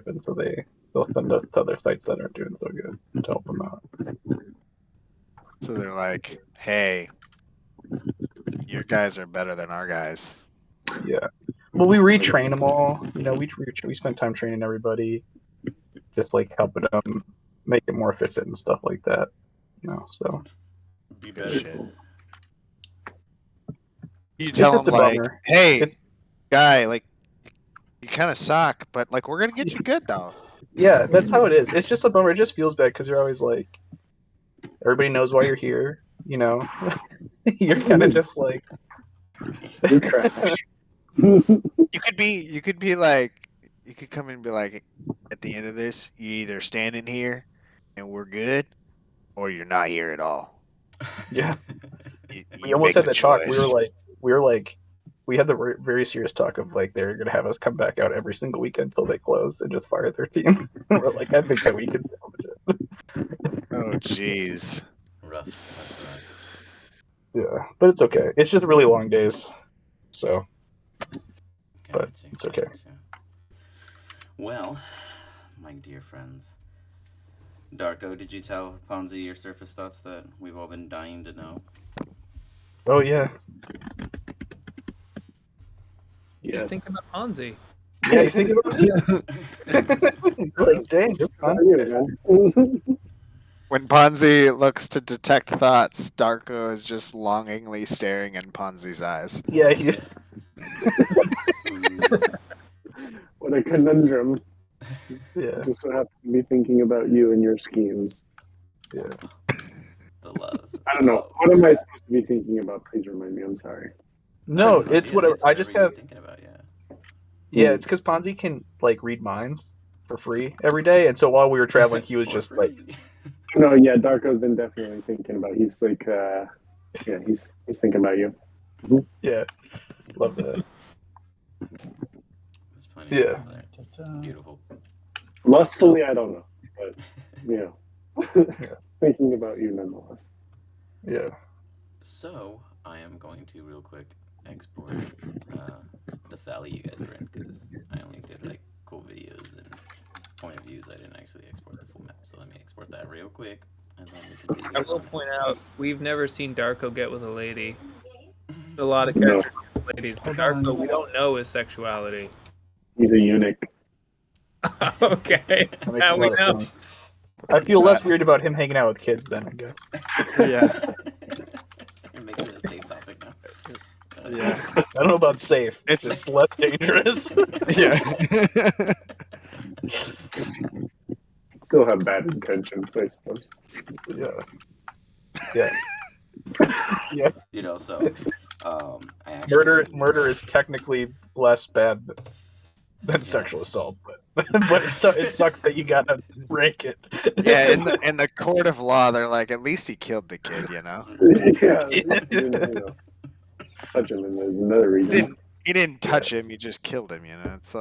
and so they'll send us to other sites that aren't doing so good to help them out. So they're like, "Hey, your guys are better than our guys." Yeah. Well, we retrain them all. You know, we spend time training everybody, just like helping them make it more efficient and stuff like that. You know, so Be Good better. shit. You it's tell just them a like, bummer. "Hey, It's, guy, like you kind of suck, but like we're gonna get you good though." yeah, that's how it is. It's just a bummer. It just feels bad because you're always like, everybody knows why you're here. You know, you're kind of just like, You're trash. You could be like, you could come in and be like, at the end of this, you either stand in here and we're good, or you're not here at all. yeah. We You almost make had the that talk. choice. We had the very serious talk of like they're gonna have us come back out every single weekend until they close and just fire their team. We're like, I think that we can salvage it. Oh, jeez. Rough. Yeah, but it's okay. It's just really long days, so but Gotcha, it's okay. gotcha. Well, my dear friends, Darko, did you tell Ponzi your surface thoughts that we've all been dying to know? Oh yeah, Yes. He's thinking about Ponzi. yeah. He's thinking about He's like, dang, this How fun. are you, man? When Ponzi looks to detect thoughts, Darko is just longingly staring in Ponzi's eyes. Yeah, he, Ooh. What a conundrum. yeah, Just so happen to be thinking about you and your schemes. yeah. The love. I don't know. What am I supposed to be thinking about? Please remind me. I'm sorry. No, I have it's idea. whatever. It's I just whatever have. you're thinking about, yeah. Yeah, it's because Ponzi can like read minds for free every day, and so while we were traveling, he was For just like, free. No, yeah, Darko's been definitely thinking about. He's like, yeah, he's thinking about you. yeah, love that. There's plenty Yeah. of love there. Beautiful. Lustfully, I don't know, but you know, Yeah. thinking about you nonetheless. Yeah. So, I am going to real quick export the valley you guys are in because I only did like cool videos and point of views. I didn't actually export the full map. So, let me export that real quick and then we can I leave will on. point out we've never seen Darko get with a lady. A lot of No, characters get with ladies, but Darko, we don't know his sexuality. he's a eunuch. Okay, That makes now a we lot know. of sense. I feel less weird about him hanging out with kids then, I guess. Yeah. It makes it a safe topic now. Yeah. I don't know about safe. It's It's less dangerous. yeah. Still have bad intentions, I suppose. Yeah. Yeah. Yeah. You know, so I actually Murder is technically less bad than sexual assault, but it sucks that you gotta rank it. Yeah, in the court of law, they're like, at least he killed the kid, you know. Yeah, you know, touch him, and there's another He reason. didn't touch him. You just killed him, you know. It's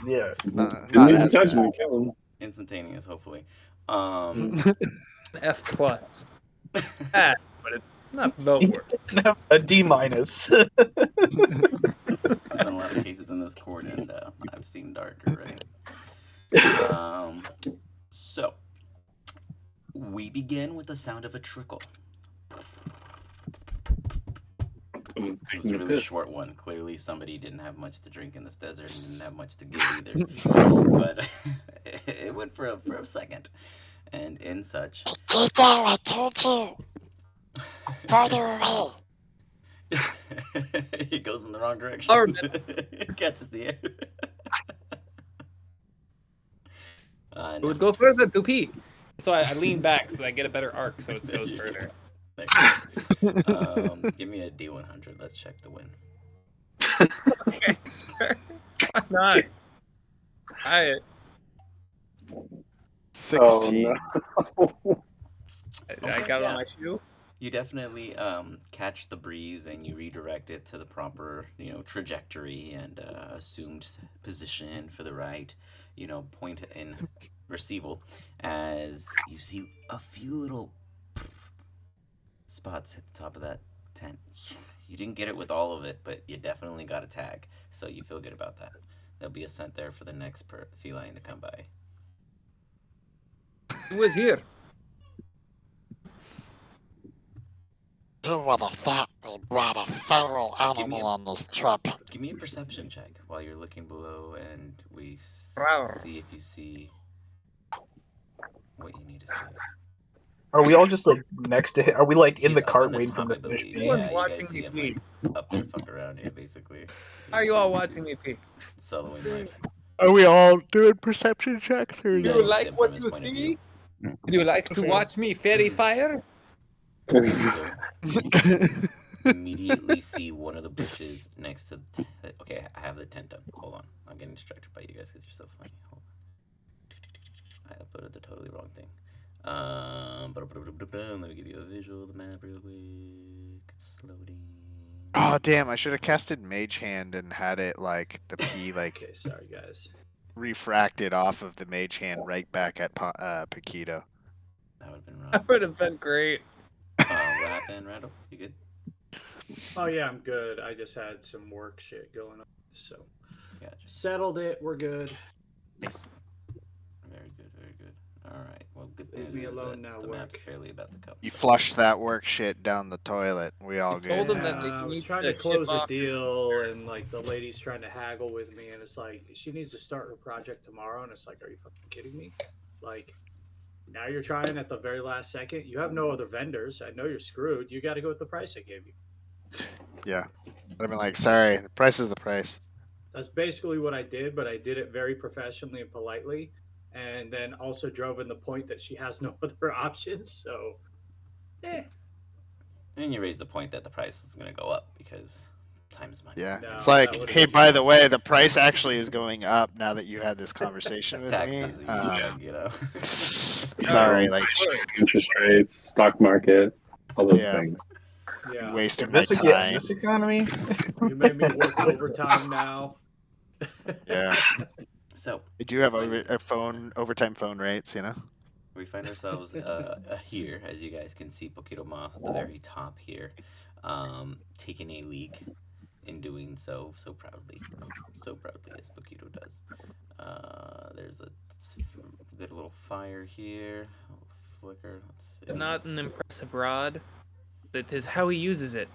Yeah. not You didn't as touch him, bad. you kill him. instantaneous, hopefully. F plus. Bad, but it's not the worst. A D minus. There's been a lot of cases in this court, and I've seen darker, right? So we begin with the sound of a trickle. Someone's It was taking a a really piss. short one. Clearly, somebody didn't have much to drink in this desert and didn't have much to give either. But it went for a second, and in such. I told you. Farther away. He goes in the wrong direction. Catches the air. It would go further to pee. So I lean back so I get a better arc, so it goes further. Give me a D100. Let's check the win. Okay. Why not? I 16. Oh, no. I got it on my shoe. You definitely catch the breeze and you redirect it to the proper, trajectory and assumed position for the right, point in receival as you see a few little spots at the top of that tent. You didn't get it with all of it, but you definitely got a tag, so you feel good about that. There'll be a scent there for the next feline to come by. Who is here? You would have thought we brought a feral animal on this trip. Give me a perception check while you're looking below, and we Rawr. see if you see what you need to see. Are we all just like next to him? Are we like in He's the up cart on the waiting for top, him I to finish believe. peeing? Everyone's Yeah, you watching guys see me him pee. like up there, fuck around you, basically. Are you all watching me pee? Soloing life. Are we all doing perception checks or Do No. you Just like him what from his you point of see? view. Do you like to watch me fairy fire? So immediately see one of the bushes next to the okay, I have the tent up. Hold on. I'm getting distracted by you guys because you're so funny. Hold on. I uploaded the totally wrong thing. Let me give you a visual of the map real quick. It's loading. Oh damn! I should have casted Mage Hand and had it like the P like Okay, sorry guys. refracted off of the Mage Hand right back at Paquito. That would have been wrong. That would have been great. What happened, Randall? You good? Oh yeah, I'm good. I just had some work shit going on, so Gotcha. settled it. We're good. Yes. Very good, very good. Alright, well, good Leave news me is alone that now, the map's work. barely about to come. You flushed that work shit down the toilet. We all You told good him that now. they I was need trying to to close ship a off- deal, and like the lady's trying to haggle with me, and it's like she needs to start her project tomorrow, and it's like, are you fucking kidding me? Like, now you're trying at the very last second. You have no other vendors. I know you're screwed. You got to go with the price I gave you. Yeah. I've been like, sorry, the price is the price. That's basically what I did, but I did it very professionally and politely, and then also drove in the point that she has no other options. So, And you raised the point that the price is going to go up because time is money. Yeah. No, It's like, that would've hey, been by the nice. way, the price actually is going up now that you had this conversation with Taxes, me. you know. Sorry, like Interest rates, stock market, all those Yeah. things. yeah, wasting In my this, in time. this economy, you made me work overtime now. Yeah. So, They do have overtime phone rates, you know? we find ourselves here, as you guys can see, Poquito Moth at the very top here, taking a leak in doing so proudly. So proudly, as Poquito does. There's a good little fire here. Flicker. Let's see. It's not an impressive rod, but it is how he uses it.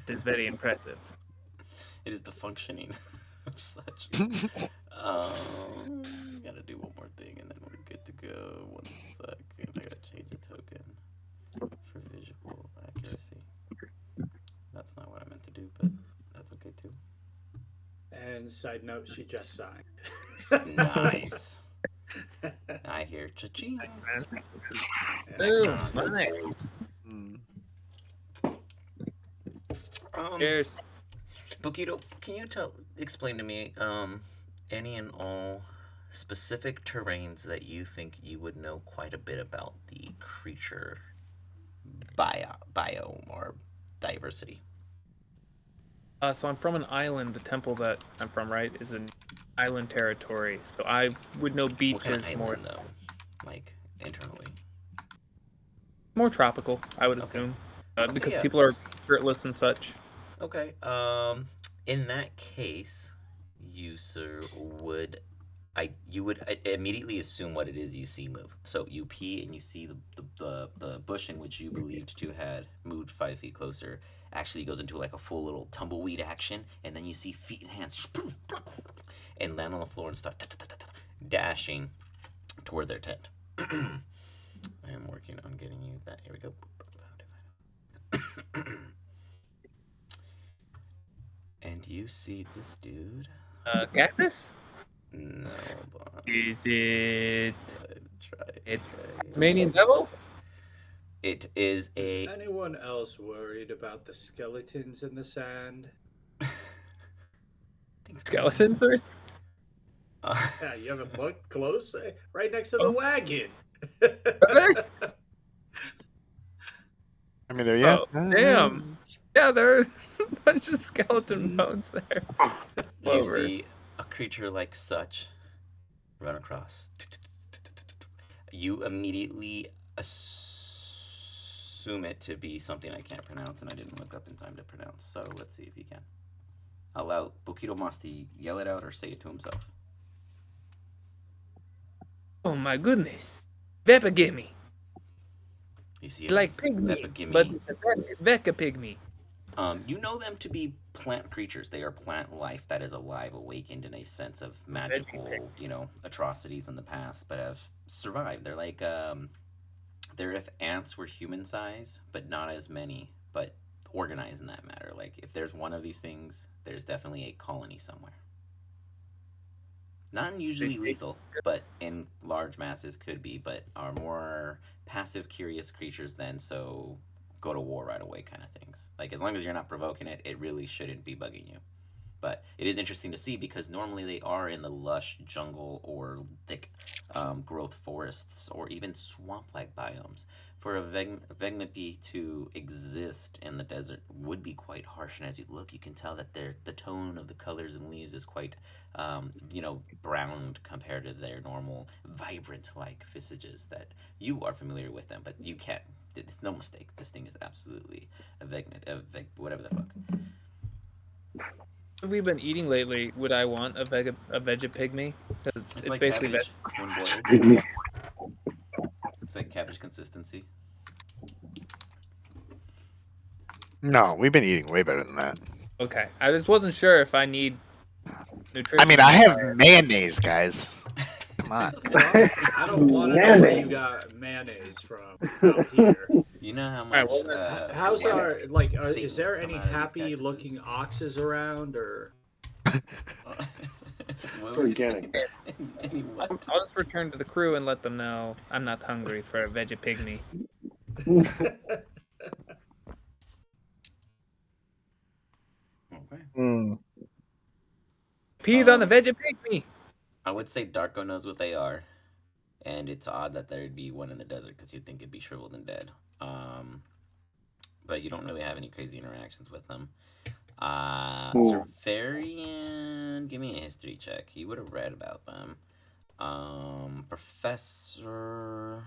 It is very impressive. It is the functioning of such. Gotta do one more thing and then we're good to go. 1 second. I gotta change a token for visual accuracy. That's not what I meant to do, but that's okay too. And side note, she just signed. Nice. I hear cha-ching. Boom. Money. Mm. Cheers. Poquito, can you explain to me any and all specific terrains that you think you would know quite a bit about the creature biome or diversity? So I'm from an island. The temple that I'm from, right, is an island territory. So I would know What kind beaches of more. island, though? Like, internally? More tropical, I would Okay. assume, because Yeah. people are shirtless and such. Okay. In that case, you sir would, you would immediately assume what it is you see move. So you pee and you see the bush in which you believed to had moved 5 feet closer actually goes into like a full little tumbleweed action, and then you see feet and hands just poof, and land on the floor and start dashing toward their tent. I am working on getting you that. Here we go. And you see this dude? Cactus? No, but Is it try. Tasmanian devil? It is Is a. anyone else worried about the skeletons in the sand? Skeletons? Or... Yeah, you haven't looked close. Right next to the wagon. I mean, there, yeah. Oh, damn. Yeah, there are a bunch of skeleton bones there. You Over. see a creature like such run across. You immediately assume it to be something I can't pronounce, and I didn't look up in time to pronounce. So let's see if you can. allow Bokito Mas to yell it out or say it to himself. Oh my goodness. Vepagimi. You see it? Like pygmy, Vepagimi. but it's a Veka pygmy. You know them to be plant creatures. They are plant life that is alive, awakened in a sense of magical, atrocities in the past, but have survived. They're like, they're if ants were human size, but not as many, but organized in that matter. Like, if there's one of these things, there's definitely a colony somewhere. Not usually lethal, but in large masses could be, but are more passive, curious creatures than so go to war right away kind of things. Like, as long as you're not provoking it, it really shouldn't be bugging you. But it is interesting to see because normally they are in the lush jungle or thick growth forests or even swamp-like biomes. For a Vegnapi to exist in the desert would be quite harsh, and as you look, you can tell that the tone of the colors and leaves is quite, browned compared to their normal vibrant-like visages that you are familiar with them, but you can't. It's no mistake. This thing is absolutely a whatever the fuck. What we've been eating lately, would I want a vegapygmy? Because it's like basically cabbage when boiled. It's like cabbage consistency. No, we've been eating way better than that. Okay, I just wasn't sure if I need nutrition. I mean, I have mayonnaise, guys. Come on. I don't want to know where you got mayonnaise from out here. You know how much? How's our is there any happy-looking oxes around, or? Organic. I'll just return to the crew and let them know I'm not hungry for a vegapygmy. Okay. Peas on the vegapygmy. I would say Darko knows what they are, and it's odd that there'd be one in the desert because you'd think it'd be shriveled and dead. But you don't really have any crazy interactions with them. Servarian, give me a history check. He would have read about them. Professor...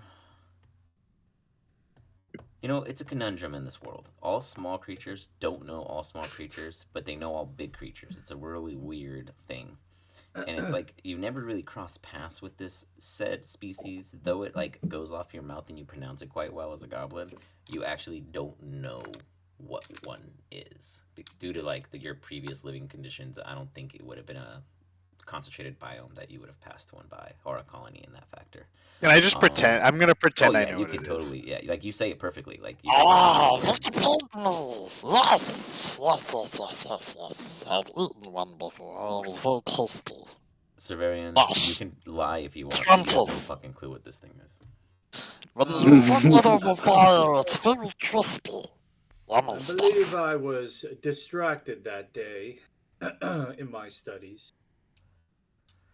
it's a conundrum in this world. All small creatures don't know all small creatures, but they know all big creatures. It's a really weird thing. And it's like, you've never really crossed paths with this said species, though it, goes off your mouth and you pronounce it quite well as a goblin. You actually don't know what one is. Due to, your previous living conditions, I don't think it would have been a concentrated biome that you would have passed one by, or a colony in that factor. Can I just pretend? I'm gonna pretend I know you what could it totally, is. yeah, you say it perfectly. Oh, Vegapygmy! Yes! Yes. I've eaten one before. It was very tasty. Servarian, Yes. you can lie if you want. You have no fucking clue what this thing is. When you put it over fire, it's very crispy. I believe I was distracted that day in my studies.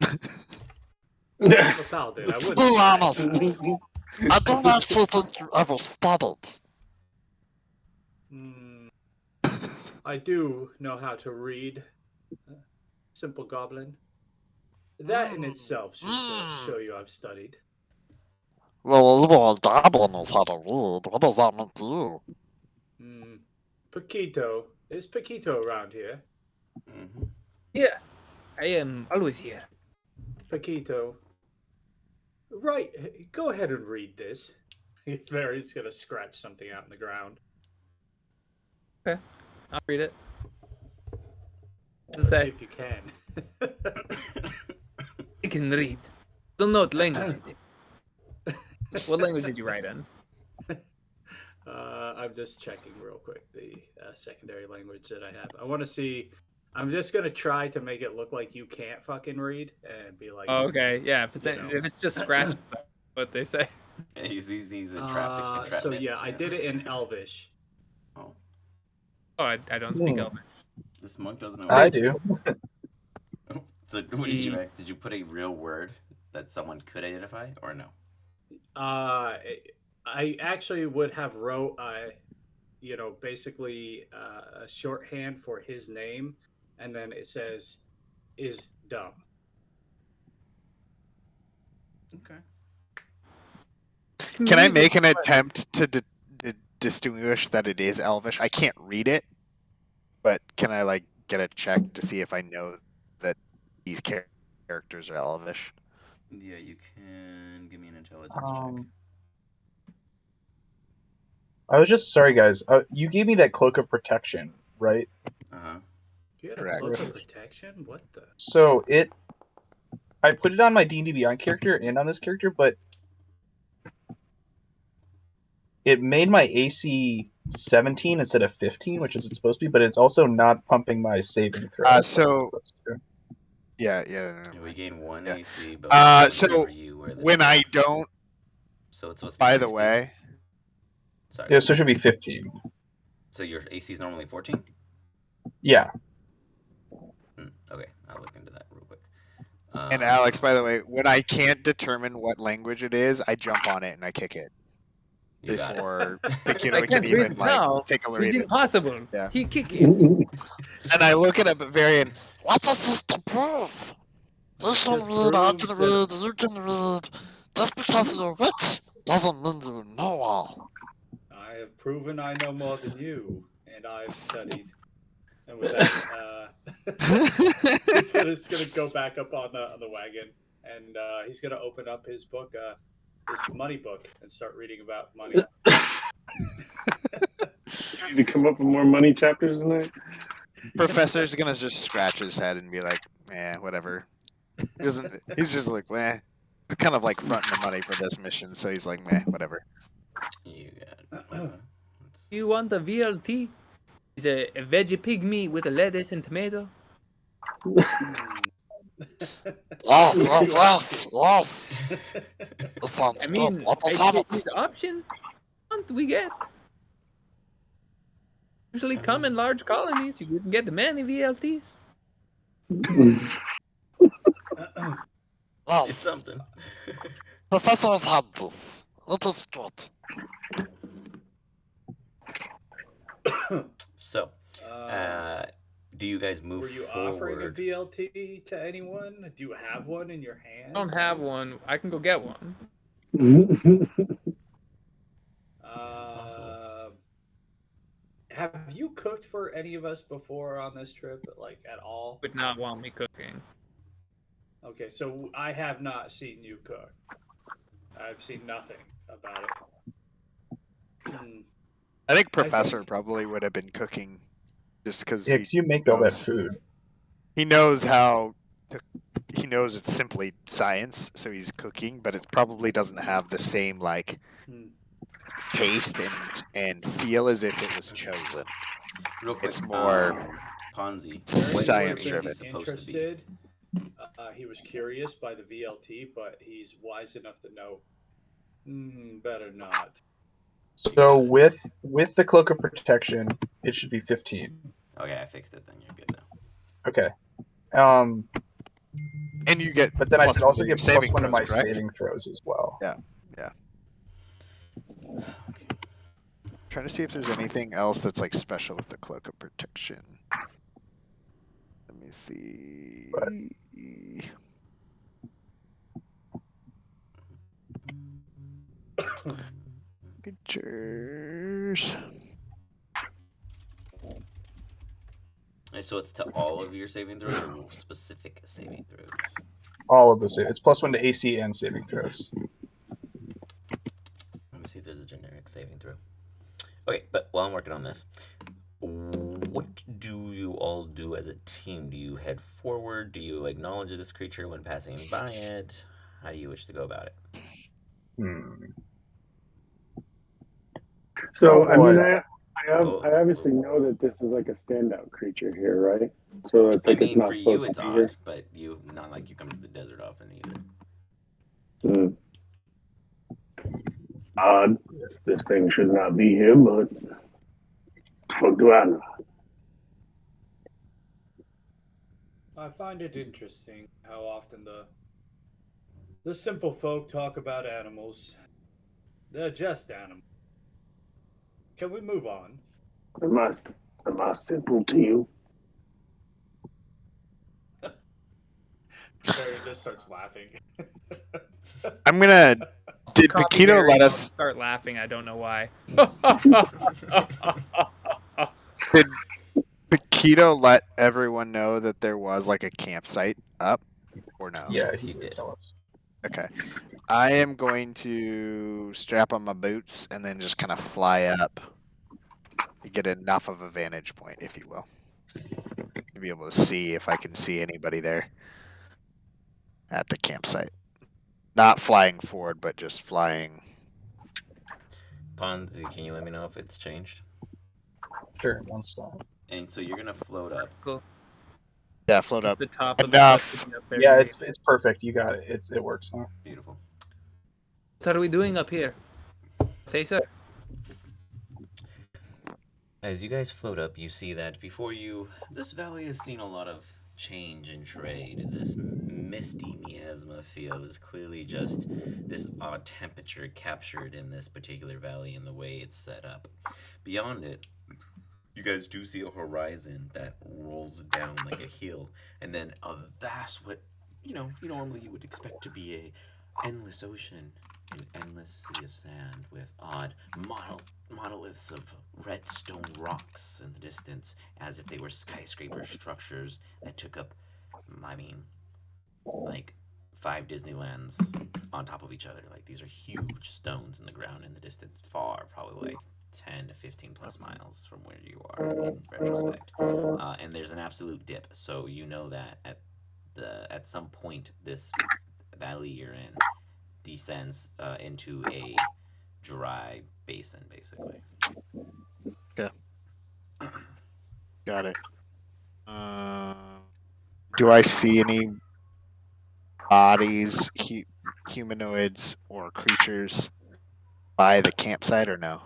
I'm a paladin. I To wouldn't be say. honest, I don't actually think you ever studied. I do know how to read. Simple goblin. That in itself should show you I've studied. Well, even a goblin knows how to read. What does that make you? Paquito. Is Paquito around here? Yeah, I am always here. Paquito. Right. Go ahead and read this. He's gonna scratch something out in the ground. Okay, I'll read it. Let's see if you can. I can read. Don't know what language it is. What language did you write in? I'm just checking real quick the secondary language that I have. I want to see. I'm just gonna try to make it look like you can't fucking read and be like. Oh, okay, yeah. If it's just scratches, that's what they say. Yeah, he's entrapment. So yeah, I did it in Elvish. Oh, I don't speak Elvish. This monk doesn't know. I do. So what did you write? Did you put a real word that someone could identify, or no? I actually would have wrote, basically a shorthand for his name, and then it says, "is dumb." Okay. Can I make an attempt to distinguish that it is Elvish? I can't read it, but can I get a check to see if I know that these characters are Elvish? Yeah, you can give me an intelligence check. I was just sorry, guys. You gave me that cloak of protection, right? You had a Correct. cloak of protection? What the? So I put it on my D&D Beyond character and on this character, but it made my AC 17 instead of 15, which is it's supposed to be, but it's also not pumping my saving throw. Yeah. We gain 1 Yeah. AC, but So for you where when I don't, so it's supposed to be by 16. the way, sorry. Yeah, so it should be 15. So your AC is normally 14? Yeah. Okay, I'll look into that real quick. and Alex, by the way, when I can't determine what language it is, I jump on it and I kick it before Pikino can even take a look at It's it. impossible. Yeah. He kick it. And I look it up at Varian. What does this to prove? You can read, I can read, you can read. Just because you're rich doesn't mean you know all. I have proven I know more than you, and I've studied. And with that, he's gonna go back up on the wagon, and he's gonna open up his book, his money book, and start reading about money. You need to come up with more money chapters tonight. Professor's gonna just scratch his head and be like, whatever. He's just like, meh. He's kind of like fronting the money for this mission, so he's like, meh, whatever. You got You want a VLT? It's a veggie pygmy with a lettuce and tomato. Yes. It sounds I good. mean, Let us have these it. option. What we get? Usually come in large colonies. You can get many VLTs. Yes. It's something. Professors had this. It is good. So, do you guys move Were you forward? offering a VLT to anyone? Do you have one in your hand? I don't have one. I can go get one. Have you cooked for any of us before on this trip, like at all? Would not want me cooking. Okay, so I have not seen you cook. I've seen nothing about it. I think Professor probably would have been cooking just because you make all that food. He knows how he knows it's simply science, so he's cooking, but it probably doesn't have the same taste and feel as if it was chosen. Real quick, it's more Ponzi. science driven. He's interested. He was curious by the VLT, but he's wise enough to know better not. So with the cloak of protection, it should be 15. Okay, I fixed it. Then you're good now. Okay. And you get, but then I should also get saving +1 to my correct? saving throws as well. Yeah. Okay. Trying to see if there's anything else that's like special with the cloak of protection. Let me see. Pictures. So it's to all of your saving throws or specific saving throws? All of the it's +1 to AC and saving throws. Let me see if there's a generic saving throw. Okay, but while I'm working on this, what do you all do as a team? Do you head forward? Do you acknowledge this creature when passing by it? How do you wish to go about it? So, I mean, I obviously know that this is like a standout creature here, right? So it's like it's not for supposed you, it's to be odd, here. but you not like you come to the desert often either. Odd. This thing should not be here, but fuck do I know? I find it interesting how often the simple folk talk about animals. They're just animals. Can we move on? Am I simple to you? Barry just starts laughing. I'm gonna. Did Paquito let us start laughing? I don't know why. Paquito let everyone know that there was like a campsite up, or no? Yeah, Yes, he did did. tell us. Okay. I am going to strap on my boots and then just kind of fly up to get enough of a vantage point, if you will, to be able to see if I can see anybody there at the campsite. Not flying forward, but just flying. Ponzi, can you let me know if it's changed? Sure, one second. And so you're gonna float up. Cool. Yeah, float up The top of the enough. cliff up there. Yeah, it's perfect. You got it. It works now. Beautiful. What are we doing up here? Facer? As you guys float up, you see that before you, this valley has seen a lot of change in trade. This misty miasma feel is clearly just this odd temperature captured in this particular valley and the way it's set up. Beyond it, you guys do see a horizon that rolls down like a hill, and then a vast, what normally you would expect to be a endless ocean, an endless sea of sand with odd monoliths of red stone rocks in the distance, as if they were skyscraper structures that took up, I mean, like 5 Disneylands on top of each other. Like, these are huge stones in the ground in the distance, far, probably like 10 to 15 plus miles from where you are in retrospect. And there's an absolute dip, so you know that at some point this valley you're in descends into a dry basin, basically. Okay. Got it. Do I see any bodies, humanoids, or creatures by the campsite, or no?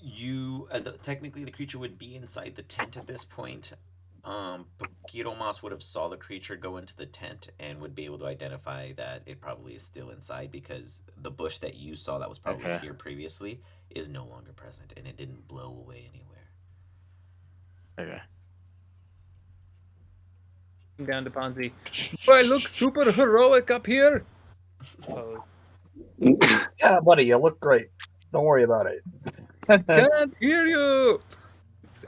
You technically the creature would be inside the tent at this point. Paquito Moss would have saw the creature go into the tent and would be able to identify that it probably is still inside, because the bush that you saw that was probably here previously is no longer present, and it didn't blow away anywhere. Okay. Down to Ponzi. Do I look super heroic up here? Pose. Yeah, buddy, you look great. Don't worry about it. Can't hear you.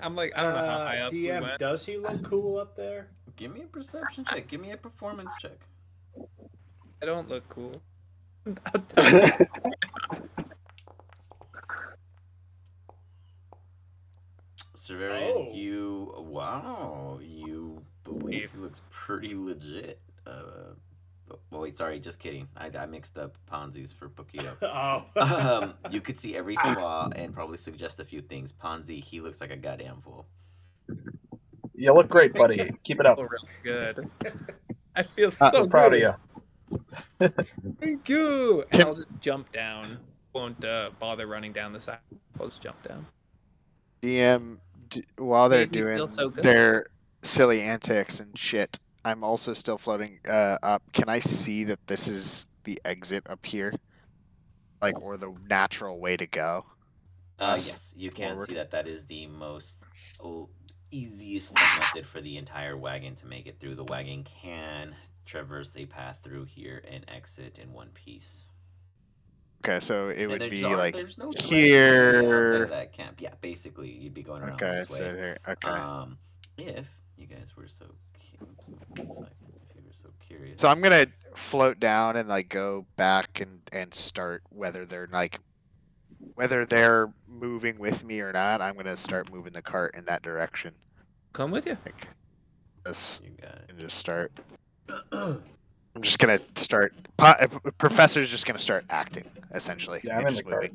I'm like, I don't know how high up we DM, went. does he look cool up there? Give me a perception check. Give me a performance check. I don't look cool. Severian, you believe he looks pretty legit. Well, wait, sorry, just kidding. I mixed up Ponzi's for Paquito. Oh. You could see every flaw and probably suggest a few things. Ponzi, he looks like a goddamn fool. You look great, buddy. Keep it up. Real good. I feel so I'm proud good. of you. Thank you. And I'll just jump down. Won't bother running down the side. I'll just jump down. DM, while they're Made me doing feel so good. their silly antics and shit, I'm also still floating up. Can I see that this is the exit up here? Like, or the natural way to go? Yes, you can see that is the most easiest method for the entire wagon to make it through. The wagon can traverse a path through here and exit in one piece. Okay, so it would be like there's no here. outside of that camp. Yeah, basically you'd be going around this way. So there. Okay. If you guys were so curious. So I'm gonna float down and like go back and start whether they're moving with me or not. I'm gonna start moving the cart in that direction. Come with you. Like this, you got it. And just start. I'm just gonna start. Professor's just gonna start acting essentially. Yeah, I'm in the cart.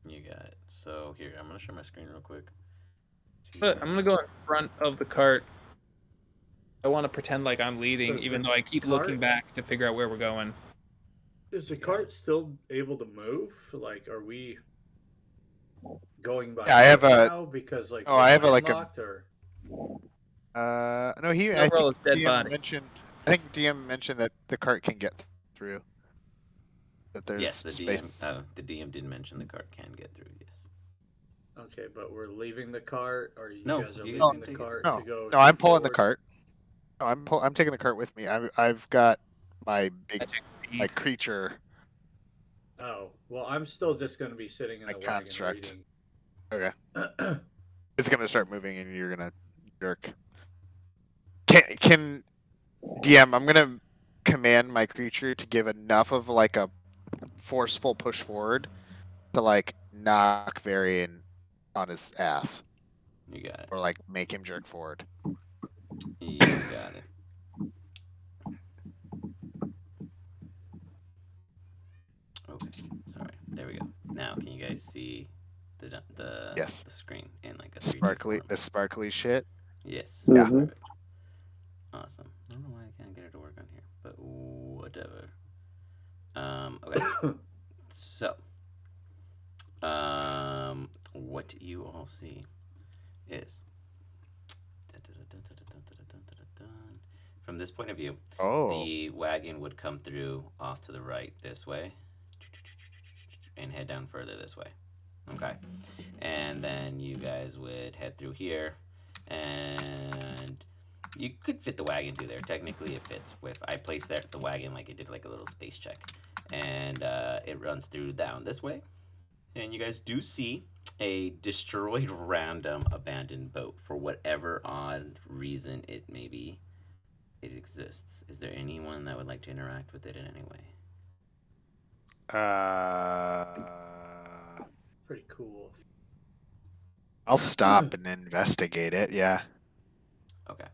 You got it. So here, I'm gonna share my screen real quick. But I'm gonna go in front of the cart. I want to pretend like I'm leading, even though I keep looking back to figure out where we're going. Is the cart still able to move? Like, are we going by? Yeah, I have a. Now because like. Oh, I have a like a. No, he. I think DM mentioned. I think DM mentioned that the cart can get through. That there's space. The DM did mention the cart can get through. Yes. Okay, but we're leaving the cart, or you guys are leaving the cart to go? No, I'm pulling the cart. No, I'm taking the cart with me. I've got my big creature. Oh well, I'm still just going to be sitting in the wagon reading. Okay. It's gonna start moving, and you're gonna jerk. Can DM? I'm gonna command my creature to give enough of like a forceful push forward to like knock Varian on his ass, You got it. or like make him jerk forward. You got it. Okay, sorry. There we go. Now, can you guys see the Yes. the screen in like a 3D Sparkly, form? the sparkly shit. Yes. Yeah. Mhm. Perfect. Awesome. I don't know why I can't get it to work on here, but whatever. Okay. So, what you all see is from this point of view, Oh. the wagon would come through off to the right this way and head down further this way. Okay. And then you guys would head through here, and you could fit the wagon through there. Technically, it fits. With I placed the wagon like it did like a little space check, and it runs through down this way. And you guys do see a destroyed random abandoned boat for whatever odd reason it may be. It exists. Is there anyone that would like to interact with it in any way? Pretty cool. I'll stop and investigate it. Yeah. Okay.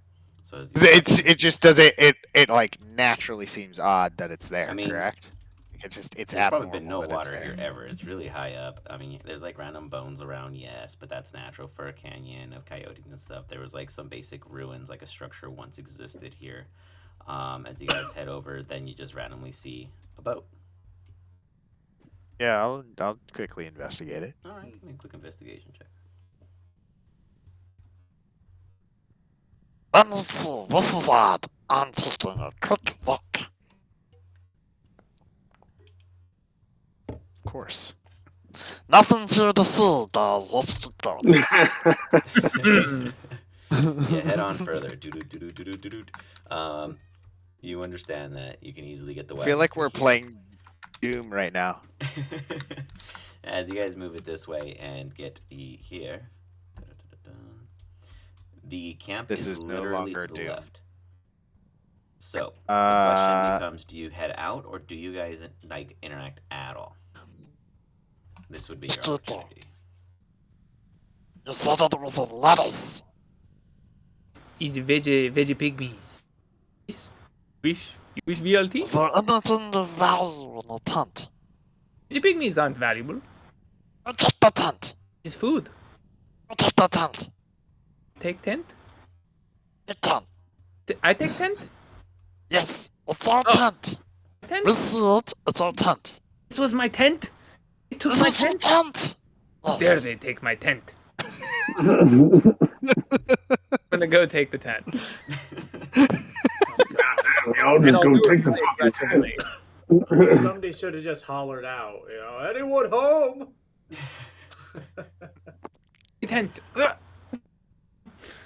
So as 'Cause it just does it like naturally seems odd that it's there. I mean, correct? It's there's abnormal probably been no that water it's there. here ever. It's really high up. I mean, there's like random bones around, yes, but that's natural for a canyon of coyotes and stuff. There was like some basic ruins, like a structure once existed here. As you guys head over, then you just randomly see a boat. Yeah, I'll quickly investigate it. All right, give me a quick investigation check. Let me see. This is odd. I'm taking a quick look. Of course. Nothing here to see, guys. Let's keep going. Yeah, head on further. You understand that you can easily get the I wagon feel like through we're here. playing Doom right now. As you guys move it this way and get here, the camp This is is no literally longer to the Doom. left. So the question Uh, becomes: do you head out, or do you guys like interact at all? This would be your opportunity. You said it was a lettuce. Easy veggie pygmies. Wish VLT? Is there anything of value in the tent? Veggie pygmies aren't valuable. You take the tent. It's food. You take the tent. Take tent. You can. I take tent. Yes, it's our Oh. tent. Tent. We see it. It's our tent. This was my tent. They took This my is your tent. tent. How dare Yes. they take my tent? I'm gonna go take the tent. I'll just And I'll go do it take the quite fucking tent. aggressively. Somebody should have just hollered out, you know, anyone home? Tent.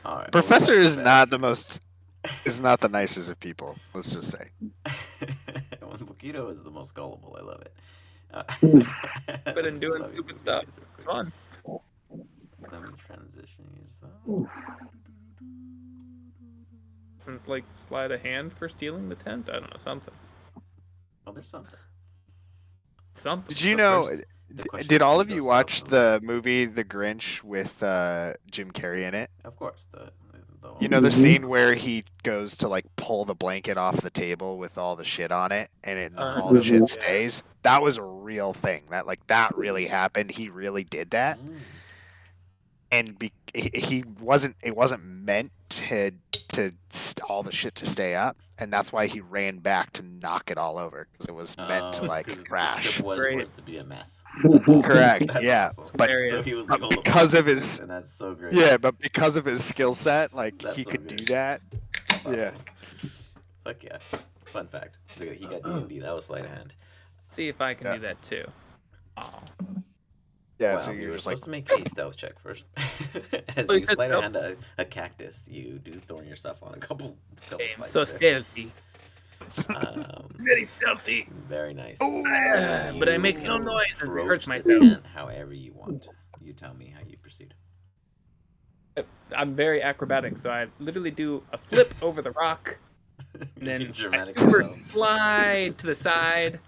All right. Professor is not the nicest of people. Let's just say. When Mokito is the most gullible, I love it. But in doing Love you, stupid stuff, Mokito. it's fun. Let me transition yourself. Doesn't like slide a hand for stealing the tent. I don't know, something. Oh, there's something. Something. Did you So know? first, the question Did is, all do of you go watch stealth the movie The Grinch with Jim Carrey in it? Of course, the You know the scene where he goes to like pull the blanket off the table with all the shit on it, and all the shit Yeah. stays. That was a real thing. That really happened. He really did that, and he wasn't. It wasn't meant to all the shit to stay up, and that's why he ran back to knock it all over because it was meant to like 'cause the crash. script was Great. for it to be a mess. That's awesome. Correct. That's Yeah, awesome. but Hilarious. So he was but like, because of his and that's so great. yeah, but because of his skill set, like That's he so could good. do that. That's Yeah. awesome. Fuck yeah. Fun fact. Look, he got D&D. That was sleight of hand. See if I can Yeah. do that too. Oh. Yeah, Wow, so you you're were just like supposed to make a stealth check first. As Oh, you you said sleight of stealth? hand a cactus, you do thorn yourself on a couple I am spikes so there. stealthy. Very stealthy. Very nice. But I make no You noise as it approach hurts the myself. tent however you want. you tell me how you proceed. I'm very acrobatic, so I literally do a flip over the rock, and then I Dramatic super flow. slide to the side,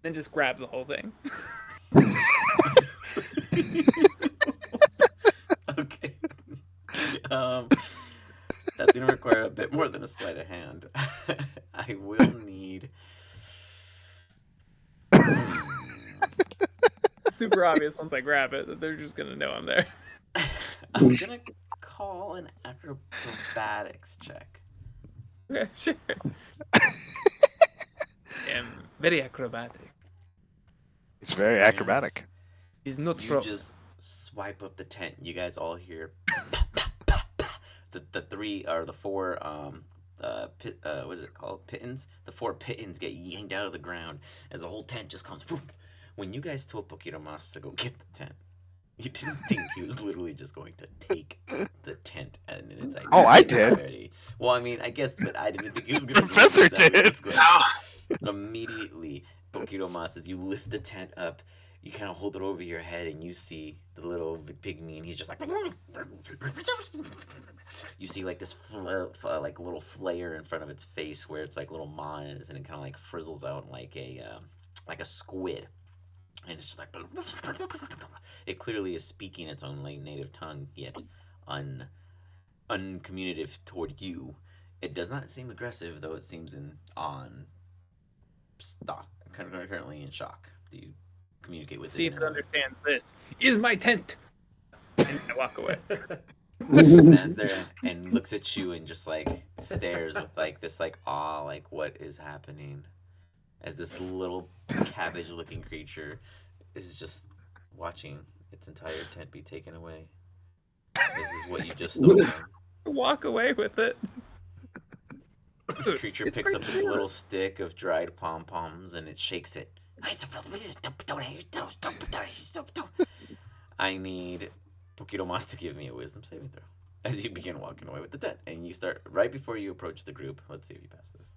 then just grab the whole thing. Okay. That's gonna require a bit more than a sleight of hand. I will need. Super obvious once I grab it that they're just gonna know I'm there. I'm gonna call an acrobatics check. Okay, sure. I'm very acrobatic. It's very acrobatic. He's not You pro. just swipe up the tent. You guys all hear the four what is it called? Pittons? The four pittons get yanked out of the ground as the whole tent just comes. When you guys told Pokémon to go get the tent, you didn't think he was literally just going to take the tent and its Oh, I entirety. Well, I mean, I guess, but I didn't think he was going to. Professor did. Immediately, Pokémon says you lift the tent up. You kind of hold it over your head, and you see the little pygmy, and he's just like. You see like this like little flare in front of its face, where it's like little maws, and it kind of like frizzles out like a squid, and it's just like. It clearly is speaking its own native tongue, yet uncommunicative toward you. It does not seem aggressive, though it seems currently in shock. Do you communicate with it? See if it understands this. Is my tent. And I walk away. It stands there and looks at you and just like stares with like this like awe, like what is happening? As this little cabbage-looking creature is just watching its entire tent be taken away. This is what you just stole from. Walk away with it. This creature picks up its little stick of dried pom-poms and it shakes it. I need Pokémon to give me a wisdom saving throw as you begin walking away with the tent. And you start right before you approach the group. Let's see if you pass this.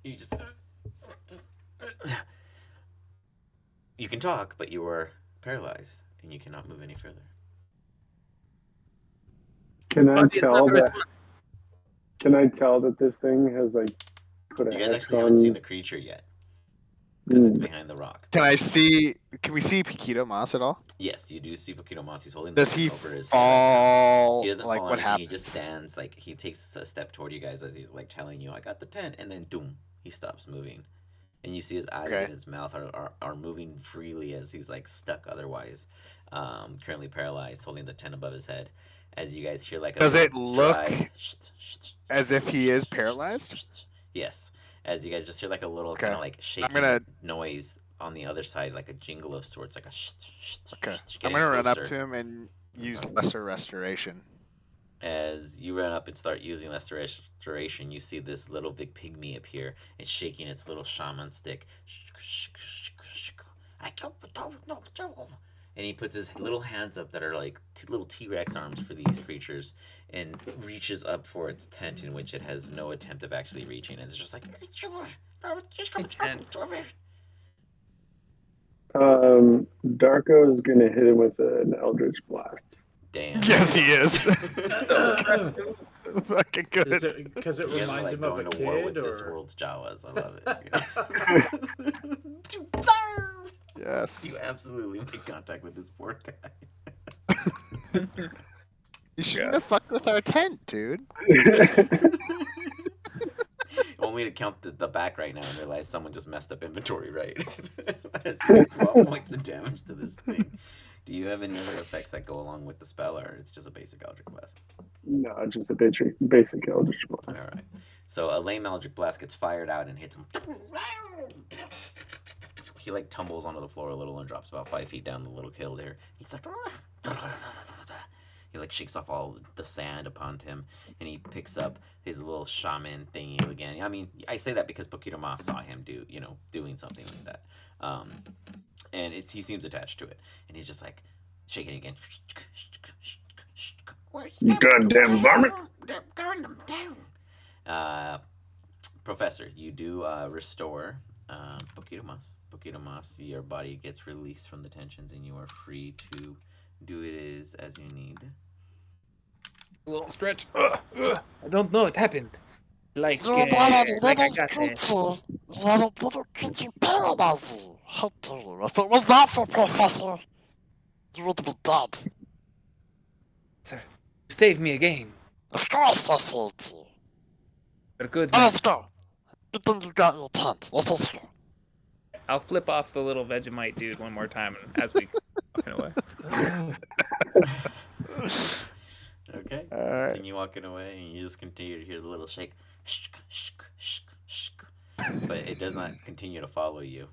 You just... You can talk, but you are paralyzed and you cannot move any further. Can I tell that this thing has like put a You guys hex actually on? haven't seen the creature yet because it's behind the rock. Can we see Paquito Moss at all? Yes, you do see Paquito Moss. He's holding Does the he tent over his fall? head. He doesn't Like fall what anything, happens? He just stands, like he takes a step toward you guys as he's like telling you, I got the tent, and then doom, he stops moving. And you see his eyes and his mouth are moving freely as he's like stuck otherwise. Currently paralyzed, holding the tent above his head. As you guys hear like a Does it look dry, as if he is paralyzed? Yes. As you guys just hear like a little kind of like shaking noise on the other side, like a jingle of sorts, like a Okay. I'm gonna run up to him and use Lesser Restoration. As you run up and start using Lesser Restoration, you see this little big pygmy appear. It's shaking its little shaman stick. And he puts his little hands up that are like little T-Rex arms for these creatures and reaches up for its tent, in which it has no attempt of actually reaching. It's just like... Darko is going to hit him with an Eldritch Blast. Damn. Yes, he is. Fucking good. Because it reminds him of a kid, war with or... this world's Jawas. I love it. Yes. You absolutely make contact with this poor guy. You shouldn't have fucked with our tent, dude. Only to count the back right now and realize someone just messed up inventory, right? That's 12 points of damage to this thing. Do you have any other effects that go along with the spell, or it's just a basic Eldritch Blast? No, just a basic Eldritch Blast. All right. So a lame Eldritch Blast gets fired out and hits him. He like tumbles onto the floor a little and drops about 5 feet down the little hill there. He's like... He like shakes off all the sand upon him, and he picks up his little shaman thingy again. I mean, I say that because Paquito Mas saw him doing something like that, and he seems attached to it, and he's just like shaking again. You goddamn varmint! Professor, you do restore Poquito mas, your body gets released from the tensions and you are free to do it as you need. A little stretch. I don't know. It happened. Like You let a I little got there. creature, you let a little creature paralyze you. How dare you? If it was not for Professor, you would be dead. Sir, you saved me again. Of course I saved you. You're a good Now man. let's go. Good thing you got your tent. Let us go. I'll flip off the little Vegemite dude one more time as we walking away. Okay. Alright. Continue walking away, and you just continue to hear the little shake, shk, shk, shk, shk, but it does not continue to follow you.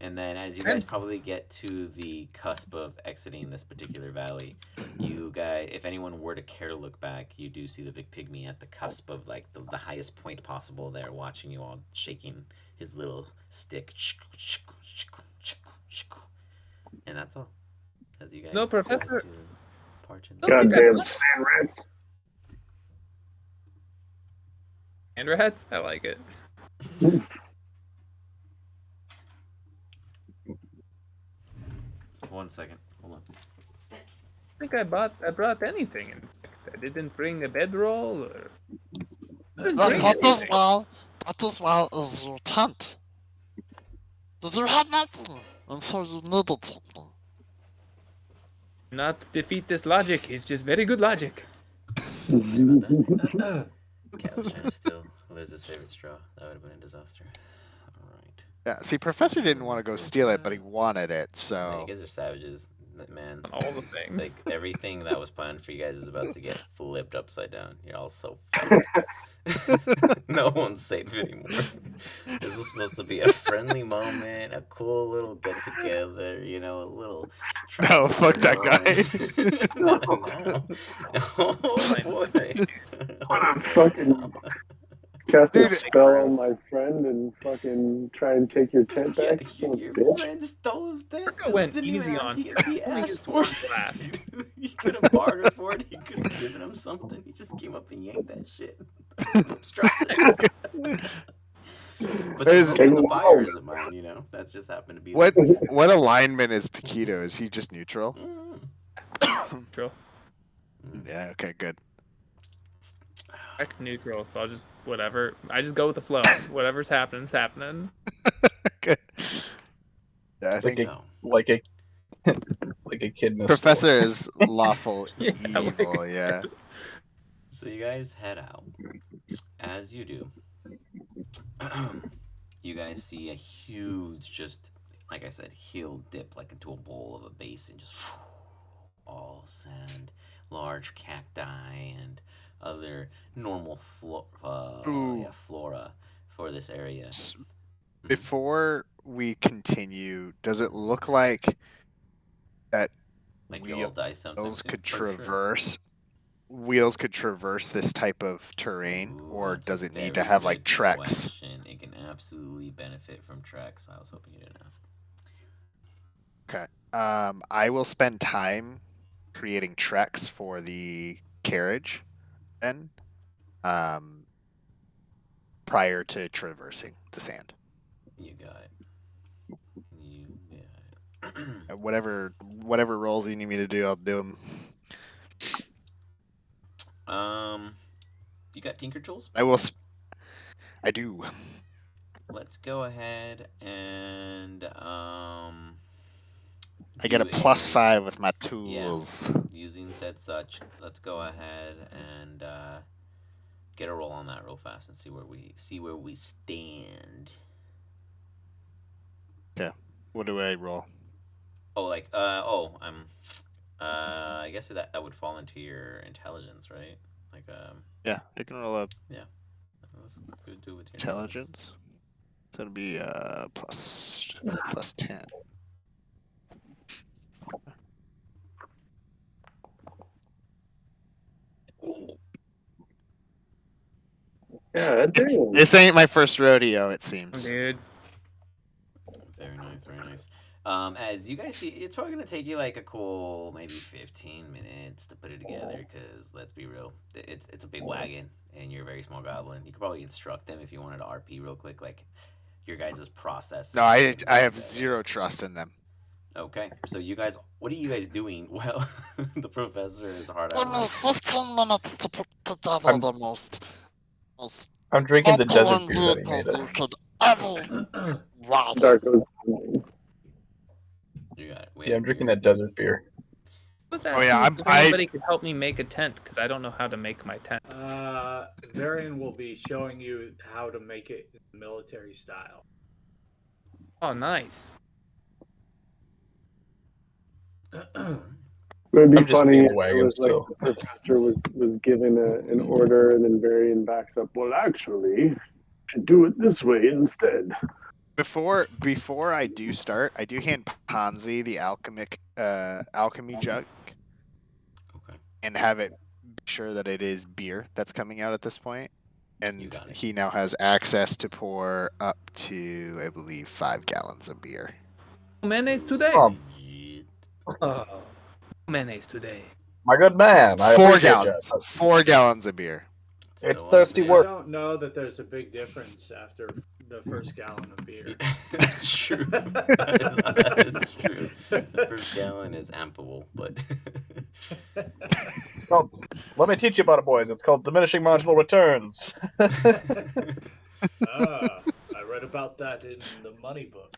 And then, as you guys probably get to the cusp of exiting this particular valley, you guys, if anyone were to care to look back, you do see the big pygmy at the cusp of like the highest point possible there, watching you all shaking his little stick. And that's all. As you guys No, Professor. decide to parch in the Don't think I- Goddamn sand rats. And rats? I like it. 1 second. Hold on. I think I brought anything. In fact, I didn't bring a bedroll or. I didn't Yes, bring that is anything. well. That is well is your tent. But you had nothing, and so you needed something. Not defeat this logic. It's just very good logic. Sorry about that. Cat was trying to steal Liz's favorite straw. That would have been a disaster. Alright. Yeah, see, Professor didn't want to go steal it, but he wanted it, Yeah, so. you guys are savages, man. All the things. Like, everything that was planned for you guys is about to get flipped upside down. You're all so fucked. No one's safe anymore. This was supposed to be a friendly moment, a cool little get together, you know, a little. No, fuck that guy. No. Oh boy. What a fucking cast a Dude. spell on my friend and fucking try and take your tent Yeah, back, son of a your bitch. friend stole his tent. Circa went Didn't even easy ask. on He only asked his for one it. blast. He could have bartered for it. He could have given him something. He just came up and yanked that shit. But There's- the the fire isn't mine, you know. That's just happened to be. What the- what alignment is Paquito? Is he just neutral? Mm. Neutral. Yeah, okay, good. Heck, neutral. So I'll just whatever. I just go with the flow. Whatever's happening's happening. Good. Yeah, I Like think a like a like a kid in a Professor is lawful Yeah, like- evil, yeah. So you guys head out. As you do, you guys see a huge, just like I said, heel dip like into a bowl of a basin, just all sand, large cacti, and other normal Ooh. flora for this area. Before we continue, does it look like that Like you'll all die sometime wheels soon? could For sure. traverse this type of terrain, Ooh, or that's a does it need to very have like good treks? question. It can absolutely benefit from treks. I was hoping you didn't ask. Okay. I will spend time creating treks for the carriage then. Prior to traversing the sand. You got it. You got it. Whatever rolls you need me to do, I'll do them. You got tinker tools? I do. Let's go ahead and I get a do +5 with my tools. using said such. Let's go ahead and get a roll on that real fast and see where we stand. Okay. What do I roll? Oh, like I guess that would fall into your intelligence, right? Like Yeah, you can roll up let's go do it with your intelligence. So it'll be +10. Yeah, damn. This ain't my first rodeo, it seems. Dude. Very nice, very nice. As you guys see, it's probably gonna take you like a cool maybe 15 minutes to put it together. Because let's be real, it's a big wagon, and you're a very small goblin. You could probably instruct them if you wanted to RP real quick. Like, your guys' process. No, I have zero trust in them. Okay, so you guys, what are you guys doing? Well, the professor is hard Give at me work. 15 minutes to put together the most I'm drinking the desert opulent beer that he vehicle made. you could ever ride in. Darko's. You got it. We Yeah, have I'm drinking beer. that desert beer. I was Oh, asking yeah, if anybody could help me make a tent because I don't know how to make my tent. Varian will be showing you how to make it in the military style. Oh, nice. It would be I'm just funny in if the it wagon was like still. the professor was given an order and then Varian backs up. Well, actually, should do it this way instead. Before I do start, I do hand Ponzi the alchemy jug Okay. and have it be sure that it is beer that's coming out at this point. You And got it. he now has access to pour up to, I believe, 5 gallons of beer. Mayonnaise today. Shit. Oh, mayonnaise today. My good man, I 4 appreciate gallons. you. 4 gallons of beer. It's Still thirsty on I work. don't know that there's a big difference after the first gallon of beer. That's true. that is true. The first gallon is ample, but Well, let me teach you about it, boys. It's called diminishing marginal returns. I read about that in the money book.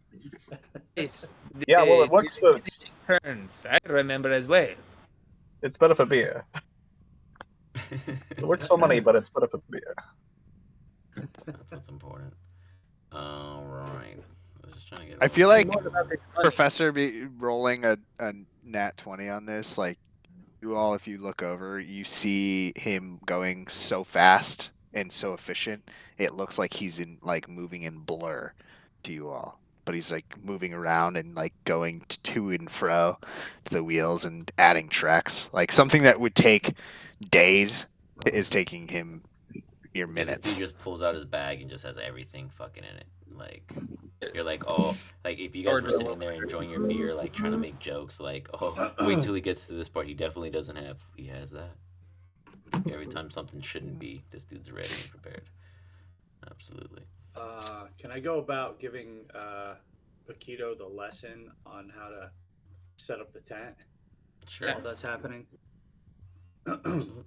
Yes. Yeah, well, it works for turns. I remember as well. it's better for beer. It works for money, but it's better for beer. That's what's important. All right. I was just trying to get. I feel like More about this money. Professor be rolling a nat 20 on this. Like, you all, if you look over, you see him going so fast and so efficient. It looks like he's moving in blur to you all. But he's like moving around and like going to and fro to the wheels and adding tracks. Like something that would take days is taking him mere Yeah, this minutes. dude just pulls out his bag and just has everything fucking in it. Like, you're like, oh, like if you guys were sitting there enjoying your beer, like trying to make jokes, like, oh, wait till he gets to this part. He definitely doesn't have. He has that. Every time something shouldn't be, this dude's ready and prepared. Absolutely. Can I go about giving Paquito the lesson on how to set up the tent Sure. while that's happening? Absolutely.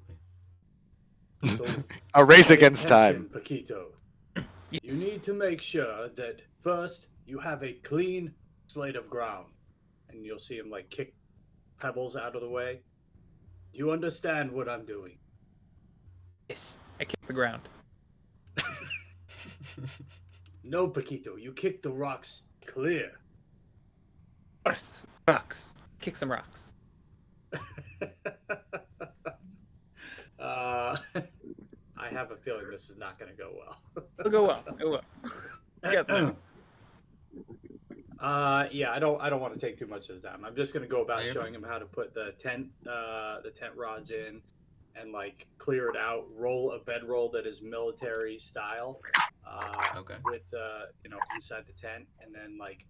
So, A race pay against attention, time. Paquito. Yes. You need to make sure that first you have a clean slate of ground, and you'll see him like kick pebbles out of the way. Do you understand what I'm doing? Yes. I kick the ground. No, Paquito, you kick the rocks clear. Rocks. Rocks. Kick some rocks. I have a feeling this is not going to go well. It'll go well. It will. Get there. Yeah, I don't want to take too much of the time. I'm just going to go about Yeah. showing him how to put the tent rods in, and like clear it out, roll a bedroll that is military style, Okay. with inside the tent, and then like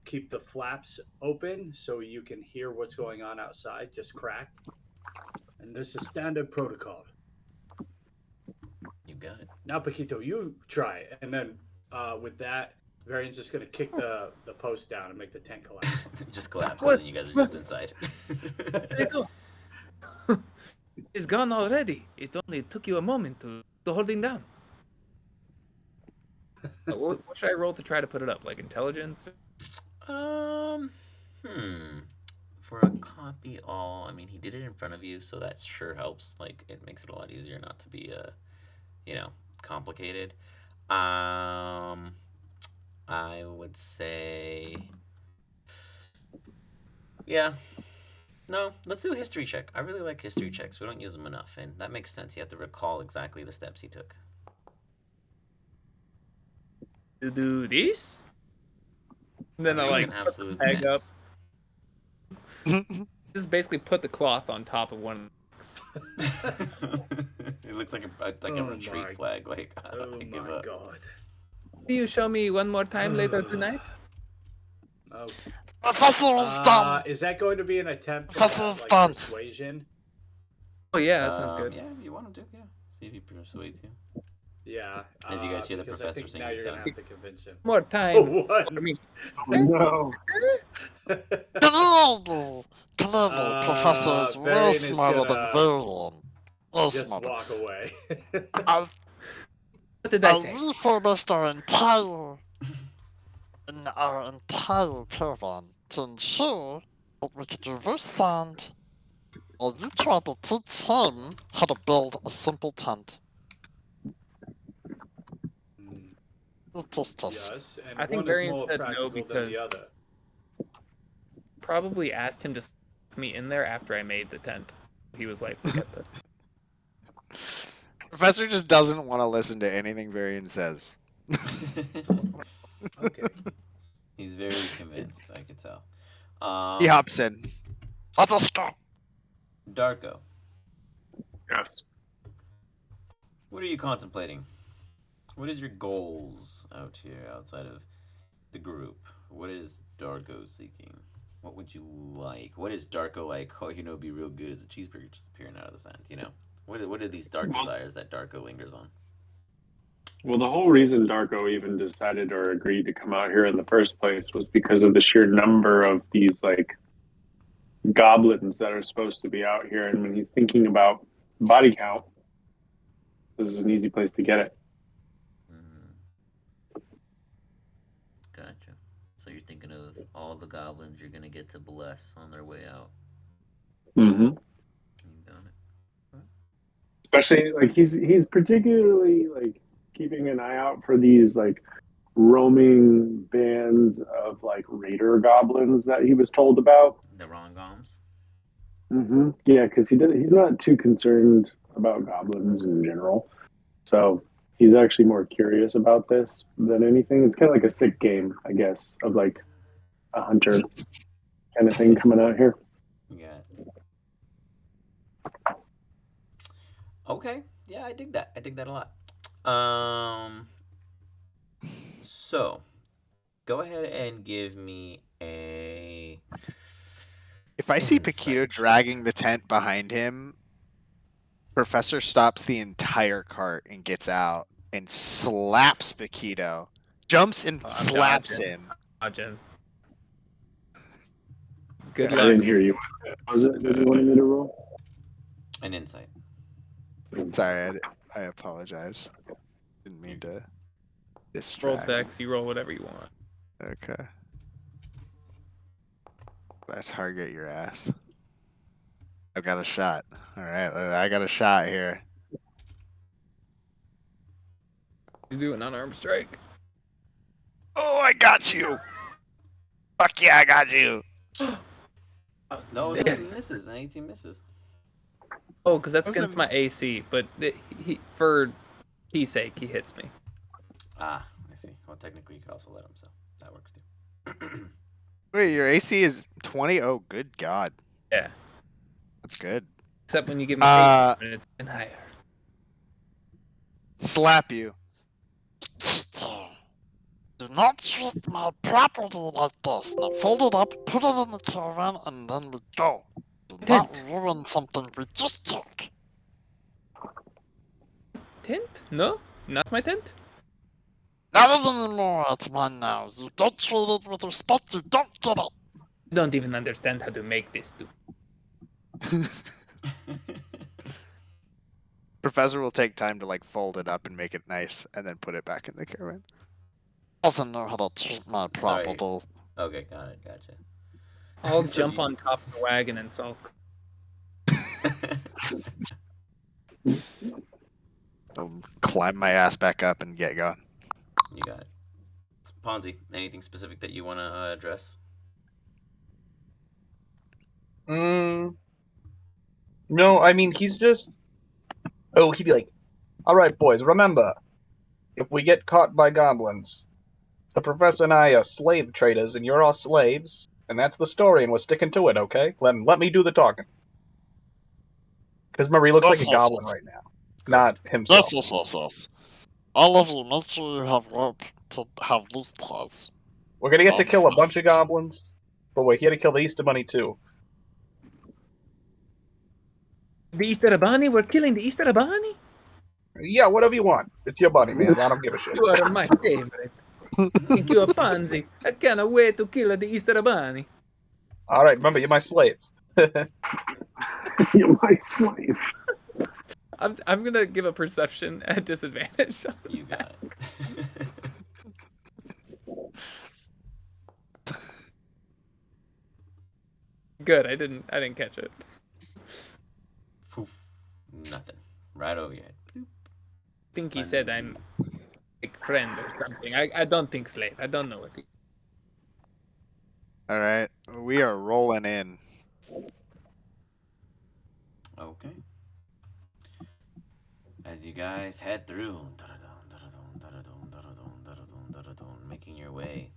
keep the flaps open so you can hear what's going on outside, just cracked. And this is standard protocol. You got it. Now, Paquito, you try it, and then with that, Varian's just gonna kick the post down and make the tent collapse. It just collapses and you guys are just inside. There you go. It's gone already. It only took you a moment to hold it down. What should I roll to try to put it up? Like intelligence? For a copy all, I mean, he did it in front of you, so that sure helps. Like, it makes it a lot easier not to be, complicated. I would say, yeah. No, let's do a history check. I really like history checks. We don't use them enough, and that makes sense. You have to recall exactly the steps he took. To do this? And then I He's like an put the absolute bag mess. up. Just basically put the cloth on top of one of the It looks like a Oh retreat my- flag. Like, Oh I give my up. god. Will you show me one more time later tonight? Oh. Professor is done. Is that going to be an attempt Professor at is like done. persuasion? Oh yeah, that sounds good. Yeah, if you want him to, yeah. See if he persuades you. Yeah. As you guys hear the because professor I think saying now he's you're gonna done. have to convince him. More time. What? I mean, No. Clearly, Professor is way Varian is smarter than gonna Varian. Way just smarter. walk away. I, what did I I say? refurbished our entire caravan to ensure that we could reverse sand while you tried to teach him how to build a simple tent. It's just Yes, and I think one is Varian more said no practical than the because other. probably asked him to sleep with me in there after I made the tent. He was like, forget this. Professor just doesn't want to listen to anything Varian says. Okay. He's very convinced, I could tell. He hops in. Let us go. Darko, Yes. what are you contemplating? What is your goals out here outside of the group? What is Darko seeking? What would you like? What is Darko like? Oh, you know, it'd be real good as a cheeseburger just appearing out of the sand. You know, what are these dark desires that Darko lingers on? Well, the whole reason Darko even decided or agreed to come out here in the first place was because of the sheer number of these like goblins that are supposed to be out here. And when he's thinking about body count, this is an easy place to get it. Gotcha. So you're thinking of all the goblins you're gonna get to bless on their way out. Mm-hmm. You got it. Especially like he's particularly like keeping an eye out for these like roaming bands of like raider goblins that he was told about. The Rongoms. Mm-hmm. Yeah, because he's not too concerned about goblins in general, so he's actually more curious about this than anything. It's kind of like a sick game, I guess, of like a hunter kind of thing coming out here. Yeah. Okay. Yeah, I dig that. I dig that a lot. So, go ahead and give me a. If I see insight. Paquito dragging the tent behind him, Professor stops the entire cart and gets out and slaps Paquito, jumps and I'm slaps dodging. him. Dodging. Good I luck. didn't hear you. What was it that you wanted me to roll? An insight. Sorry, I apologize. Didn't mean to Roll distract. dex, you roll whatever you want. Okay. I target your ass. I've got a shot. All right, I got a shot here. You do an unarmed strike. Oh, I got you. Fuck yeah, I got you. No, it was misses. An 18 misses. Oh, because that's Wasn't- against my AC, but for P's sake, he hits me. Ah, I see. Well, technically, you could also let him, so that works too. Wait, your AC is 20? Oh, good God. Yeah. That's good. Except when you give me Uh, 8, and it's even higher. Slap you. Do not treat my property like this. Now fold it up, put it in the caravan, and then we go. Do not ruin something we just took. Tent? No? Not my tent? Not anymore, it's mine now. You don't treat it with respect, you don't get it. You don't even understand how to make this, dude. Professor will take time to like fold it up and make it nice and then put it back in the caravan. Doesn't know how to treat my property. Okay, got it. Gotcha. I'll So jump you- on top of the wagon and sulk. I'll climb my ass back up and get going. You got it. Ponzi, anything specific that you want to address? No, I mean he's just. Oh, he'd be like, "All right, boys, remember, if we get caught by goblins, the professor and I are slave traders, and you're all slaves, and that's the story, and we're sticking to it, okay? Let me do the talking." Because Marie looks like a goblin right now, not himself. Yes. All of you, make sure you have rope to have loose ties. We're gonna get to kill a bunch of goblins, but we're here to kill the Easter Bunny too. The Easter Bunny? We're killing the Easter Bunny? Yeah, whatever you want. It's your body, man. I don't give a shit. You are my favorite. Think you a pansy? I cannot wait to kill the Easter bunny. All right, remember, you're my slave. You're my slave. I'm gonna give a perception at disadvantage. You got it. Good. I didn't catch it. Poof. Nothing. Right over your head. I think he said I'm like friend or something. I don't think slave. I don't know what. All right, we are rolling in. Okay. As you guys head through, making your way,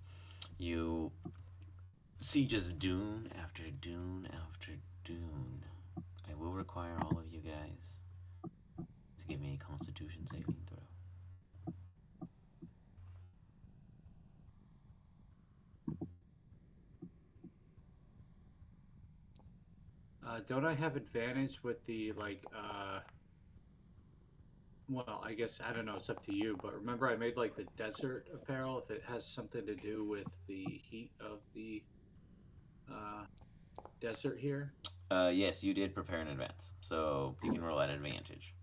you see just dune after dune after dune. I will require all of you guys to give me a Constitution saving throw. Don't I have advantage with the like? Well, I guess I don't know. It's up to you. But remember, I made like the desert apparel. If it has something to do with the heat of the desert here. Yes, you did prepare in advance, so you can roll at advantage.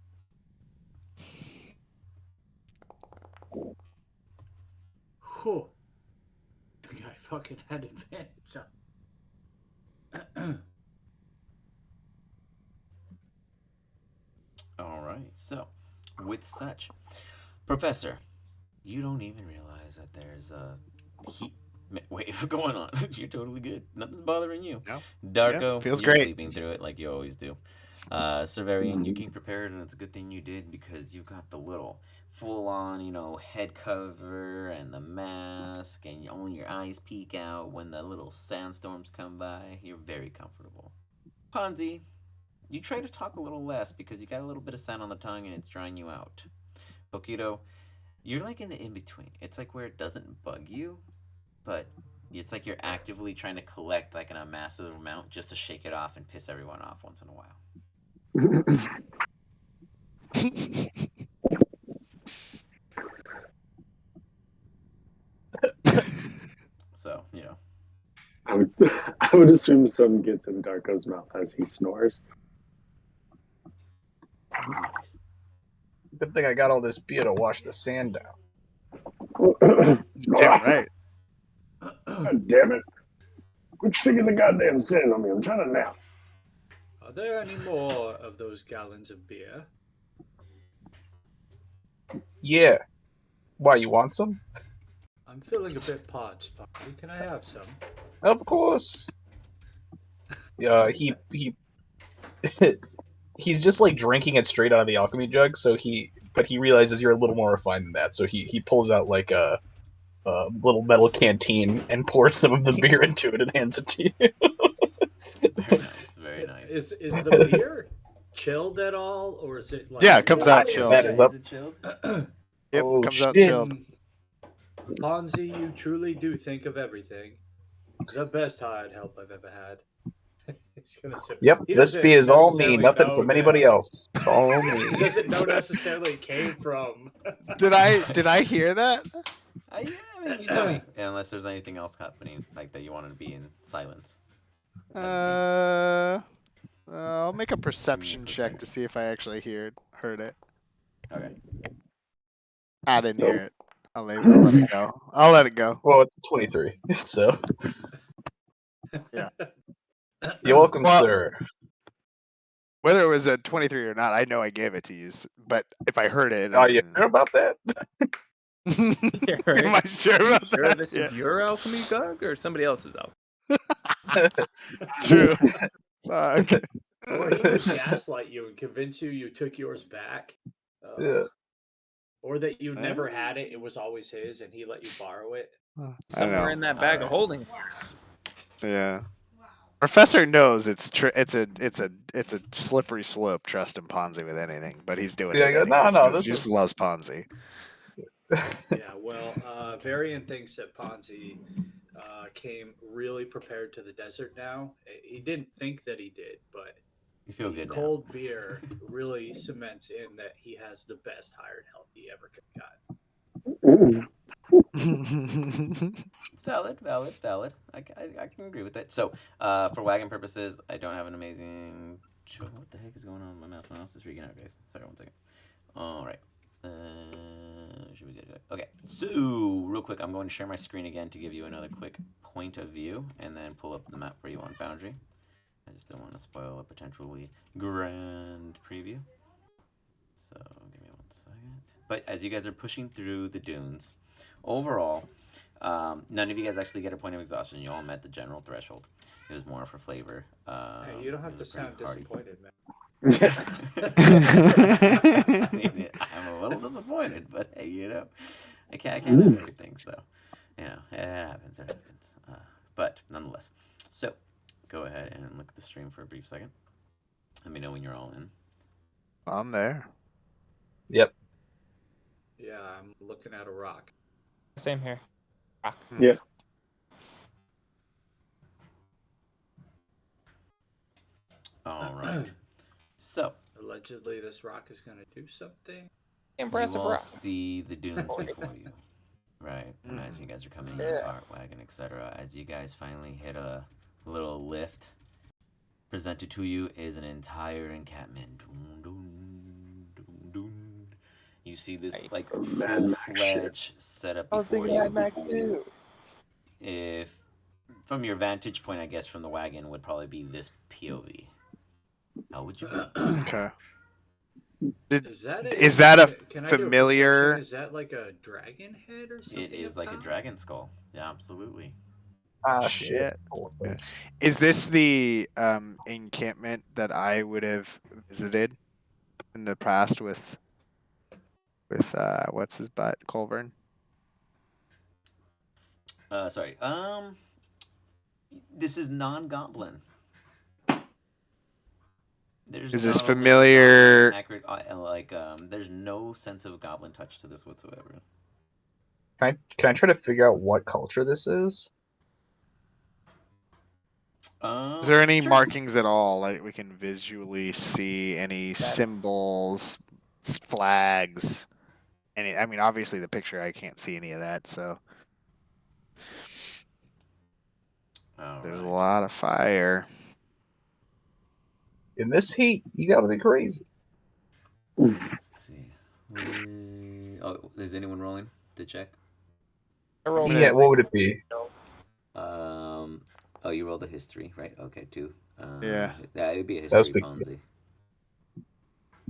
Whew. I fucking had advantage. All right, so with such, Professor, you don't even realize that there's a heat wave going on. You're totally good. Nothing's bothering you. No. Darko, Yeah, feels you're great. sleeping through it like you always do. Severian, you came prepared, and it's a good thing you did because you got the little full-on, head cover and the mask, and only your eyes peek out when the little sandstorms come by. You're very comfortable. Ponzi, you try to talk a little less because you got a little bit of sand on the tongue and it's drying you out. Pokito, you're like in the in-between. It's like where it doesn't bug you, but it's like you're actively trying to collect like in a massive amount just to shake it off and piss everyone off once in a while. So, I would assume some gets in Darko's mouth as he snores. nice. Good thing I got all this beer to wash the sand down. Damn right. God damn it. Quit sticking the goddamn sand on me. I'm trying to nap. Are there any more of those gallons of beer? Yeah. Why, you want some? I'm feeling a bit parched, Poppy. Can I have some? Of course. He he's just like drinking it straight out of the alchemy jug, but he realizes you're a little more refined than that, so he pulls out like a little metal canteen and pours some of the beer into it and hands it to you. Very nice, very nice. Is the beer chilled at all, or is it like? Yeah, it comes out chilled. That Is is up. it chilled? Yep, Oh, comes out shit. chilled. Ponzi, you truly do think of everything. The best hired help I've ever had. He's gonna say, Yep, he this doesn't beer is all me, necessarily nothing know from that- anybody else. It's all He me. doesn't know necessarily it came from. Did I hear that? Yeah, I mean, you tell me. Unless there's anything else happening, like that you wanted to be in silence. I'll make a perception check to see if I actually heard it. Okay. I didn't hear it. I'll let it go. I'll let it go. Well, it's 23, so. Yeah. You're welcome, Well- sir. Whether it was a 23 or not, I know I gave it to you. But if I heard it, Are you sure about that? Yeah, right? Am I sure about Sure, that? this is your alchemy jug or somebody else's alchemy? It's true. Fuck. Or he could gaslight you and convince you took yours back. Yeah. Or that you never had it; it was always his, and he let you borrow it. I don't Somewhere know. in that bag of Alright. holding. Yeah. Professor knows it's a slippery slope. Trust him, Ponzi with anything, but he's doing Yeah, it. I go, no, anyways, no, 'cause this he is- just loves Ponzi. Yeah, well, Varian thinks that Ponzi came really prepared to the desert now. He didn't think that he did, but You feel good now. Cold beer really cements in that he has the best hired help he ever could have got. Valid. I can agree with that. So, for wagon purposes, I don't have an amazing. What the heck is going on with my mouse? My mouse is freaking out, guys. Sorry, 1 second. All right. Should we get it? Okay. So, real quick, I'm going to share my screen again to give you another quick point of view, and then pull up the map for you on Foundry. I just don't want to spoil a potentially grand preview. So, give me 1 second. But as you guys are pushing through the dunes, overall, none of you guys actually get a point of exhaustion. You all met the general threshold. It was more for flavor. Hey, you don't have to sound disappointed, man. I mean, I'm a little disappointed, but hey, you know, I can't have everything, so you know, it happens. But nonetheless, so go ahead and look at the stream for a brief second. Let me know when you're all in. I'm there. Yep. Yeah, I'm looking at a rock. Same here. Rock. Yeah. All right. So allegedly, this rock is going to do something. Impressive you all rock. see the dunes before you, right? Imagine you guys are coming in a cart, wagon, etc. As you guys finally hit a little lift, presented to you is an entire encampment. Dun, dun, dun, dun. You see this like full-fledged setup before you. Mad Max too. If from your vantage point, I guess from the wagon would probably be this POV. How would you? Okay. Is Is that a can I do familiar? is that like a dragon head or something? It is like a dragon skull. Yeah, absolutely. Ah, Shit. shit. Is this the encampment that I would have visited in the past with what's his butt, Colburn? Sorry. This is non-goblin. Is this familiar? Accurate, there's no sense of goblin touch to this whatsoever. Can I try to figure out what culture this is? Is there any markings at all? Like we can visually see any symbols, flags? Any? I mean, obviously the picture I can't see any of that. So there's a lot of fire. In this heat, you gotta be crazy. Let's see. Oh, is anyone rolling to check? I rolled Yeah, what would it be? Oh, you rolled a history, right? Okay, 2. Yeah. Yeah, it'd be a That was history, big. Ponzi.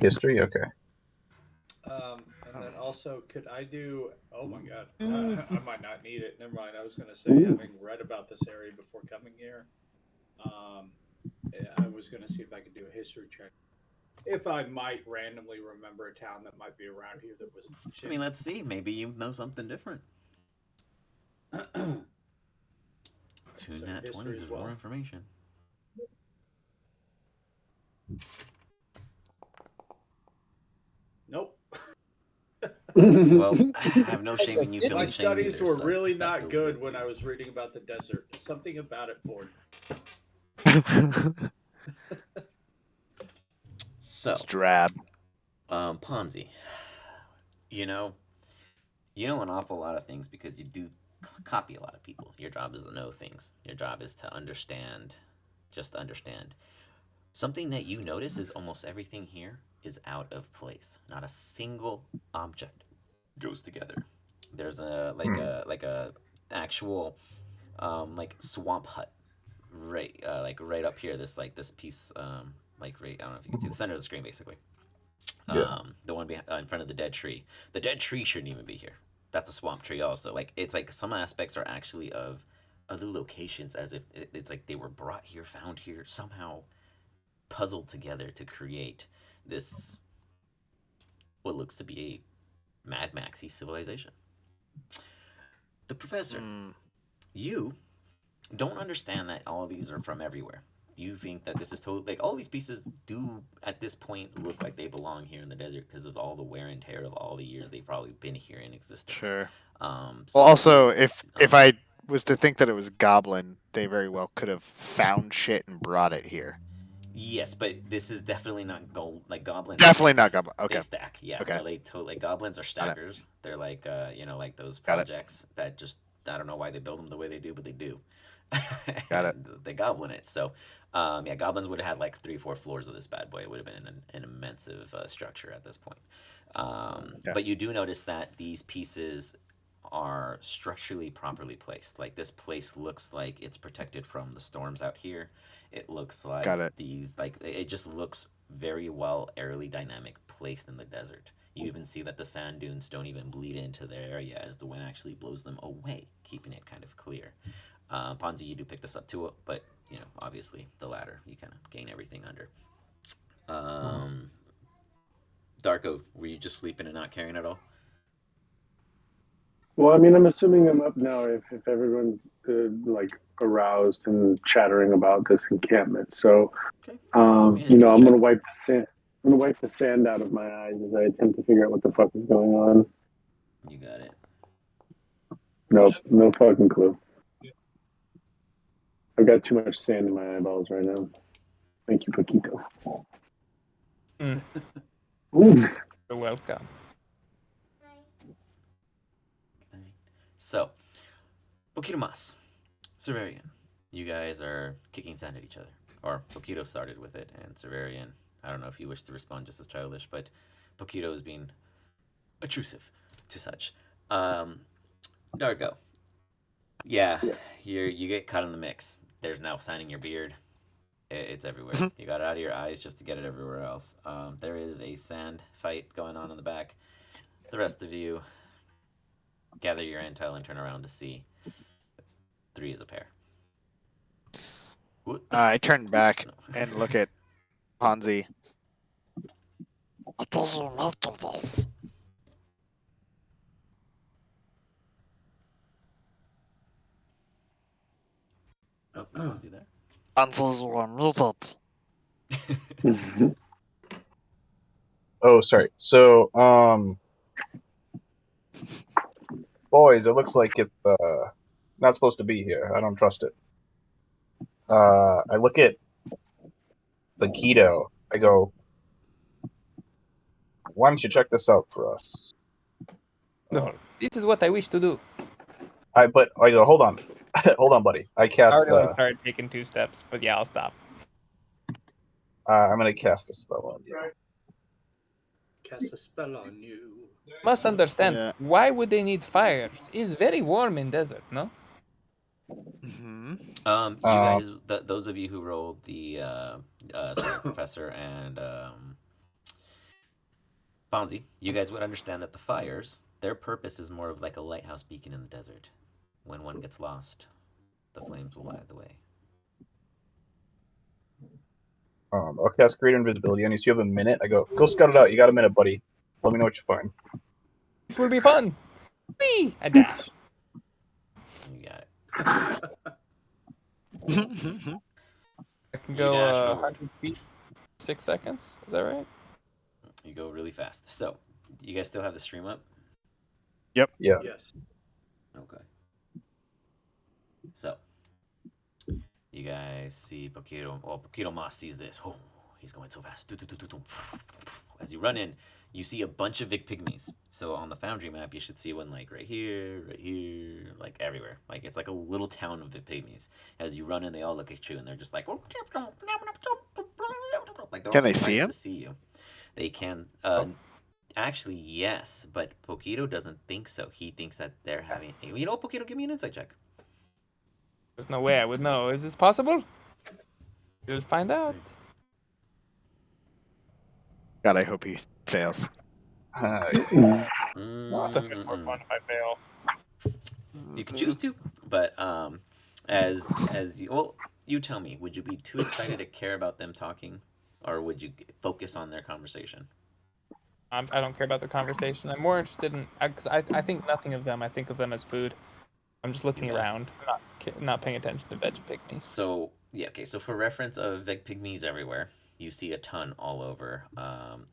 History? Okay. And then also, could I do? Oh my god, I might not need it. Never mind. I was going to say, having read about this area before coming here, I was going to see if I could do a history check. If I might randomly remember a town that might be around here that was. I mean, let's see. Maybe you know something different. 2 nat 20s is more information. Nope. Well, I have no shame in you feeling My shame studies either, were so really that not feels good when too. I was reading about the desert. Something about it bored. So, it's drab. Ponzi, you know an awful lot of things because you do copy a lot of people. Your job is to know things. Your job is to understand, just understand. Something that you notice is almost everything here is out of place. Not a single object goes together. There's a actual swamp hut right right up here. This piece right, I don't know if you can see the center of the screen basically. Yeah. The one in front of the dead tree. The dead tree shouldn't even be here. That's a swamp tree also. Like it's like some aspects are actually of other locations, as if it's like they were brought here, found here, somehow puzzled together to create this what looks to be a Mad Maxy civilization. The professor, you don't understand that all of these are from everywhere. You think that this is totally like all these pieces do at this point look like they belong here in the desert because of all the wear and tear of all the years they've probably been here in existence. Sure. So well, also, if I was to think that it was goblin, they very well could have found shit and brought it here. Yes, but this is definitely not gold. Like goblins, Definitely not goblin. they Okay. stack. Yeah, Okay. no, they totally. Goblins are Got it. stackers. They're like, like those Got it. projects that just I don't know why they build them the way they do, but they do. Got it. And they goblin it. So, yeah, goblins would have had like 3, 4 floors of this bad boy. It would have been an immense structure at this point. Yeah. But you do notice that these pieces are structurally properly placed. Like this place looks like it's protected from the storms out here. It looks like Got it. these like it just looks very well aerodynamic placed in the desert. You even see that the sand dunes don't even bleed into their area as the wind actually blows them away, keeping it kind of clear. Ponzi, you do pick this up too, but obviously the latter, you kind of gain everything under. Darko, were you just sleeping and not caring at all? Well, I mean, I'm assuming I'm up now if everyone's like aroused and chattering about this encampment. So, Okay. I'm gonna wipe the sand. I'm gonna wipe the sand out of my eyes as I attempt to figure out what the fuck is going on. You got it. Nope, no fucking clue. I've got too much sand in my eyeballs right now. Thank you, Paquito. You're welcome. So, Pokitomas, Severian, you guys are kicking sand at each other. Or Pokito started with it, and Severian, I don't know if you wish to respond just as childish, but Pokito is being intrusive to such. Dargo, yeah, you get caught in the mix. There's now sand in your beard. It's everywhere. You got it out of your eyes just to get it everywhere else. There is a sand fight going on in the back. The rest of you gather your intel and turn around to see 3 is a pair. I turn back and look at Ponzi. What do you make of this? Oh, is Ponzi there? Until you are muted. Oh, sorry. So, boys, it looks like it's not supposed to be here. I don't trust it. I look at the keto. I go, why don't you check this out for us? No, this is what I wish to do. I go, hold on, hold on, buddy. I I cast. already started taking 2 steps, but yeah, I'll stop. I'm gonna cast a spell on you. Cast a spell on you. Must understand, Yeah. why would they need fires? It's very warm in desert, no? Mm-hmm. You guys, those of you who rolled the professor and Bonzi, you guys would understand that the fires, their purpose is more of like a lighthouse beacon in the desert. When one gets lost, the flames will light the way. I'll cast Greater Invisibility on you. So you have a minute. I go scout it out. You got a minute, buddy. Let me know what you find. This will be fun. Whee! I dash. You got it. I can You go dash forward. 100 feet, 6 seconds. Is that right? You go really fast. So, you guys still have the stream up? Yeah. Yes. Okay. So, you guys see Pokito. Well, Pokito Moss sees this. Oh, he's going so fast. As you run in, you see a bunch of Vic Pygmies. So on the Foundry map, you should see one like right here, like everywhere. Like it's like a little town of Vic Pygmies. As you run in, they all look at you and they're just like, they're Can all they see surprised him? to see you. They can. Actually, yes, but Pokito doesn't think so. He thinks that they're having. You know what, Pokito? Give me an insight check. There's no way I would know. Is this possible? We'll find out. God, I hope he fails. That's a bit more fun if I fail. You can choose to, but as you, well, you tell me. Would you be too excited to care about them talking, or would you focus on their conversation? I don't care about the conversation. I'm more interested in because I think nothing of them. I think of them as food. I'm just looking around, not paying attention to veg pygmies. So yeah, okay. So for reference of veg pygmies everywhere, you see a ton all over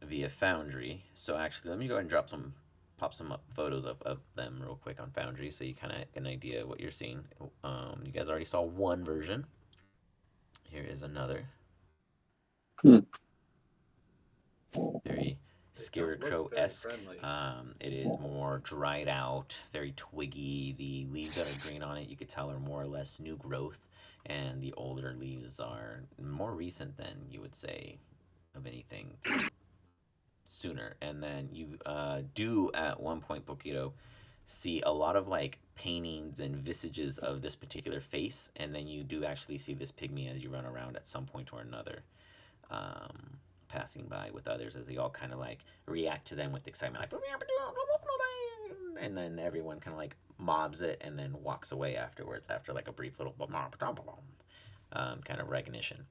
via Foundry. So actually, let me go ahead and pop some up photos of them real quick on Foundry, so you kind of get an idea of what you're seeing. You guys already saw one version. Here is another. Very scarecrow esque. friendly. It is more dried out, very twiggy. The leaves that are green on it, you could tell, are more or less new growth, and the older leaves are more recent than you would say of anything sooner. And then you do at one point, Pokito, see a lot of like paintings and visages of this particular face, and then you do actually see this pygmy as you run around at some point or another, passing by with others as they all kind of like react to them with excitement, like, and then everyone kind of like mobs it and then walks away afterwards after like a brief little kind of recognition.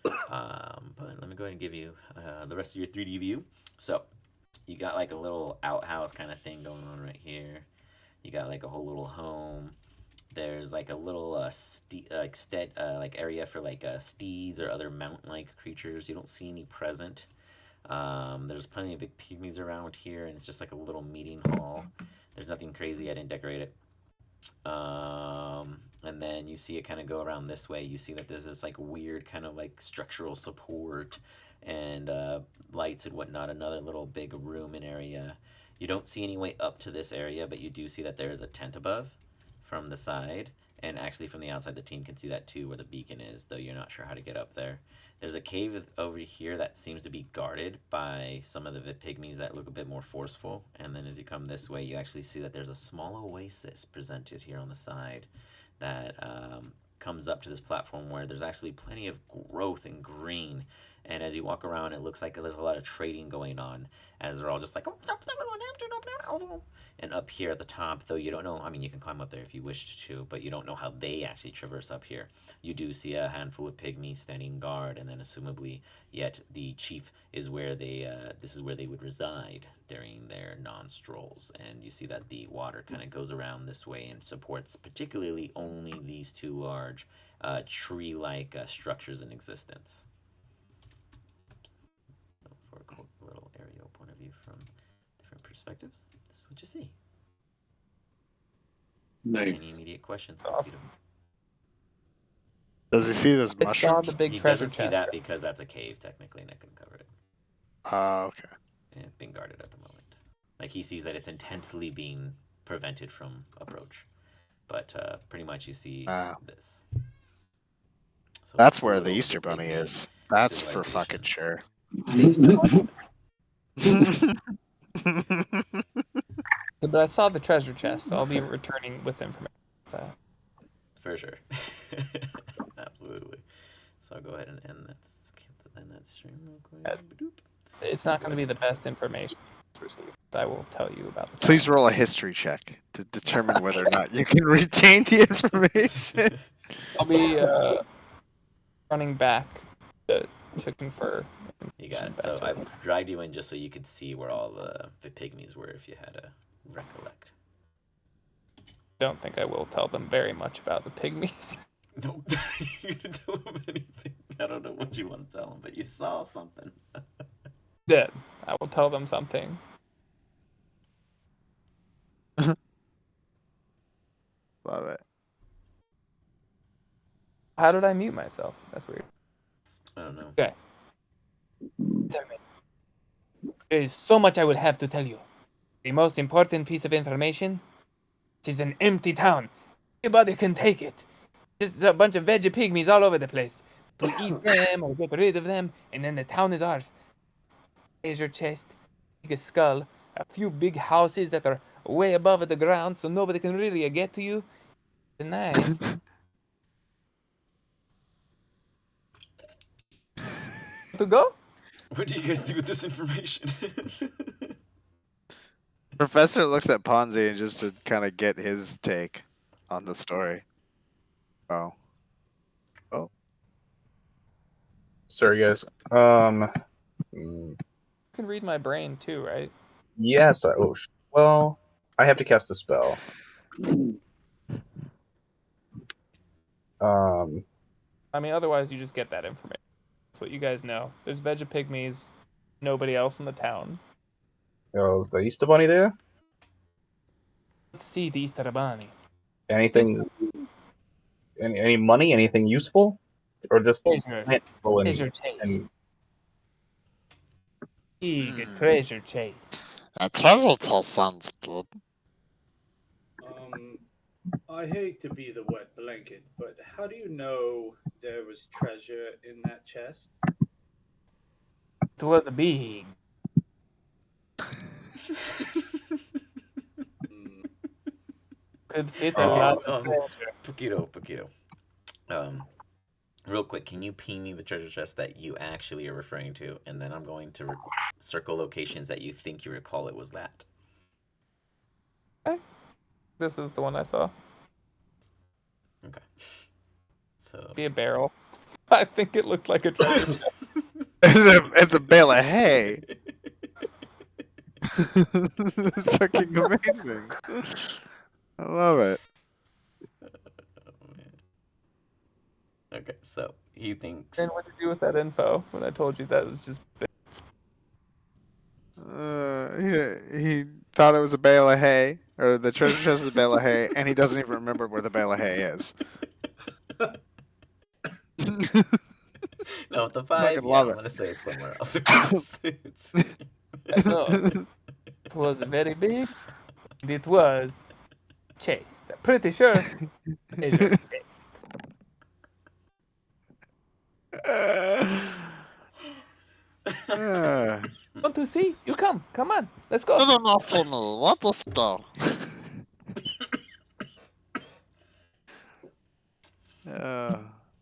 But let me go ahead and give you the rest of your 3D view. So you got like a little outhouse kind of thing going on right here. You got like a whole little home. There's like a little area for like steeds or other mount-like creatures. You don't see any present. There's plenty of big pygmies around here, and it's just like a little meeting hall. There's nothing crazy. I didn't decorate it. And then you see it kind of go around this way. You see that there's this like weird kind of like structural support and lights and whatnot. Another little big room and area. You don't see any way up to this area, but you do see that there is a tent above from the side. And actually from the outside, the team can see that too, where the beacon is, though you're not sure how to get up there. There's a cave over here that seems to be guarded by some of the pygmies that look a bit more forceful. And then as you come this way, you actually see that there's a small oasis presented here on the side that comes up to this platform where there's actually plenty of growth and green. And as you walk around, it looks like there's a lot of trading going on as they're all just like, and up here at the top, though you don't know, I mean, you can climb up there if you wished to, but you don't know how they actually traverse up here. You do see a handful of pygmies standing guard, and then assumably, yet the chief is where they, this is where they would reside during their non-strolls. And you see that the water kind of goes around this way and supports particularly only these two large tree-like structures in existence. So for a cool little aerial point of view from different perspectives, this is what you see. Nice. Any immediate questions? That's awesome. Does he see those I saw mushrooms? the big He treasure doesn't see chest. that because that's a cave, technically, and I couldn't cover it. Okay. And it's being guarded at the moment. Like, he sees that it's intensely being prevented from approach. But pretty much you see this. So That's where the little Easter Bunny pygmy is. That's for civilization. fucking sure. But I saw the treasure chest, so I'll be returning with information. For sure. Absolutely. So I'll go ahead and end that stream real quick. It's not going to be the best information received. I will tell you about the Please town. roll a history check to determine whether or not you can retain the information. I'll be running back to confer. You got it. back So to I him. dragged you in just so you could see where all the pygmies were if you had to recollect. Don't think I will tell them very much about the pygmies. No, you didn't tell them anything. I don't know what you want to tell them, but you saw something. Dead. I will tell them something. Love it. How did I mute myself? That's weird. I don't know. Okay. Tell me. There is so much I would have to tell you. The most important piece of information is an empty town. Anybody can take it. Just a bunch of veggie pygmies all over the place. To eat them or get rid of them, and then the town is ours. Treasure chest, big skull, a few big houses that are way above the ground, so nobody can really get to you. Nice. To go? What do you guys do with this information? Professor looks at Ponzi and just to kind of get his take on the story. Oh. Sorry, guys. You can read my brain too, right? Yes. Well, I have to cast a spell. I mean, otherwise you just get that information. That's what you guys know. There's veggie pygmies, nobody else in the town. Is the Easter Bunny there? Let's see the Easter Bunny. Anything? Any money? Anything useful? Or just Treasure. plentiful Treasure chase. and Big treasure chase. A treasure chest sounds good. I hate to be the wet blanket, but how do you know there was treasure in that chest? It was a big. Hmm. Could fit Hey, a lot um, of treasure. Pukito. Real quick, can you ping me the treasure chest that you actually are referring to, and then I'm going to circle locations that you think you recall it was that. Okay. This is the one I saw. Okay. So. Be a barrel. I think it looked like a treasure chest. It's a bale of hay. It's fucking amazing. I love it. Okay, so he thinks. And what to do with that info when I told you that was just. He thought it was a bale of hay, or the treasure chest is a bale of hay, and he doesn't even remember where the bale of hay is. No, with the 5, Fucking yeah, love I'm it. gonna say it's somewhere else. No, it was very big. And it was chased. I'm pretty sure treasure chased. Want to see? You come. Come on. Let's go. Good enough for me. Let us go.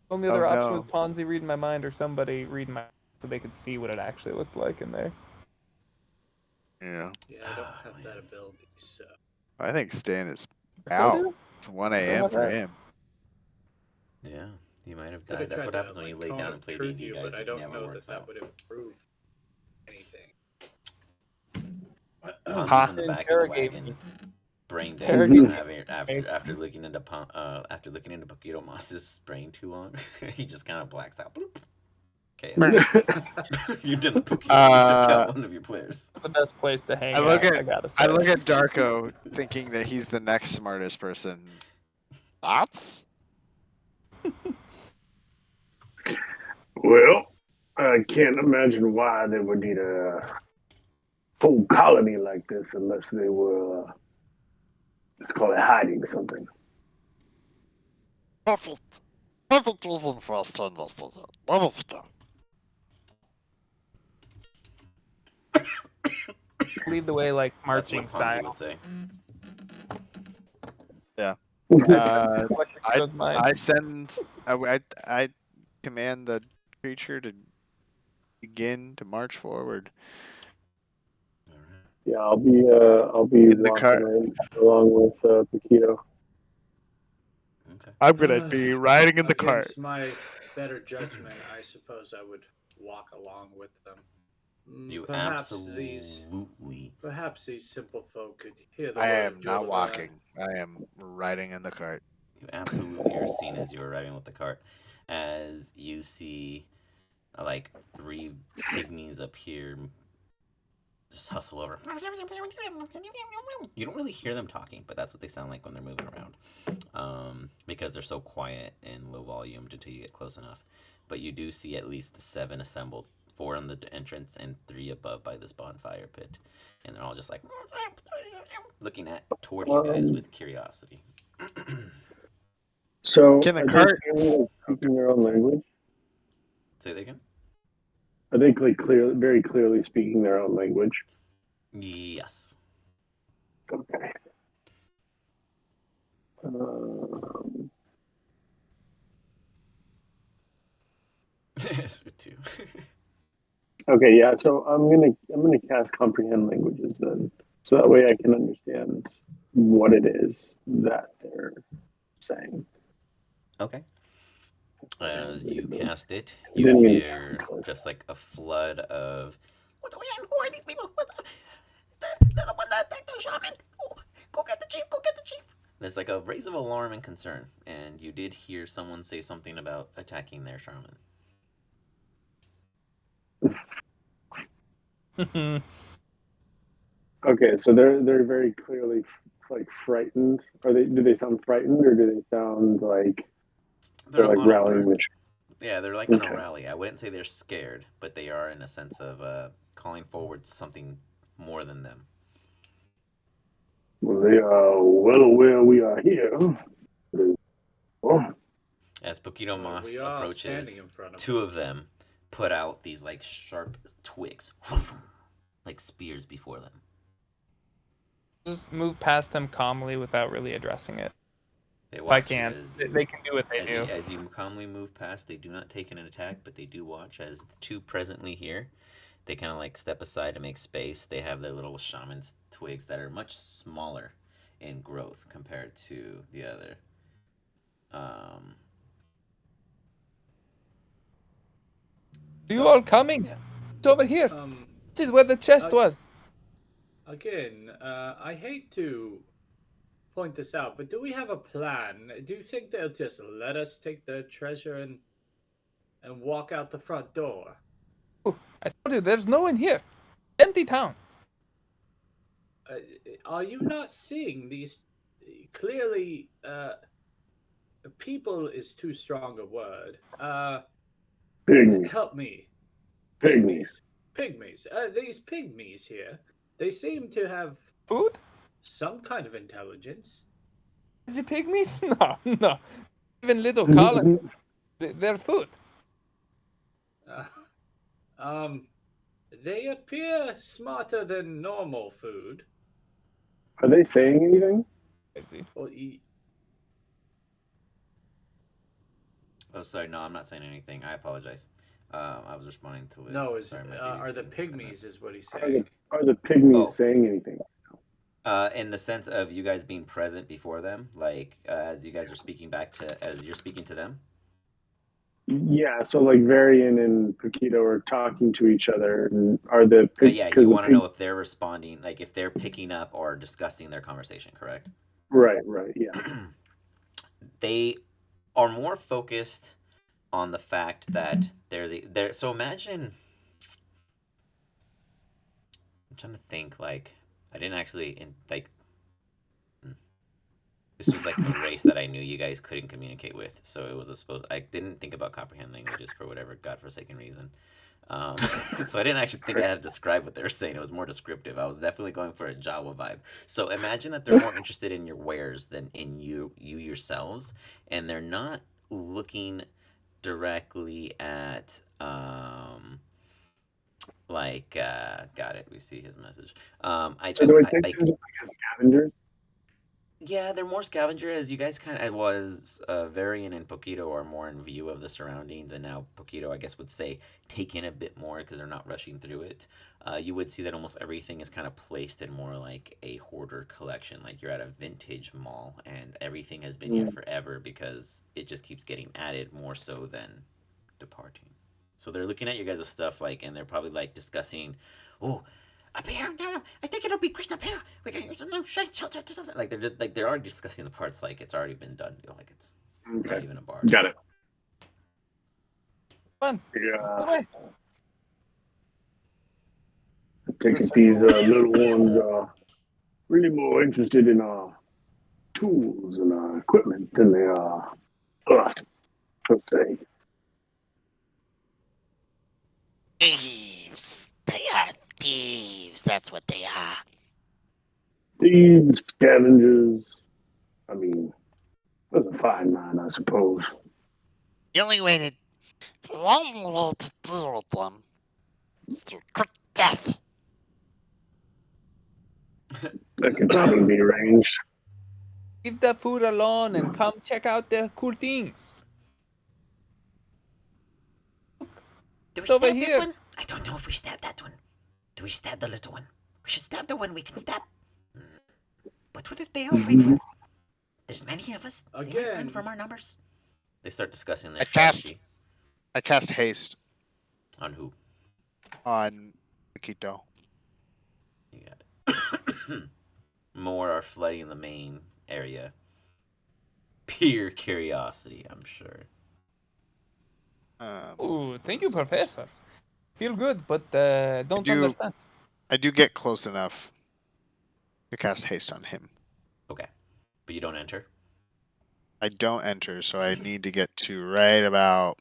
Only other option no. was Ponzi reading my mind or somebody reading my so they could see what it actually looked like in there. Yeah. Yeah, I don't have that ability, so. I think Stan is I out. do. It's 1 don't a.m. have for that. him. Yeah, he might have Could died. have That's tried what to happens when you lay cone down of and play truth D&D, you, guys. but I It don't never know works that out. would improve anything. Ponzi's in the back of the Interrogate wagon, me. brain dead. Interrogate After looking into Pokito Moss's brain too long, he just kind of blacks out. Bloop. Okay, you didn't Pokito. You took out one of your players. The best place to hang I look out, at I gotta say. I look at Darko thinking that he's the next smartest person. That's Well, I can't imagine why they would need a whole colony like this unless they were, let's call it hiding something. perfect. Perfect reason for us to investigate. Let us go. Lead the way like That's marching what Ponzi style. would say. I command the creature to begin to march forward. Yeah, I'll be In the walking cart. right along with Paquito. Okay. I'm gonna be riding in the cart. Against my better judgment, I suppose I would walk along with them. You Perhaps absolutely. Perhaps these simple folk could hear the I word am not Jodhavai. walking. I am riding in the cart. You absolutely are seen as you are arriving with the cart, as you see like 3 pygmies up here just hustle over. You don't really hear them talking, but that's what they sound like when they're moving around, because they're so quiet and low volumed until you get close enough. But you do see at least 7 assembled, 4 on the entrance and 3 above by this bonfire pit, and they're all just like looking toward you guys with curiosity. So, Can the are cart- they clearly speaking their own language? Say that again? Are they very clearly speaking their own language? Yes. Okay. Yes, too. Okay, yeah. So I'm gonna cast comprehend languages then, so that way I can understand what it is that they're saying. Okay. As you cast it, I you didn't even hear cast it. just like a flood of "What's going on? Who are these people? They're the one that attacked the shaman! Oh, go get the chief! Go get the chief!" There's like a raise of alarm and concern, and you did hear someone say something about attacking their shaman. Okay, so they're very clearly like frightened. Do they sound frightened or do they sound like They're like on rallying alert. the Yeah, they're like on a rally. I wouldn't say they're scared, but they are in a sense of calling forward something more than them. Well, they are well aware we are here. Oh, As Pokito Moss We are approaches, standing in front of two of them put out these like sharp twigs, like spears before them. Just move past them calmly without really addressing it. They If I watch can. as They can do what they as do. as you calmly move past. They do not take an attack, but they do watch as the two presently here. They kind of like step aside to make space. They have their little shaman's twigs that are much smaller in growth compared to the other. You all coming? Yeah. It's over here. Um, This is where the chest was. again, I hate to point this out, but do we have a plan? Do you think they'll just let us take the treasure and walk out the front door? Ooh, I told you, there's no one here. Empty town. Are you not seeing these? Clearly, people is too strong a word. pygmies. Help me. Pygmies. Pygmies. These pygmies here, they seem to have Food? some kind of intelligence. Is it pygmies? No, no. Even little colonies. They're food. They appear smarter than normal food. Are they saying anything? I see. Well, Oh, sorry. No, I'm not saying anything. I apologize. I was responding to Liz. no, Sorry, my are the baby's getting pygmies nuts. is what he's Are saying. the pygmies Oh. saying anything? In the sense of you guys being present before them, like as you guys are speaking back to, as you're speaking to them. Yeah, so like Varian and Paquito are talking to each other. And are the Yeah, you want to know if they're responding, like if they're picking up or discussing their conversation, correct? Right, yeah. They are more focused on the fact that there. So imagine. I'm trying to think. Like I didn't actually like. This was like a race that I knew you guys couldn't communicate with, so it was I didn't think about comprehend languages for whatever godforsaken reason. So I didn't actually think I had to describe what they were saying. It was more descriptive. I was definitely going for a Jawa vibe. So imagine that they're more interested in your wares than in you yourselves, and they're not looking directly at got it. We see his message. So do I take them just like as scavengers? Yeah, they're more scavenger, as you guys kind of was. Varian and Pokito are more in view of the surroundings, and now Pokito, I guess, would say take in a bit more because they're not rushing through it. You would see that almost everything is kind of placed in more like a hoarder collection, like you're at a vintage mall, and everything has been here forever because it just keeps getting added more so than departing. So they're looking at your guys' stuff, like, and they're probably like discussing, oh, up here, I think it'll be great up here. We can use a new shelter. Like they're already discussing the parts, like it's already been done. Like it's not even a bar. Got it. Come on. Yeah. Come on. I take it these little ones are really more interested in tools and equipment than they are us, per se. Thieves. They are thieves. That's what they are. Thieves, scavengers. I mean, that's a fine line, I suppose. The only way to deal with them is through quick death. That could probably be arranged. Leave the food alone and come check out the cool things. Do we It's over stab this here. one? I don't know if we stab that one. Do we stab the little one? We should stab the one we can stab. But what if they are afraid with? There's many of us. They might run Again. from our numbers. They start discussing their I cast- strategy. I cast haste On who? on Paquito. You got it. More are flooding the main area. Pure curiosity, I'm sure. Ooh, thank you, Professor. Feel good, but don't do- understand. I do get close enough to cast haste on him. Okay. But you don't enter? I don't enter, so I need to get to right about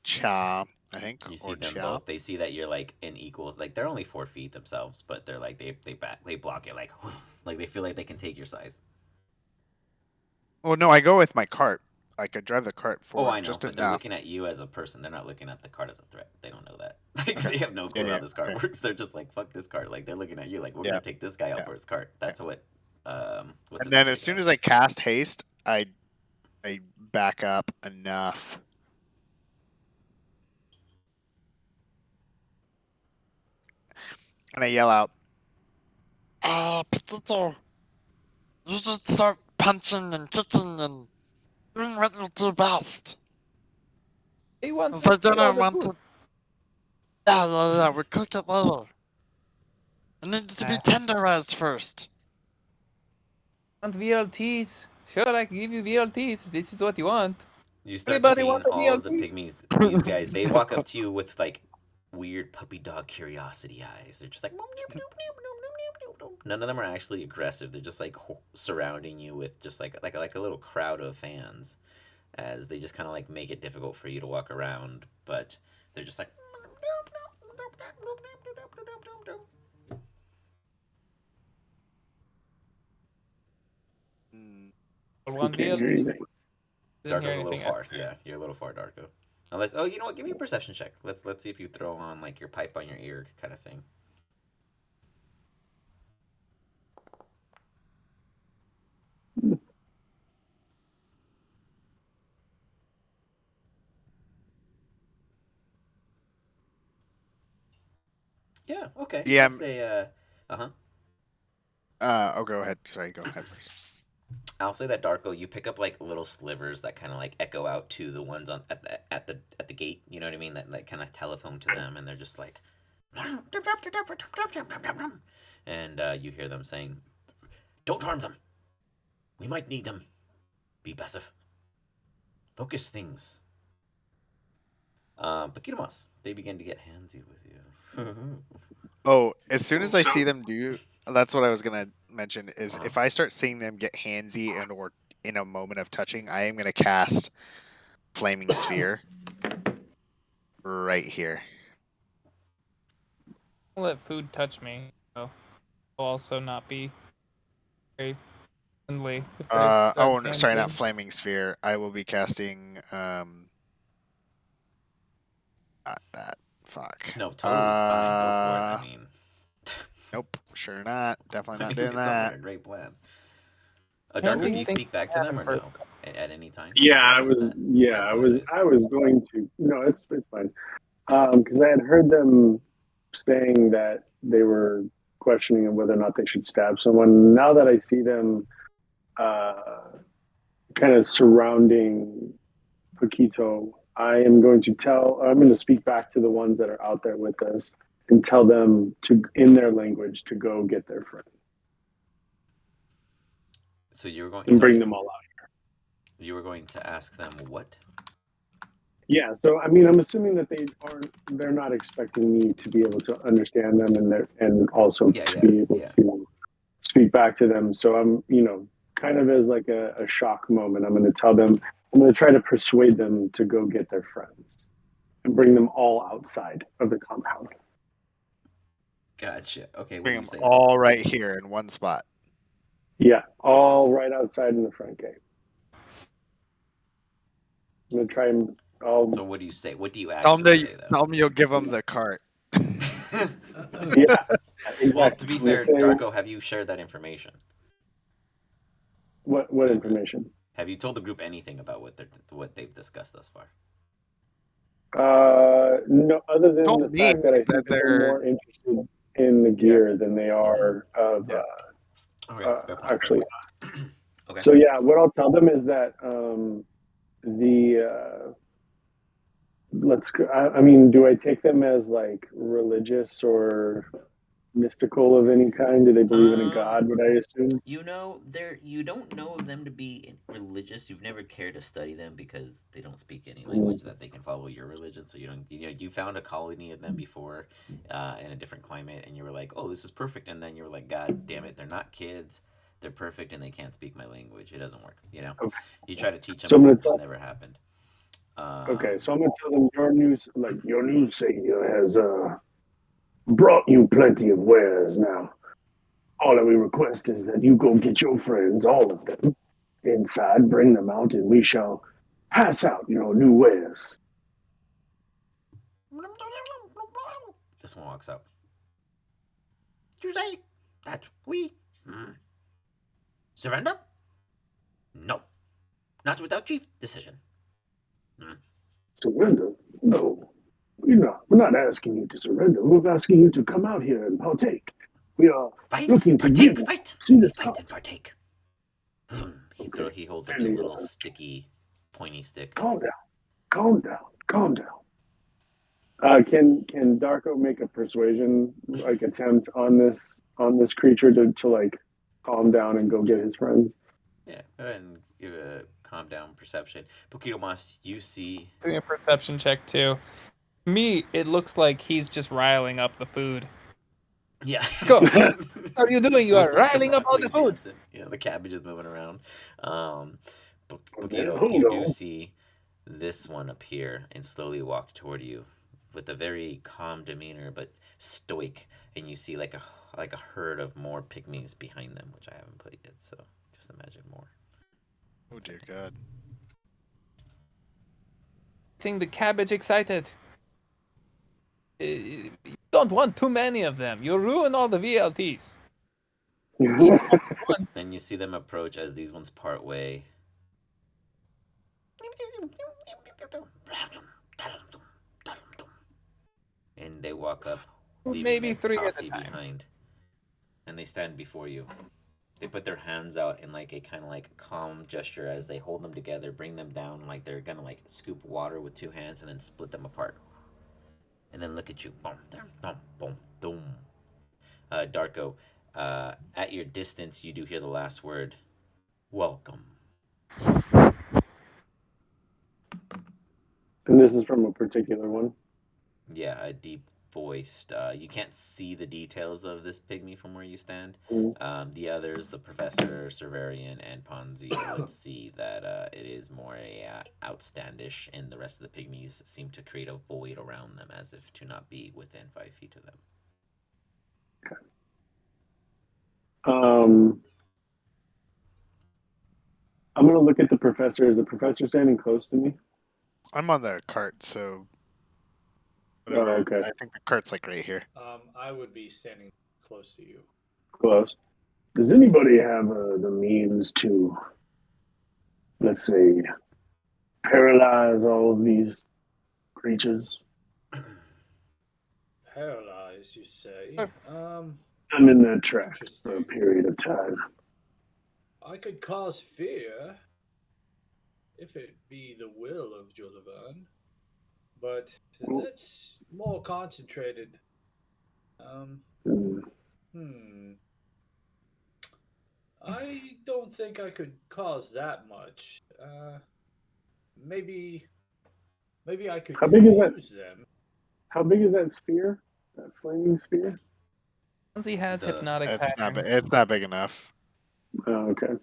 Cha, I think, You see or them Cha. both. They see that you're like in equals. Like they're only 4 feet themselves, but they're like they block it like like they feel like they can take your size. Oh no, I go with my cart. Like I drive the cart Oh, forward I know, just but they're enough. looking at you as a person. They're not looking at the cart as a threat. They don't know that. Like Okay. they have no clue Yeah, how yeah, this cart okay. works. They're just like fuck this cart. Like they're looking at you like we're Yeah, gonna take this guy out yeah, for his cart. That's what. What's And his name then as figured soon out. as I cast haste, I back up enough. And I yell out, Potato, you should start punching and kicking and doing what you do best. He wants Because I to eat all don't the want food. to. Yeah, we'll cook it later. It needs to be Ah. tenderized first. Want VLTs? Sure, I can give you VLTs if this is what you want. You start Anybody seeing want a all of the VLT? pygmies. These guys, they walk up to you with like weird puppy dog curiosity eyes. They're just like. None of them are actually aggressive. They're just like surrounding you with just like a little crowd of fans, as they just kind of like make it difficult for you to walk around. But they're just like. One Can't hear VLT. anything. Didn't hear Darko's a little anything. far. Yeah, you're a little far, Darko. Unless, oh, you know what? Give me a perception check. Let's see if you throw on like your pipe on your ear kind of thing. Yeah. Okay. Yeah. Let's say. Uh huh. Oh, go ahead. Sorry, go ahead first. I'll say that Darko, you pick up like little slivers that kind of like echo out to the ones on at the gate. You know what I mean? That like kind of telephone to them, and they're just like, and you hear them saying, "Don't harm them. We might need them. Be passive. Focus things." But Kiramas, they begin to get handsy with you. Oh, as soon as I see them do, that's what I was gonna mention. Is Uh-huh. if I start seeing them get handsy and or in a moment of touching, I am gonna cast Flaming Sphere right here. I'll let food touch me, so I'll also not be very friendly. If they start Oh no, sorry, not dancing. Flaming Sphere. I will be casting not that. Fuck. No, totally fine. Go for it. I mean, Nope, sure not. Definitely I not mean, doing it sounds like that. a great plan. Can't Darko, you do you think speak back to them or no? At any time? Yeah, Sorry, I was. that. Yeah, I was. apologize. I was going to. No, it's fine. Because I had heard them saying that they were questioning whether or not they should stab someone. Now that I see them, kind of surrounding Paquito, I am going to tell. I'm going to speak back to the ones that are out there with us and tell them to, in their language, to go get their friend So you were going. and Sorry, bring them all out. you were going to ask them what? Yeah, so I mean, I'm assuming that they're not expecting me to be able to understand them and also Yeah, to yeah, be able yeah. to speak back to them. So I'm, kind of as like a shock moment, I'm going to try to persuade them to go get their friends and bring them all outside of the compound. Gotcha. Okay, what Bring do you them say? all right here in one spot. Yeah, all right outside in the front gate. I'm going to try and So what do you say? What do you Tell actually say though? them you'll give them the cart. yeah, exactly. Well, to be I'm gonna fair, say, Darko, have you shared that information? what to the group? information? Have you told the group anything about what they've discussed thus far? No, other than Told the me fact that I that think they're they're more interested in the gear than they are of Yeah. Okay, fair point. actually. Fair point. Okay. So yeah, what I'll tell them is that let's go. I mean, do I take them as like religious or mystical of any kind? Do they believe in a god? Would I assume? You don't know of them to be religious. You've never cared to study them because they don't speak any language that they can follow your religion. So you don't. You found a colony of them before, in a different climate, and you were like, "Oh, this is perfect." And then you were like, "God damn it, they're not kids. They're perfect, and they can't speak my language. It doesn't work." Okay. You try to teach them, So I'm and gonna it just tell. never happened. Okay, so I'm gonna tell them your new savior has brought you plenty of wares now. All that we request is that you go get your friends, all of them, inside, bring them out, and we shall pass out your new wares. This one walks up. You say that we surrender? No, not without chief decision. Surrender? No. We're not asking you to surrender. We're asking you to come out here and partake. We are Fight, looking to partake, give fight. see We this fight cart. and partake. He holds up his little sticky, pointy stick. Calm down. Calm down. Calm down. Can Darko make a persuasion attempt on this creature to like calm down and go get his friends? Yeah, go ahead and give a calm down perception. Pokito Moss, you see. Doing a perception check too. Me, it looks like he's just riling up the food. Yeah. Go. What are you doing? You are riling up all the food. Dancing. Yeah, the cabbage is moving around. Okay, Pokito, hold you on. do see this one appear and slowly walk toward you with a very calm demeanor but stoic, and you see like a herd of more pygmies behind them, which I haven't played yet, so just imagine more. Oh dear God. Getting the cabbage excited. You don't want too many of them. You'll ruin all the VLTs. And you see them approach as these ones part way. And they walk up, leaving Maybe their three at a posse time. behind. And they stand before you. They put their hands out in like a kind of like calm gesture as they hold them together, bring them down like they're gonna like scoop water with two hands and then split them apart. And then look at you. Boom, boom, boom, boom. Darko, at your distance, you do hear the last word. Welcome. And this is from a particular one. Yeah, a deep voiced. You can't see the details of this pygmy from where you stand. The others, the professor, Cerverian, and Ponzi, would see that it is more outstandish, and the rest of the pygmies seem to create a void around them as if to not be within 5 feet of them. I'm gonna look at the professor. Is the professor standing close to me? I'm on the cart, so. Oh, okay. I think the cart's like right here. I would be standing close to you. Close. Does anybody have the means to, let's say, paralyze all of these creatures? Paralyzed, you say? I'm in their tracks for a period of time. I could cause fear, if it be the will of Julavan, but that's more concentrated. I don't think I could cause that much. Maybe I could How big is confuse them. How big is that sphere? That flaming sphere? Ponzi has hypnotic pattern. It's not big enough. Oh, okay.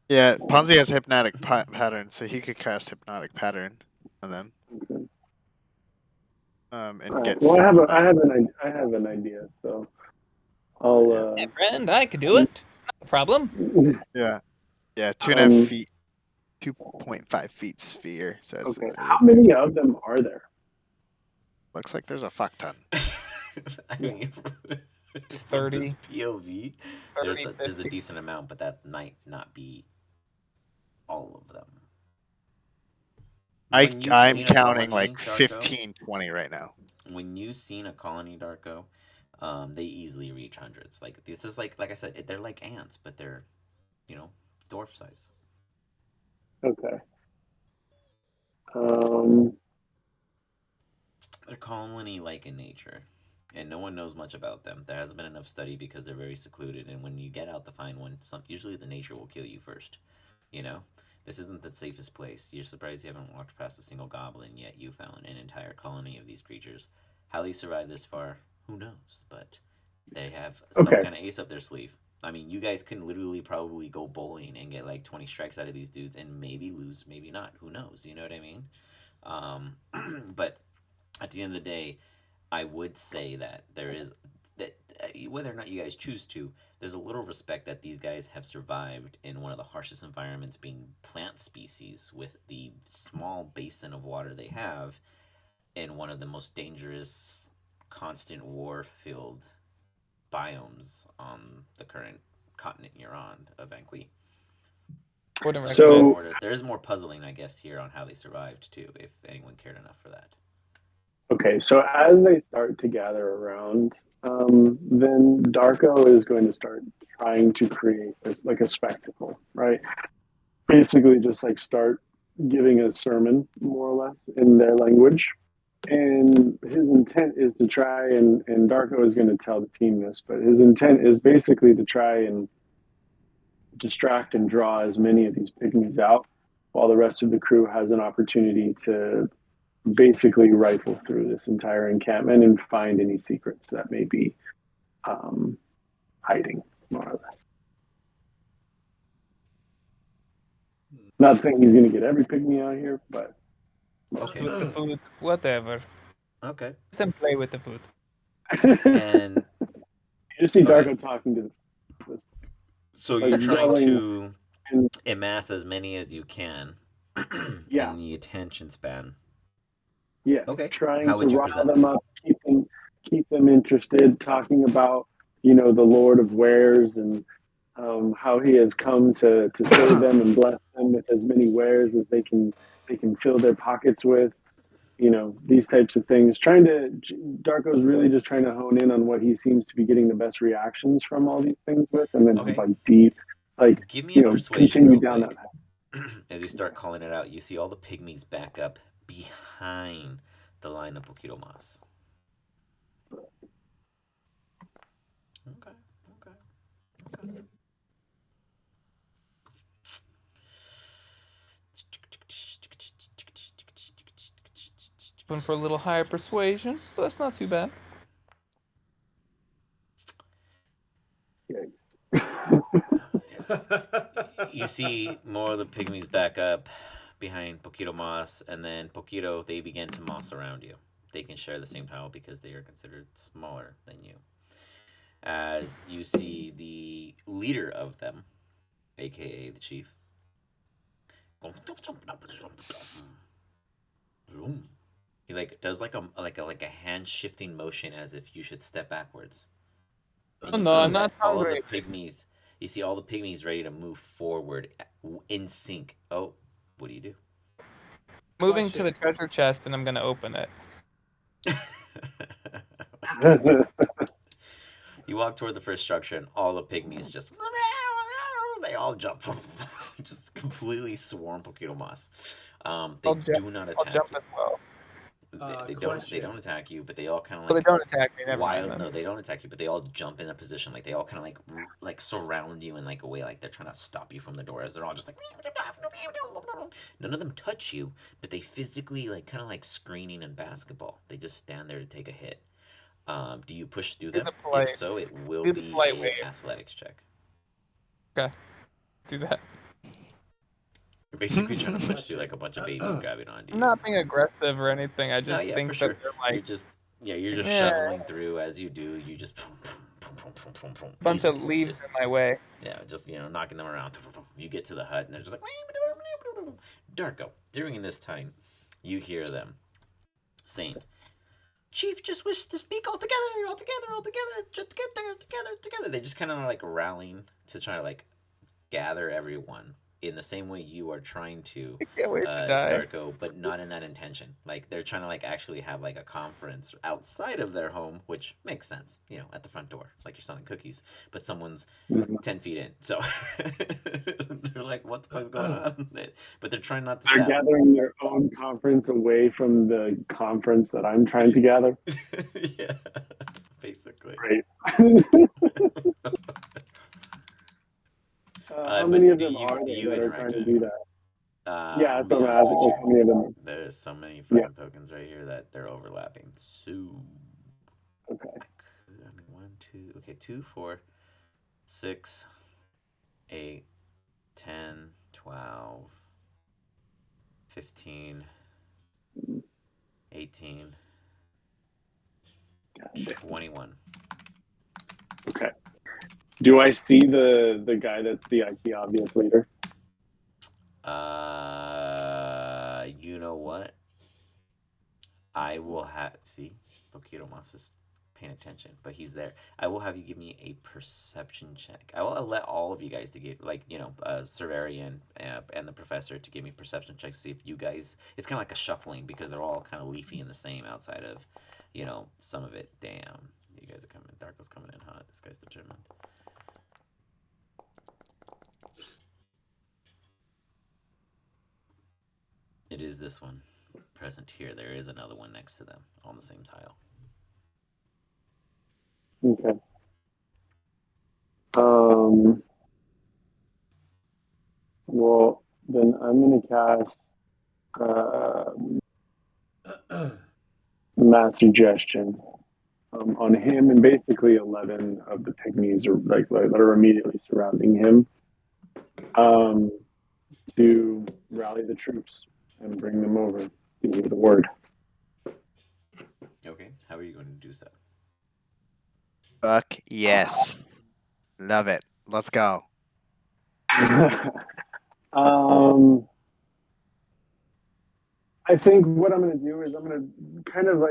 Yeah, Ponzi has hypnotic pattern, so he could cast hypnotic pattern on them. Okay. And get. Well, I have an idea, so I'll. Hey, friend, I could do it. Not a problem. Yeah, 2.5 feet, 2.5 feet sphere. So it's, okay. How many of them are there? Looks like there's a fuck ton. I mean, 30. POV. There's a decent amount, but that might not be all of them. I'm counting like 15, 20 right now. When you've seen a colony, Darko, they easily reach hundreds. Like this is like I said, they're like ants, but they're, dwarf size. Okay. They're colony-like in nature, and no one knows much about them. There hasn't been enough study because they're very secluded, and when you get out to find one, usually the nature will kill you first. This isn't the safest place. You're surprised you haven't walked past a single goblin yet. You found an entire colony of these creatures. How they survive this far, who knows? But they have some kind of ace up their sleeve. I mean, you guys can literally probably go bowling and get like 20 strikes out of these dudes and maybe lose, maybe not. Who knows? You know what I mean? But at the end of the day, I would say that there is that whether or not you guys choose to, there's a little respect that these guys have survived in one of the harshest environments, being plant species, with the small basin of water they have in one of the most dangerous, constant war-filled biomes on the current continent you're on, of Anqui. Wouldn't So recommend. there is more puzzling, I guess, here on how they survived too, if anyone cared enough for that. Okay, so as they start to gather around, then Darko is going to start trying to create this, like a spectacle, right? Basically, just like start giving a sermon, more or less, in their language. And his intent is to try, and Darko is going to tell the team this, but his intent is basically to try and distract and draw as many of these pygmies out while the rest of the crew has an opportunity to basically rifle through this entire encampment and find any secrets that may be hiding, more or less. Not saying he's going to get every pygmy out here, but Okay. With the food, whatever. Okay. Let them play with the food. And you just see Go Darko ahead. talking to the so like you're trying yelling to and amass as many as you can yeah, in the attention span. yes, Okay. trying How to would you rile present them this? up, keep them interested, talking about the Lord of Wares and how he has come to save them and bless them with as many wares as they can fill their pockets with. These types of things. Darko's really just trying to hone in on what he seems to be getting the best reactions from all these things with, and then Okay. like deep, like Give me a persuasion continue real down quick. that path. As you start calling it out, you see all the pygmies back up behind the line of Pokidomas. Okay. Okay. Hoping for a little higher persuasion, but that's not too bad. You see more of the pygmies back up behind Poquito Moss, and then Poquito, they begin to moss around you. They can share the same tile because they are considered smaller than you. As you see the leader of them, aka the chief, he like does like a hand shifting motion as if you should step backwards. And Oh you no, see I'm not all of the hungry. pygmies. You see all the pygmies ready to move forward in sync. Oh, what do you do? Moving to the treasure chest, and I'm gonna open it. You walk toward the first structure, and all the pygmies just they all jump, just completely swarm Poquito Moss. They do not I'll attack jump you. as well. They don't. They Question. don't attack you, but they all kind of Well, they like don't attack me. Never mind wild. then. No, they don't attack you, but they all jump in a position like they all kind of like surround you in like a way like they're trying to stop you from the door. As they're all just like none of them touch you, but they physically like kind of like screening in basketball. They just stand there to take a hit. Do you push through them? If so, it will do the be polite a wave. athletics check. Okay, do that. You're basically trying to push through like a bunch of babies grabbing onto I'm you. not being aggressive or anything. I No, just yeah, think for sure. that they're You're like just you're just Yeah. shoveling through. As you do, you just a bunch of leaves in my way. Yeah, just knocking them around. You get to the hut and they're just like Darko. During this time, you hear them saying, "Chief just wishes to speak all together, just together." They just kind of like rallying to try to like gather everyone in the same way you are trying to, I can't wait to die. Darko, but not in that intention. Like they're trying to like actually have like a conference outside of their home, which makes sense, at the front door, like you're selling cookies, but someone's 10 feet in, so they're like, "What the fuck's going on?" But they're trying not to They're stab. gathering their own conference away from the conference that I'm trying to gather. Yeah, basically. Right. How But many of do them you are do there you that are interact trying to with do him? that? Yeah, I'm that's what being I'm honest asking. with Like, how many of them? you. There's so many Yeah. fucking tokens right here that they're overlapping. So, Okay. I mean, 1, 2, okay, 2, 4, 6, 8, 10, 12, 15, 18. God damn. 21. Okay. Do I see the guy that's the IT obvious leader? You know what? I will have see. Bokito Mas is paying attention, but he's there. I will have you give me a perception check. I will let all of you guys to give, like, Severian and the professor to give me perception checks. See if you guys. It's kind of like a shuffling because they're all kind of leafy and the same outside of, some of it. Damn, you guys are coming. Darko's coming in hot. This guy's determined. It is this one present here. There is another one next to them on the same tile. Okay. Well, then I'm going to cast Mass Suggestion on him, and basically 11 of the pygmies are that are immediately surrounding him, to rally the troops and bring them over to hear the word. Okay, how are you going to do so? Fuck yes. Love it. Let's go. I think what I'm going to do is I'm going to kind of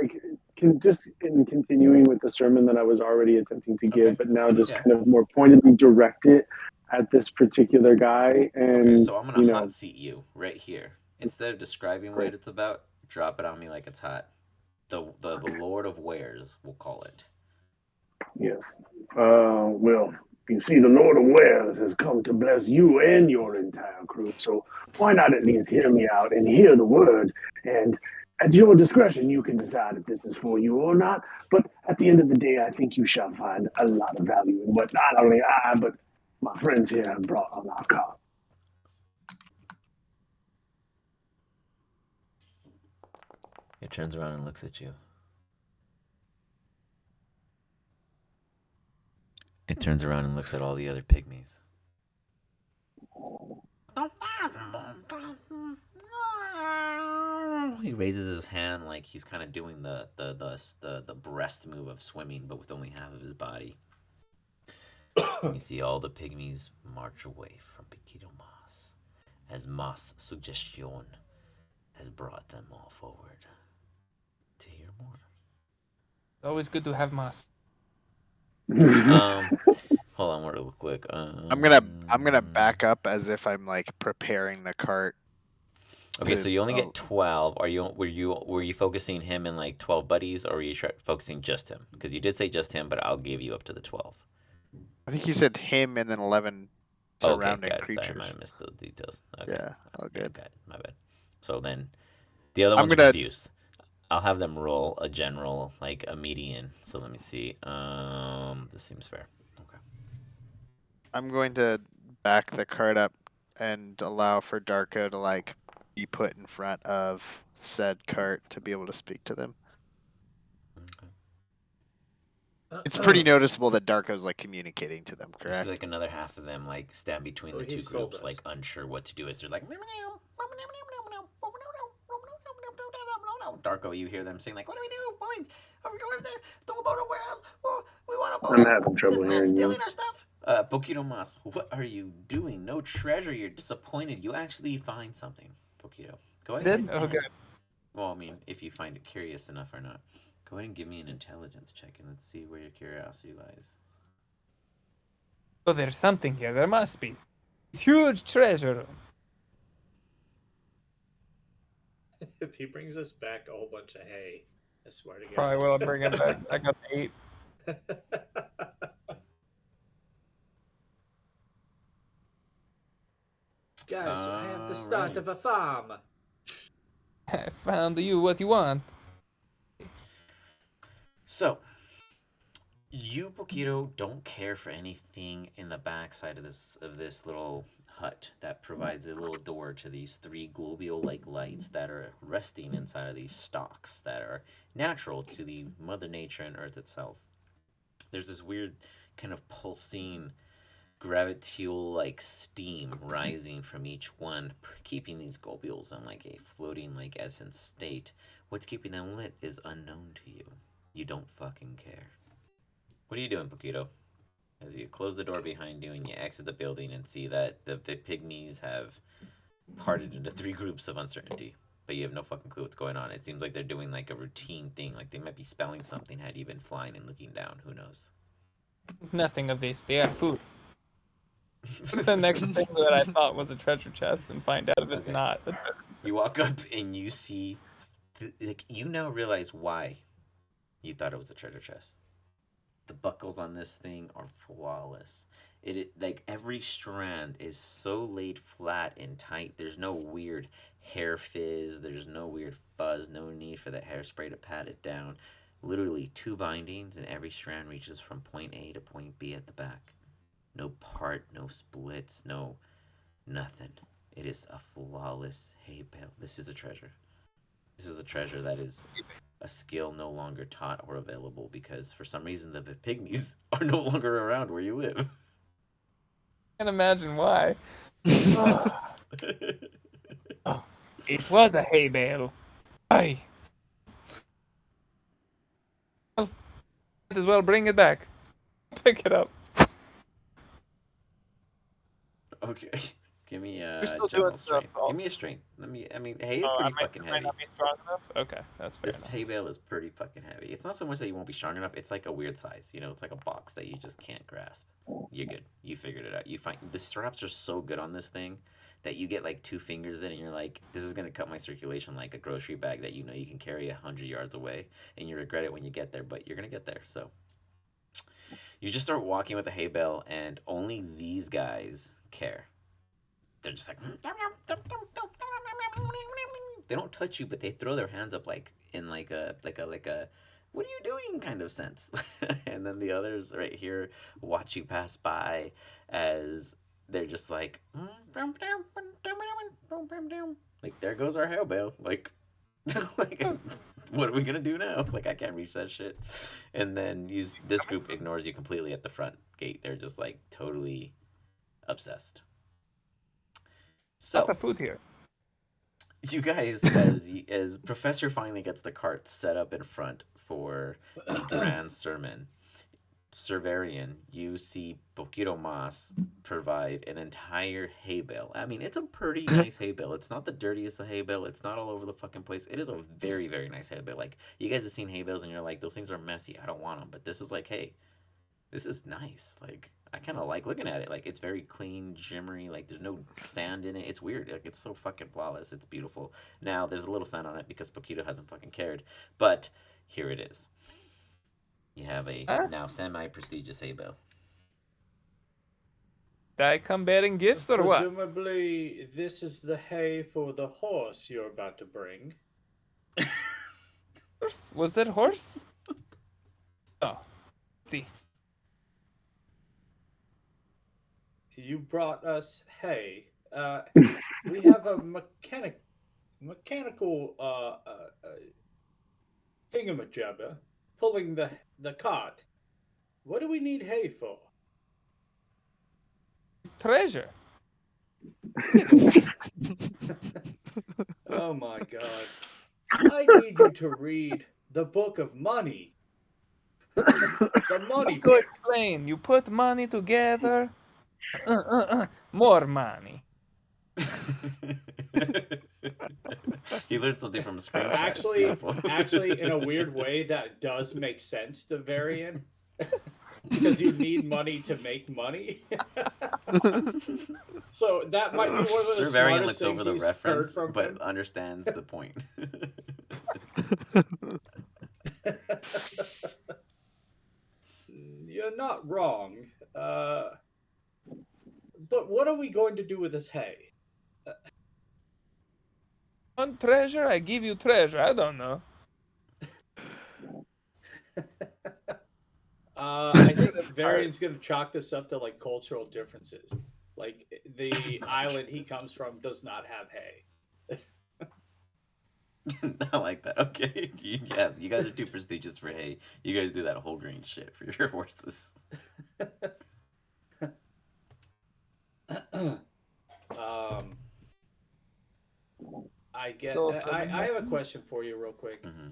just in continuing with the sermon that I was already attempting to give, Okay. but now just Yeah. kind of more pointedly direct it at this particular guy. And, Okay, so I'm gonna hot seat you right here. Instead of describing what Great. it's about, drop it on me like it's hot. The Lord of Wares, we'll call it. Yes. Well, you see, the Lord of Wales has come to bless you and your entire crew, so why not at least hear me out and hear the word? And at your discretion, you can decide if this is for you or not. But at the end of the day, I think you shall find a lot of value in what not only I, but my friends here have brought on our cause. It turns around and looks at you. It turns around and looks at all the other pygmies. He raises his hand like he's kind of doing the breast move of swimming, but with only half of his body. You see all the pygmies march away from Bokito Mas, as Mas Suggestion has brought them all forward to hear more. Always good to have Mas. Hold on, real quick. I'm gonna back up as if I'm like preparing the cart. Okay, so you only get 12. Were you focusing him in like 12 buddies, or were you focusing just him? Because you did say just him, but I'll give you up to the 12. I think he said him and then 11 surrounding creatures. Sorry, I might have missed the details. Okay. Yeah, all good. Okay, my bad. So then, the other I'm ones are gonna- confused. I'll have them roll a general, like a median. So let me see. This seems fair. Okay. I'm going to back the cart up and allow for Darko to like be put in front of said cart to be able to speak to them. It's pretty noticeable that Darko's like communicating to them, You correct? see like another half of them like stand between the two groups, like unsure what to do. As they're like, Darko, you hear them saying like, "What do we do? Are we going there? The motor world? We want to vote. I'm having trouble This man's hearing you. stealing our stuff." Bokito Mas, what are you doing? No treasure. You're disappointed. You actually find something, Bokito. Go ahead. Did? Okay. Well, I mean, if you find it curious enough or not. Go ahead and give me an intelligence check and let's see where your curiosity lies. So there's something here. There must be. It's huge treasure. If he brings us back a whole bunch of hay, I swear to God. Probably will bring it back. I got 8. Guys, I have the start of a farm. I found you what you want. So, you, Bokito, don't care for anything in the backside of this little hut that provides a little door to these 3 globule-like lights that are resting inside of these stalks that are natural to the Mother Nature and Earth itself. There's this weird kind of pulsing gravitational like steam rising from each one, keeping these globules in like a floating like essence state. What's keeping them lit is unknown to you. You don't fucking care. What are you doing, Pokito? As you close the door behind you and you exit the building and see that the pygmies have parted into 3 groups of uncertainty, but you have no fucking clue what's going on. It seems like they're doing like a routine thing, like they might be spelling something had you been flying and looking down. Who knows? Nothing of this. They are food. The next thing that I thought was a treasure chest and find out if it's Okay. not. You walk up and you see, like, you now realize why you thought it was a treasure chest. The buckles on this thing are flawless. Like every strand is so laid flat and tight. There's no weird hair fizz. There's no weird fuzz. No need for the hairspray to pat it down. Literally 2 bindings, and every strand reaches from point A to point B at the back. No part, no splits, no nothing. It is a flawless hay bale. This is a treasure. This is a treasure that is a skill no longer taught or available because for some reason the pygmies are no longer around where you live. Can't imagine why. Oh, it was a hay bale. Aye. Well, might as well bring it back. Pick it up. Okay. Give me a We're still general doing stuff, strength. so- Give me a strength. I mean, hay is Oh, pretty I fucking might heavy. not be strong enough. Okay, that's fair This enough. hay bale is pretty fucking heavy. It's not so much that you won't be strong enough. It's like a weird size. You know, it's like a box that you just can't grasp. You're good. You figured it out. You find the straps are so good on this thing that you get like 2 fingers in and you're like, this is gonna cut my circulation like a grocery bag that you know you can carry 100 yards away, and you regret it when you get there, but you're gonna get there. So you just start walking with a hay bale, and only these guys care. They're just like they don't touch you, but they throw their hands up like in like a what are you doing kind of sense. And then the others right here watch you pass by as they're just like there goes our hay bale. Like like what are we gonna do now? Like I can't reach that shit. And then this group ignores you completely at the front gate. They're just like totally obsessed. So Not the food here. you guys, as Professor finally gets the cart set up in front for the grand sermon, Serverian, you see Bokito Mas provide an entire hay bale. I mean, it's a pretty nice hay bale. It's not the dirtiest of hay bale. It's not all over the fucking place. It is a very, very nice hay bale. Like, you guys have seen hay bales and you're like, those things are messy. I don't want them. But this is like, hey, this is nice. Like, I kind of like looking at it. Like, it's very clean, shimmery. Like, there's no sand in it. It's weird. Like, it's so fucking flawless. It's beautiful. Now, there's a little sand on it because Pokito hasn't fucking cared. But here it is. You have a now semi-prestigious hay bale. Did I come bearing gifts or what? Presumably, this is the hay for the horse you're about to bring. Horse? Was that horse? Oh, this. You brought us hay. We have a mechanical thingamajabber pulling the cart. What do we need hay for? Treasure. Oh my god. I need you to read the Book of Money. The money To book. explain, you put money together. More money. He learned something from a screenshot. It's Actually, beautiful. actually, in a weird way, that does make sense to Varian. Because you need money to make money. So that might be one of the Sir Varian smartest looks over things the he's reference, heard from but him. understands the point. You're not wrong. But what are we going to do with this hay? On treasure, I give you treasure. I don't know. I think that Varian's going to chalk this up to like cultural differences. Like the island he comes from does not have hay. I like that. Okay. Yeah, you guys are too prestigious for hay. You guys do that whole grain shit for your horses. I get. Still I have a question for you, real quick. Mm-hmm.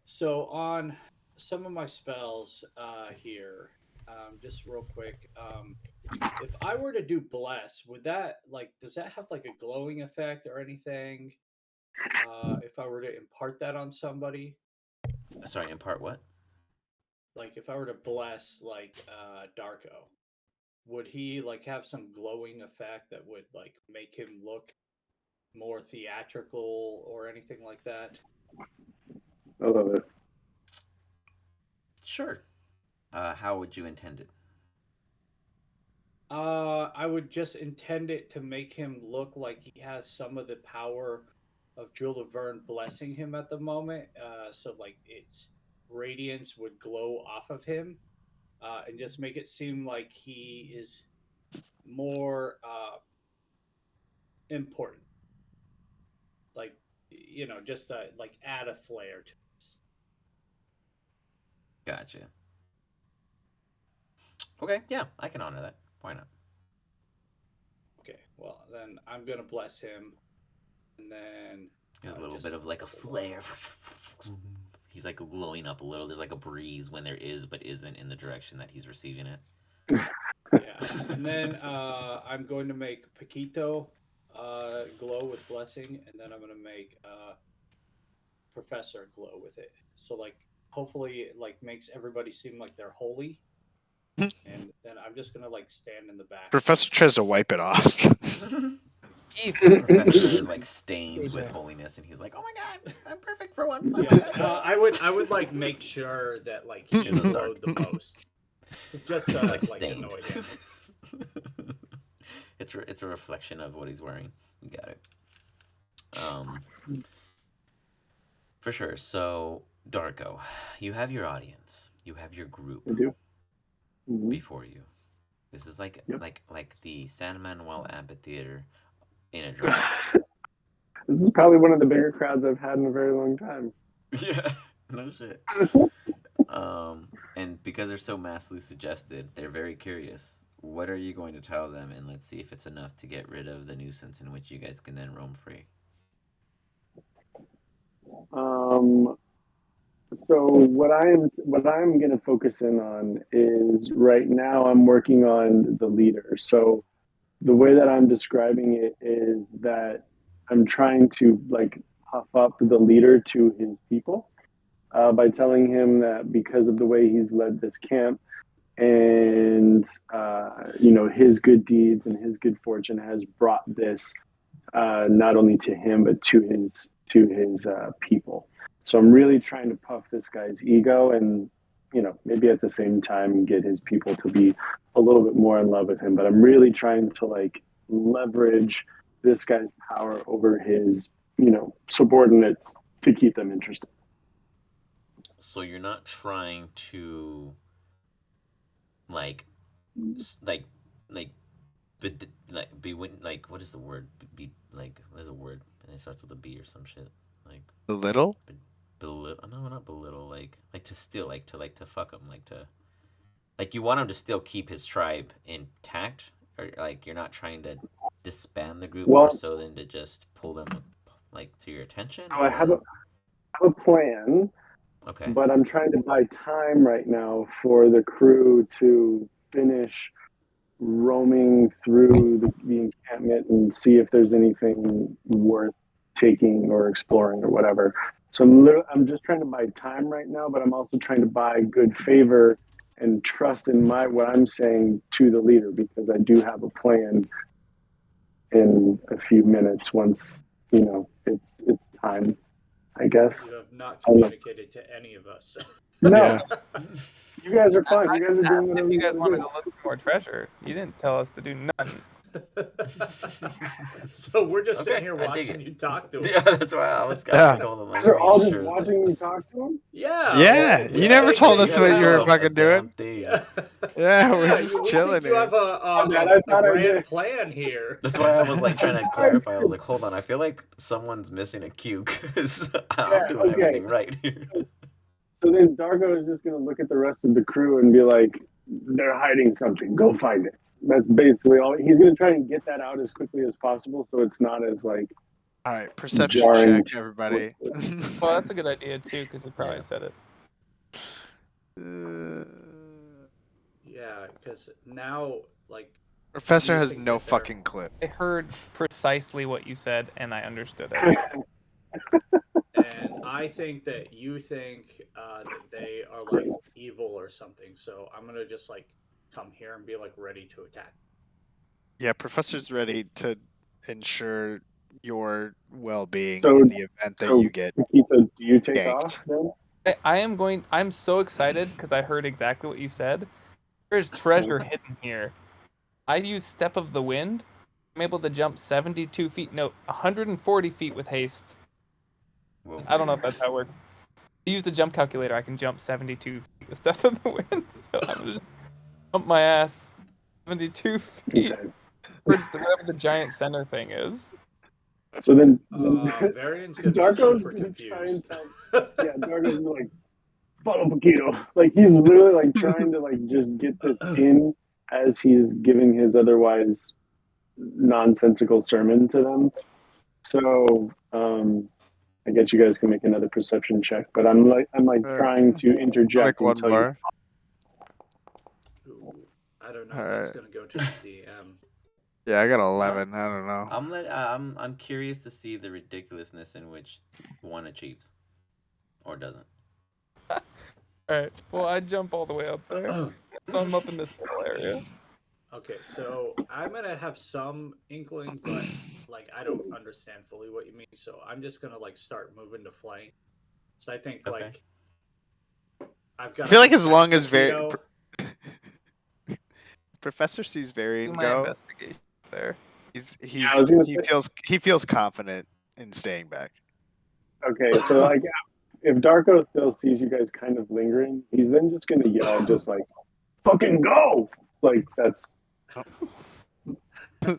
So on some of my spells here, just real quick, if I were to do bless, would that does that have like a glowing effect or anything? If I were to impart that on somebody, Sorry, impart what? like if I were to bless Darko, would he like have some glowing effect that would like make him look more theatrical or anything like that? I love it. Sure. How would you intend it? I would just intend it to make him look like he has some of the power of Jewel of Verne blessing him at the moment. So like its radiance would glow off of him, and just make it seem like he is more important. Like just like add a flair to this. Gotcha. Okay, yeah, I can honor that. Why not? Okay, well then I'm gonna bless him, and then There's a little just bit of like a flare. He's like glowing up a little. There's like a breeze when there is, but isn't in the direction that he's receiving it. yeah, and then I'm going to make Paquito glow with blessing, and then I'm going to make Professor glow with it. So like, hopefully, it like makes everybody seem like they're holy, and then I'm just gonna like stand in the back. Professor tries to wipe it off. The professor is like stained with holiness, and he's like, "Oh my god, I'm perfect for once." Yes, I would like make sure that like he In the glowed the most, just to like like stained. annoy him. It's a reflection of what he's wearing. You got it. For sure. So, Darko, you have your audience. You have your group I do. Mhm. before you. This is like Yep. like the San Manuel Amphitheater in a drama. This is probably one of the bigger crowds I've had in a very long time. Yeah, no shit. And because they're so massively suggested, they're very curious. What are you going to tell them? And let's see if it's enough to get rid of the nuisance in which you guys can then roam free. So what I'm going to focus in on is right now I'm working on the leader. So the way that I'm describing it is that I'm trying to like puff up the leader to his people by telling him that because of the way he's led this camp and his good deeds and his good fortune has brought this not only to him but to his people. So I'm really trying to puff this guy's ego and maybe at the same time get his people to be a little bit more in love with him. But I'm really trying to like leverage this guy's power over his subordinates to keep them interested. So you're not trying to like like like like what is the word? Be like what is the word? And it starts with a B or some shit. Like Little? belittle? No, not belittle. Like to steal. Like to fuck him. Like you want him to still keep his tribe intact, or like you're not trying to disband the group more so than to just pull them like to your attention. So I have a plan. Okay. But I'm trying to buy time right now for the crew to finish roaming through the encampment and see if there's anything worth taking or exploring or whatever. So I'm just trying to buy time right now, but I'm also trying to buy good favor and trust in what I'm saying to the leader, because I do have a plan in a few minutes once it's time, I guess. You have not communicated to any of us. No. Yeah. You guys are fine. You guys are doing whatever you guys want to do. go look for more treasure. You didn't tell us to do nothing. So we're just sitting Okay, here I dig watching it. you talk to him. Yeah, that's why I was Yeah. going to You like. guys are all make just sure that watching me this- talk to him? Yeah. Yeah, you never told us what you were a fucking damn doing. thing. Yeah. Yeah, we're Yeah, just we chilling think you here. have I a thought I grand did. plan here. That's why I was like trying to clarify. I was like, hold on, I feel like someone's missing a cue because I'm doing okay. everything right here. So then Dargo is just going to look at the rest of the crew and be like, they're hiding something. Go find it. That's basically all. He's gonna try and get that out as quickly as possible, so it's not as like All right, perception jarring. check, everybody. Well, that's a good idea too, because he probably Yeah. said it. Yeah, because now, like, Professor you has think no that they're- fucking clip. I heard precisely what you said, and I understood it. and I think that you think that they are like evil or something. So I'm gonna just like come here and be like ready to attack. Yeah, Professor's ready to ensure your well-being So- in the event that So, you get Nikita, do you take ganked. off then? I'm so excited because I heard exactly what you said. There's treasure hidden here. I use Step of the Wind. I'm able to jump 72 feet, no, 140 feet with haste. Whoa. I don't know if that's how it works. I use the jump calculator. I can jump 72 feet with Step of the Wind. So I'm gonna just jump my ass 72 feet Okay. towards wherever the giant center thing is. So then, Varian's gonna be Darko's super gonna try and confused. tell. Yeah, Darko's gonna like follow Paquito. Like he's really like trying to like just get this in as he's giving his otherwise nonsensical sermon to them. So I guess you guys can make another perception check, but I'm trying to I'll interject make one and tell you. more. Ooh, I don't know. All That's right. gonna go to the DM. Yeah, I got 11. I don't know. I'm curious to see the ridiculousness in which one achieves, or doesn't. Alright, well, I jump all the way up there. So I'm up in this middle area. Okay, so I'm gonna have some inkling, but like I don't understand fully what you mean. So I'm just gonna like start moving to flank. So I think Okay. like I've got. I feel like as long as Paquito. Professor sees Do Varian my go, investigation there. I was gonna he feels confident in staying back. Okay, so like if Darko still sees you guys kind of lingering, he's then just gonna yell, just like "fucking go!" Like that's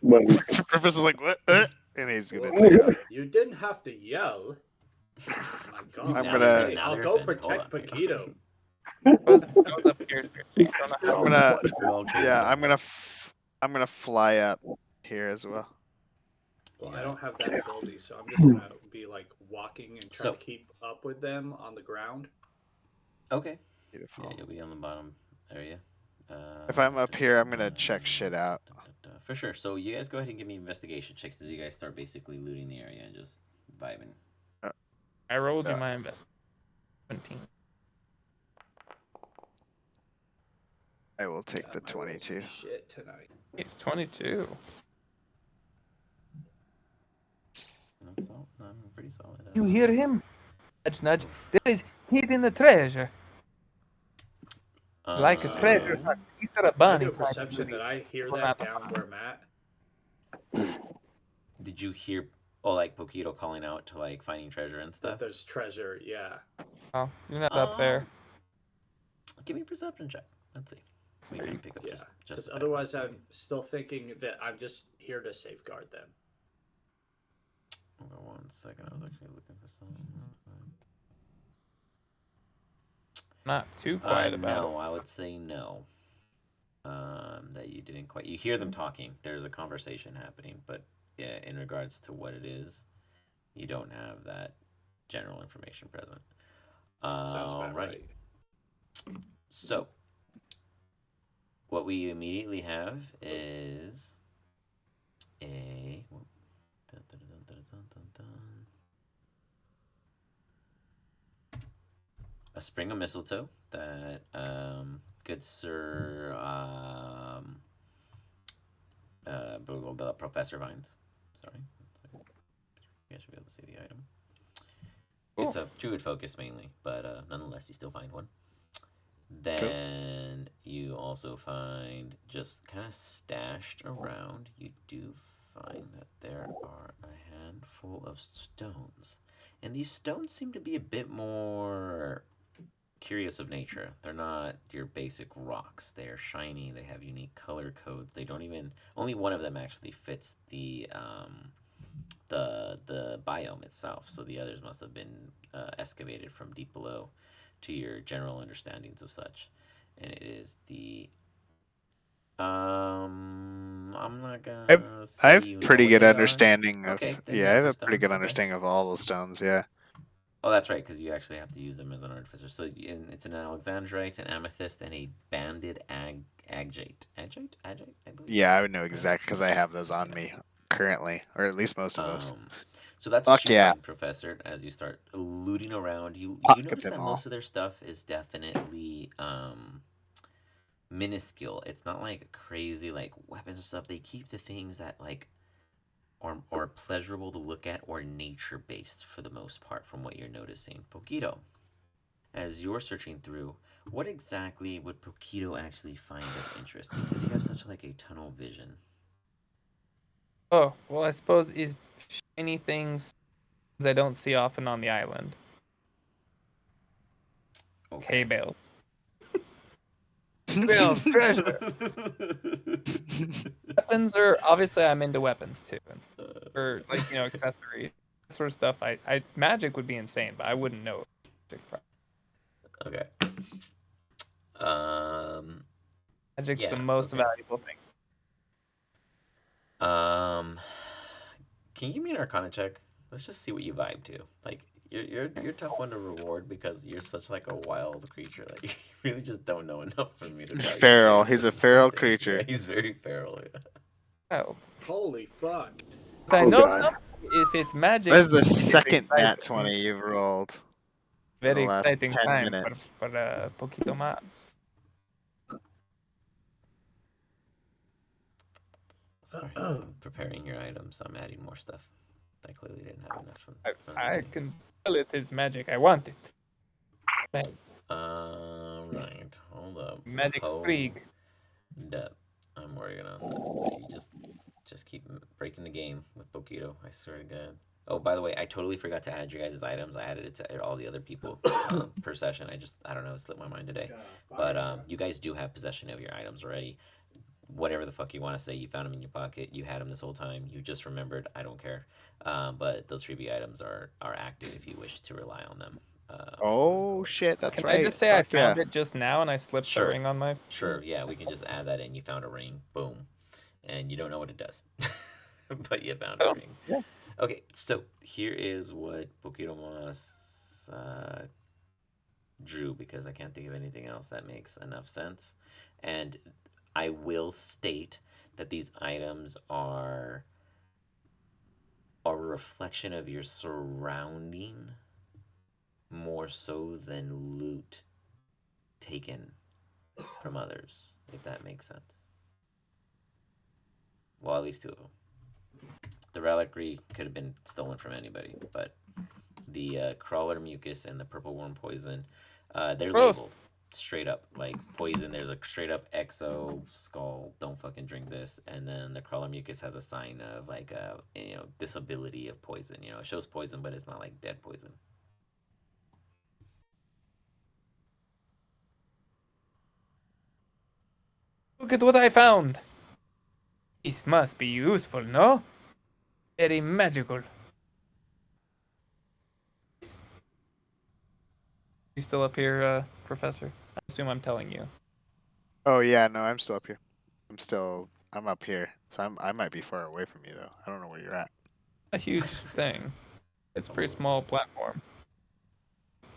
what he thinks. Professor's like, what? And he's gonna take Whoa, off. you didn't have to yell. Oh my God. I'm Now gonna- they're- Hey, now I'll they're go offended. Hold protect on. Paquito. I was up here, so I don't know how. I'm gonna, Well, okay, yeah, so- I'm gonna fly up here as well. Well, Yeah. I don't have that ability, so I'm just gonna be like walking and try So- to keep up with them on the ground. Okay. Beautiful. Yeah, you'll be on the bottom area. If I'm up here, I'm gonna check shit out. For sure. So you guys go ahead and give me investigation checks as you guys start basically looting the area and just vibing. I rolled you Yeah. my investment. 17. I will take Yeah, the my rolls are 22. Shit tonight. It's 22. That's all. No, pretty solid. You hear him? Nudge, nudge. There is hidden a treasure. Like a treasure. Um, Easter a I bunny. do a type perception of that I hear Well, that not- down where I'm at. Did you hear, like Pokito calling out to like finding treasure and That stuff? there's treasure, yeah. Oh, you're not up there. Give me a perception check. Let's see. So we can pick up Yeah. just Because a bit. otherwise I'm still thinking that I'm just here to safeguard them. Hold on 1 second. I was actually looking for something. Not too quiet about No, I would say no. That you didn't quite. You hear them talking. There's a conversation happening, but yeah, in regards to what it is, you don't have that general information present. Sounds about Alrighty. right. So, what we immediately have is a dun, dun, dun, dun, dun, dun, dun. A spring of mistletoe that good Sir the Professor Vines. Sorry. You guys should be able to see the item. It's a druid focus mainly, but nonetheless, you still find one. Then you also find just kind of stashed around, you do find that there are a handful of stones. And these stones seem to be a bit more curious of nature. They're not your basic rocks. They're shiny, they have unique color codes. They don't even, only one of them actually fits the biome itself. So the others must have been excavated from deep below to your general understandings of such. And it is the I'm not gonna I say have you know pretty what good they are. understanding of. Okay, then Yeah, I use have your a pretty stone. good Okay. understanding of all the stones. Yeah. Oh, that's right, because you actually have to use them as an artificer. So it's an alexandrite, an amethyst, and a banded agate. Agate, I believe. Yeah, I would know Right? exactly because I have those on Yeah. me currently, or at least most of those. So that's what Fuck you yeah. find, Professor, as you start looting around. You Pocket notice them that all. most of their stuff is definitely minuscule. It's not like crazy like weapons and stuff. They keep the things that like are pleasurable to look at or nature based for the most part, from what you're noticing. Pokito, as you're searching through, what exactly would Pokito actually find of interest? Because you have such like a tunnel vision. Oh, well, I suppose is shiny things I don't see often on the island. Okay. Bales. Bales, treasure. Weapons are obviously I'm into weapons too, and or like accessories, that sort of stuff. I magic would be insane, but I wouldn't know. Okay. Magic's Yeah. the most Okay. valuable thing. Can you give me an Arcana check? Let's just see what you vibe to. Like you're a tough one to reward because you're such like a wild creature. Like you really just don't know enough for me to tell Feral. you. He's This a is feral something. creature. Yeah, he's very feral. Yeah. Oh, Holy fuck. but I Oh, know God. some, if it's magic. That is the it's second nat exciting. 20 you've rolled in the Very last exciting 10 time minutes. for poquito más. Sorry, I'm preparing your items. I'm adding more stuff. I clearly didn't have enough from the I beginning. can tell it is magic. I want it. Right. Right. Hold up. Magic's freak. Up. I'm working on this. You just keep breaking the game with Pokito. I swear to God. Oh, by the way, I totally forgot to add your guys' items. I added it to all the other people per session. I don't know, it slipped my mind today. But you guys do have possession of your items already. Whatever the fuck you want to say, you found them in your pocket. You had them this whole time. You just remembered. I don't care. But those freebie items are active if you wish to rely on them. Oh shit, that's Can right. I just say I Fuck found yeah. it just now and I slipped the Sure. ring on my. Sure, yeah, we can just add that in. You found a ring. Boom. And you don't know what it does. But you found a ring. Yeah. Okay, so here is what Pokémon drew because I can't think of anything else that makes enough sense. And I will state that these items are a reflection of your surrounding more so than loot taken from others, if that makes sense. Well, at least two of them. The reliquary could have been stolen from anybody, but the crawler mucus and the purple worm poison, they're Gross. labeled straight up like poison. There's a straight up exo skull. Don't fucking drink this. And then the crawler mucus has a sign of like a disability of poison. It shows poison, but it's not like dead poison. Look at what I found. This must be useful, no? Very magical. You still up here, Professor? I assume I'm telling you. Oh yeah, no, I'm still up here. I'm up here. So I might be far away from you though. I don't know where you're at. A huge thing. It's a pretty small platform.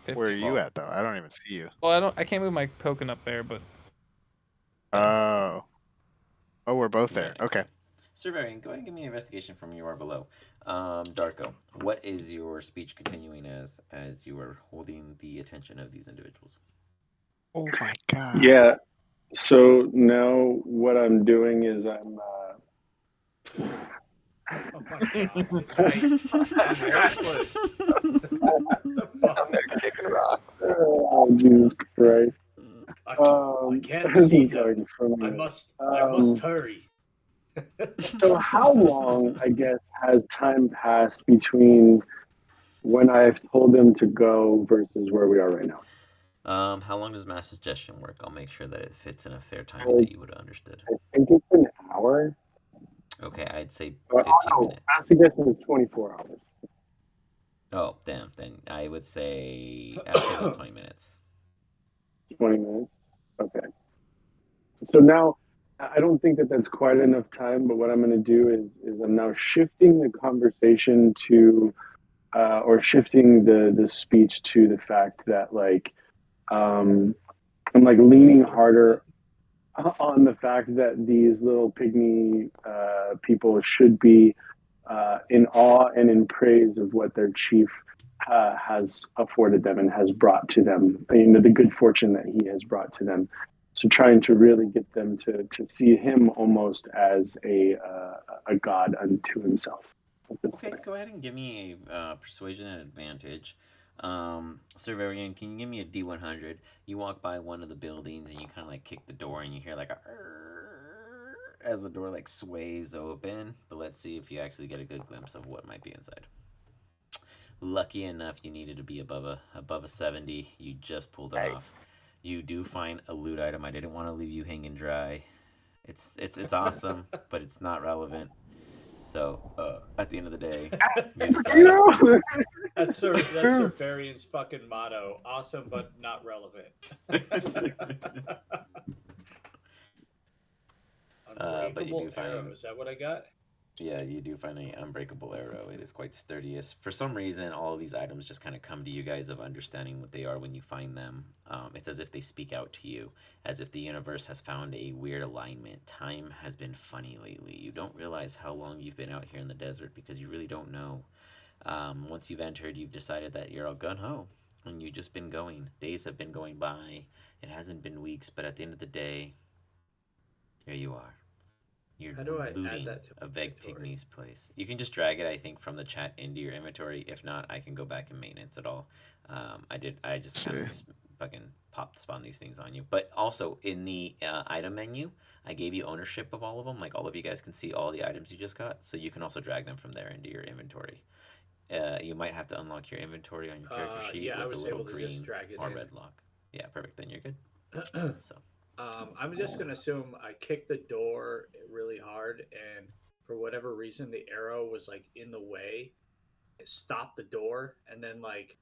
50 Where are you long. at though? I don't even see you. Well, I can't move my token up there, but Oh. Oh, we're both there. Right. Okay. Surveying, go ahead and give me an investigation from you or below. Darko, what is your speech continuing as you are holding the attention of these individuals? Oh my god. Yeah. So now what I'm doing is I'm Oh my god. I'm worthless. What the fuck? kicking rocks. oh Jesus Christ. I can't this see is them. going so I good. must hurry. So how long, I guess, has time passed between when I've told them to go versus where we are right now? How long does mass suggestion work? I'll make sure that it fits in a fair timing that you would have understood. I think it's an hour. Okay, I'd say But 15 minutes. mass suggestion is 24 hours. Oh, damn. Then I would say about 20 minutes. 20 minutes. Okay. So now I don't think that that's quite enough time, but what I'm going to do is I'm now shifting the conversation to, or shifting the speech to the fact that like, I'm like leaning harder on the fact that these little pygmy people should be in awe and in praise of what their chief has afforded them and has brought to them. You know, the good fortune that he has brought to them. So trying to really get them to see him almost as a god unto himself. Okay, go ahead and give me a persuasion at advantage. Cerverian, can you give me a D100? You walk by one of the buildings and you kind of like kick the door and you hear like a as the door like sways open. But let's see if you actually get a good glimpse of what might be inside. Lucky enough, you needed to be above a 70. You just pulled it off. You do find a loot item. I didn't want to leave you hanging dry. It's awesome, but it's not relevant. So at the end of the day, you decide. That's Sir Varian's fucking motto. Awesome, but not relevant. But you do arrow. find, Is that what I got? yeah, you do find an unbreakable arrow. It is quite sturdiest. For some reason, all of these items just kind of come to you guys of understanding what they are when you find them. It's as if they speak out to you, as if the universe has found a weird alignment. Time has been funny lately. You don't realize how long you've been out here in the desert because you really don't know. Once you've entered, you've decided that you're all gun-ho, and you've just been going. Days have been going by. It hasn't been weeks, but at the end of the day, here you are. You're How do I add looting that to a my Veg inventory? Pygmy's place. You can just drag it, I think, from the chat into your inventory. If not, I can go back and maintenance it all. I just kind of just fucking spawn these things on you. But also in the item menu, I gave you ownership of all of them. Like all of you guys can see all the items you just got, so you can also drag them from there into your inventory. You might have to unlock your inventory on your character sheet Yeah, I with the was little able to just green drag it or in. red lock. Yeah, perfect. Then you're good. So. I'm just gonna assume I kicked the door really hard, and for whatever reason, the arrow was like in the way. It stopped the door, and then like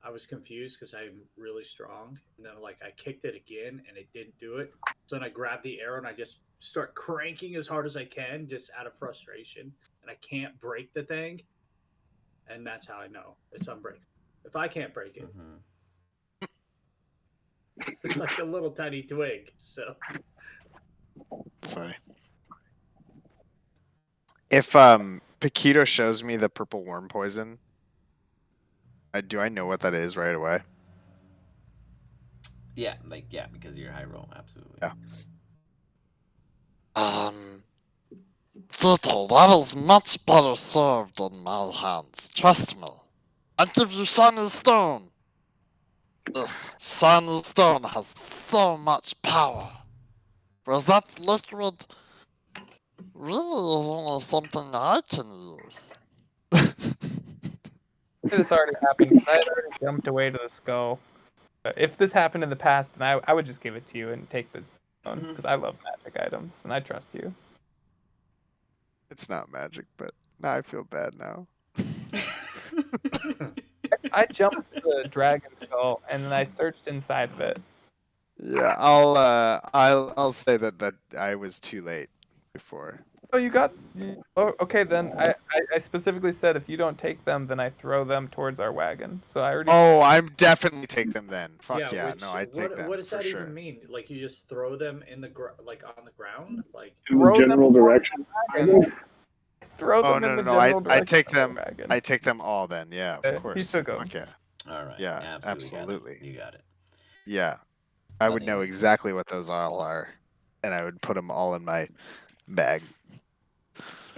I was confused because I'm really strong, and then like I kicked it again, and it didn't do it. So then I grabbed the arrow and I just start cranking as hard as I can, just out of frustration, and I can't break the thing, and that's how I know it's unbreakable. If I can't break it, it's like a little tiny twig. So It's funny. If Paquito shows me the purple worm poison, do I know what that is right away? Yeah, because of your high roll, absolutely. Yeah. Tito, that is much better served in my hands. Trust me. I give you shiny stone. This shiny stone has so much power. Whereas that liquid really is only something I can use. This already happened because I had already jumped away to the skull. If this happened in the past, then I would just give it to you and take the stone because I love magic items and I trust you. It's not magic, but now I feel bad now. I jumped to the dragon skull and then I searched inside of it. Yeah, I'll say that I was too late before. Oh, you got. Oh, okay, then I specifically said if you don't take them, then I throw them towards our wagon. So I already. Oh, I'm definitely take them then. Fuck yeah, which, no, I take them. what does for that sure. even mean? Like you just throw them in the like on the ground, like In the Throw them general direction. Throw Oh them in the no, general direction. I take of the them. wagon. I take them all then. Yeah, of He course. took 'em. Fuck yeah. All right. Yeah, absolutely. You got it. Yeah, I would know Nothing. exactly what those all are, and I would put them all in my bag.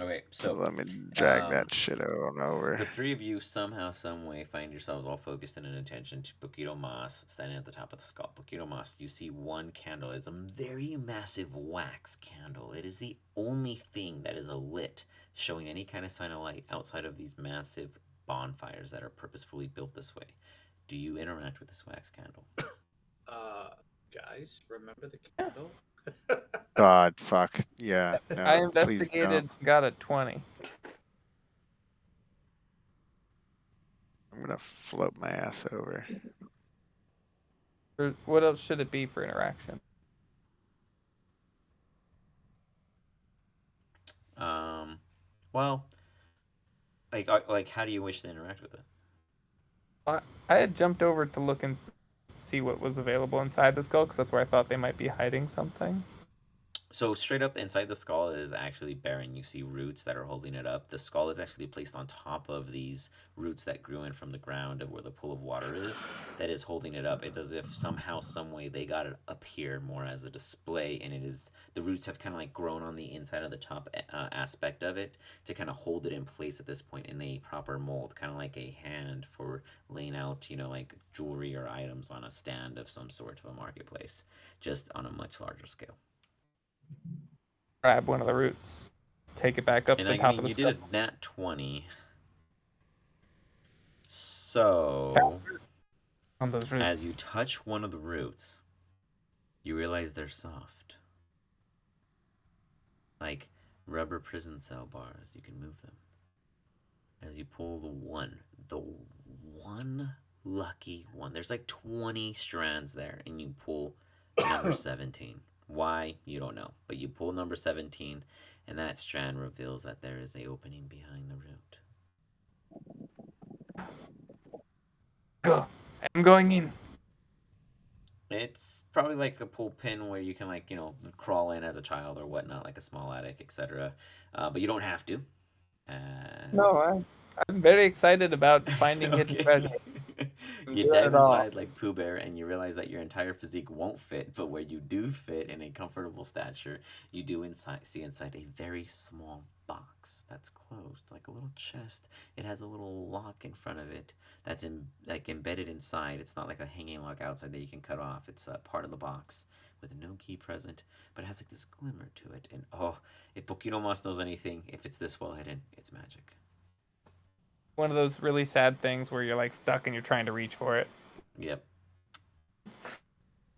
Okay, So so let me drag that shit on the over. three of you somehow, some way, find yourselves all focused in an attention to Poquito Moss standing at the top of the skull. Poquito Moss, you see one candle. It's a very massive wax candle. It is the only thing that is lit, showing any kind of sign of light outside of these massive bonfires that are purposefully built this way. Do you interact with this wax candle? guys, remember the candle? God, fuck. Yeah. No, I please investigated, don't. got a 20. I'm gonna float my ass over. What else should it be for interaction? Well, like, how do you wish to interact with it? I had jumped over to look and see what was available inside the skull because that's where I thought they might be hiding something. So straight up inside the skull is actually barren. You see roots that are holding it up. The skull is actually placed on top of these roots that grew in from the ground of where the pool of water is, that is holding it up. It's as if somehow, some way, they got it up here more as a display, and it is the roots have kind of like grown on the inside of the top aspect of it to kind of hold it in place at this point in a proper mold, kind of like a hand for laying out, like jewelry or items on a stand of some sort of a marketplace, just on a much larger scale. Grab one of the roots, take it back up And the I top mean, of the you skull. did a nat 20. So, On those roots. as you touch one of the roots, you realize they're soft. Like rubber prison cell bars, you can move them. As you pull the one lucky one. There's like 20 strands there, and you pull number 17. Why, you don't know. But you pull number 17, and that strand reveals that there is a opening behind the root. Go. I'm going in. It's probably like a pull pin where you can, like, crawl in as a child or whatnot, like a small attic, etc. But you don't have to. No, I'm very excited about finding hidden treasure. You Do dive it all. inside like Pooh Bear, and you realize that your entire physique won't fit, but where you do fit in a comfortable stature, you do see inside a very small box that's closed, like a little chest. It has a little lock in front of it that's embedded inside. It's not like a hanging lock outside that you can cut off. It's a part of the box with no key present, but it has like this glimmer to it. And if Pokinomas knows anything, if it's this well hidden, it's magic. One of those really sad things where you're like stuck and you're trying to reach for it. Yep.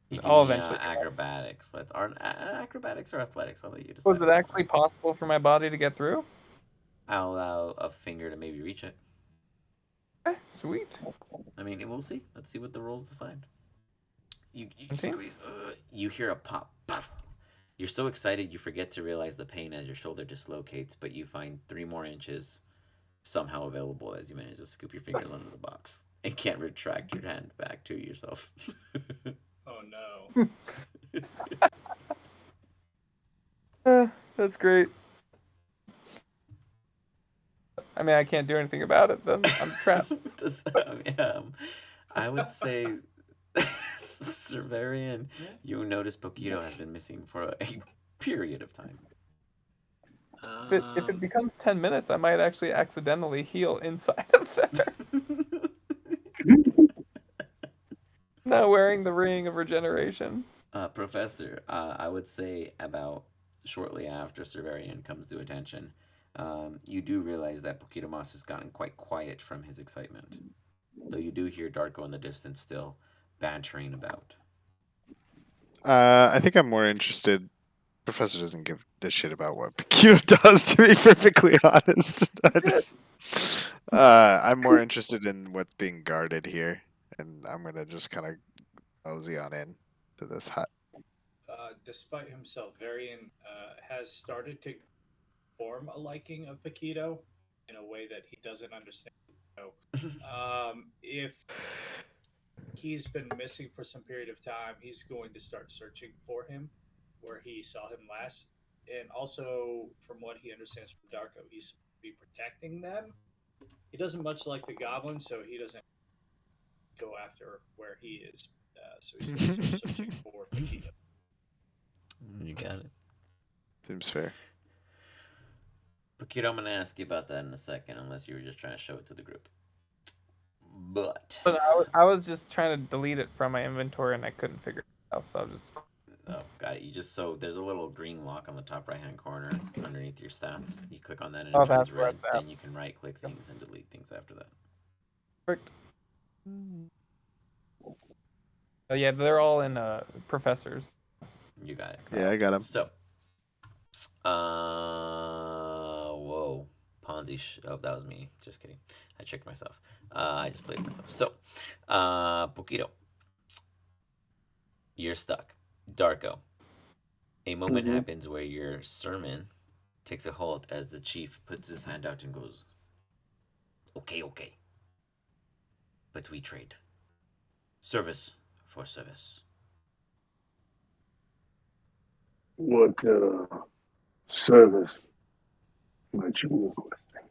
You I'll give me eventually. acrobatics. Acrobatics or athletics? I'll let you decide. Was it actually possible for my body to get through? I'll allow a finger to maybe reach it. Okay, sweet. I mean, we'll see. Let's see what the rolls decide. You Okay. squeeze. You hear a pop. Pop. You're so excited you forget to realize the pain as your shoulder dislocates, but you find 3 more inches somehow available as you manage to scoop your fingers under the box and can't retract your hand back to yourself. Oh no. That's great. I mean, I can't do anything about it. Then I'm trapped. I would say, Cerverian, you notice Pokito has been missing for a period of time. If it becomes 10 minutes, I might actually accidentally heal inside of there. Not wearing the ring of regeneration. Professor, I would say about shortly after Cerverian comes to attention, you do realize that Pokitomas has gotten quite quiet from his excitement. Though you do hear Darko in the distance still bantering about. I think I'm more interested. Professor doesn't give a shit about what Pokito does, to be perfectly honest. I'm more interested in what's being guarded here, and I'm gonna just kind of mosey on in to this hut. Despite himself, Varian has started to form a liking of Paquito in a way that he doesn't understand. So, if he's been missing for some period of time, he's going to start searching for him where he saw him last. And also, from what he understands from Darko, he's supposed to be protecting them. He doesn't much like the goblin, so he doesn't go after where he is. So he's going to start searching for Paquito. You got it. Seems fair. Pokito, I'm going to ask you about that in a second, unless you were just trying to show it to the group. But I was just trying to delete it from my inventory and I couldn't figure it out, so I'll just. Oh, got it. So there's a little green lock on the top right-hand corner underneath your stats. You click on that and it turns red. Then you can right-click things and delete things after that. Perfect. Oh yeah, they're all in professors. You got it. Yeah, I got him. So, whoa, Ponzi. Oh, that was me. Just kidding. I tricked myself. I just played myself. So, Pokito, you're stuck. Darko, a moment happens where your sermon takes a halt as the chief puts his hand out and goes, "Okay, okay. But we trade. Service for service." What service might you be requesting?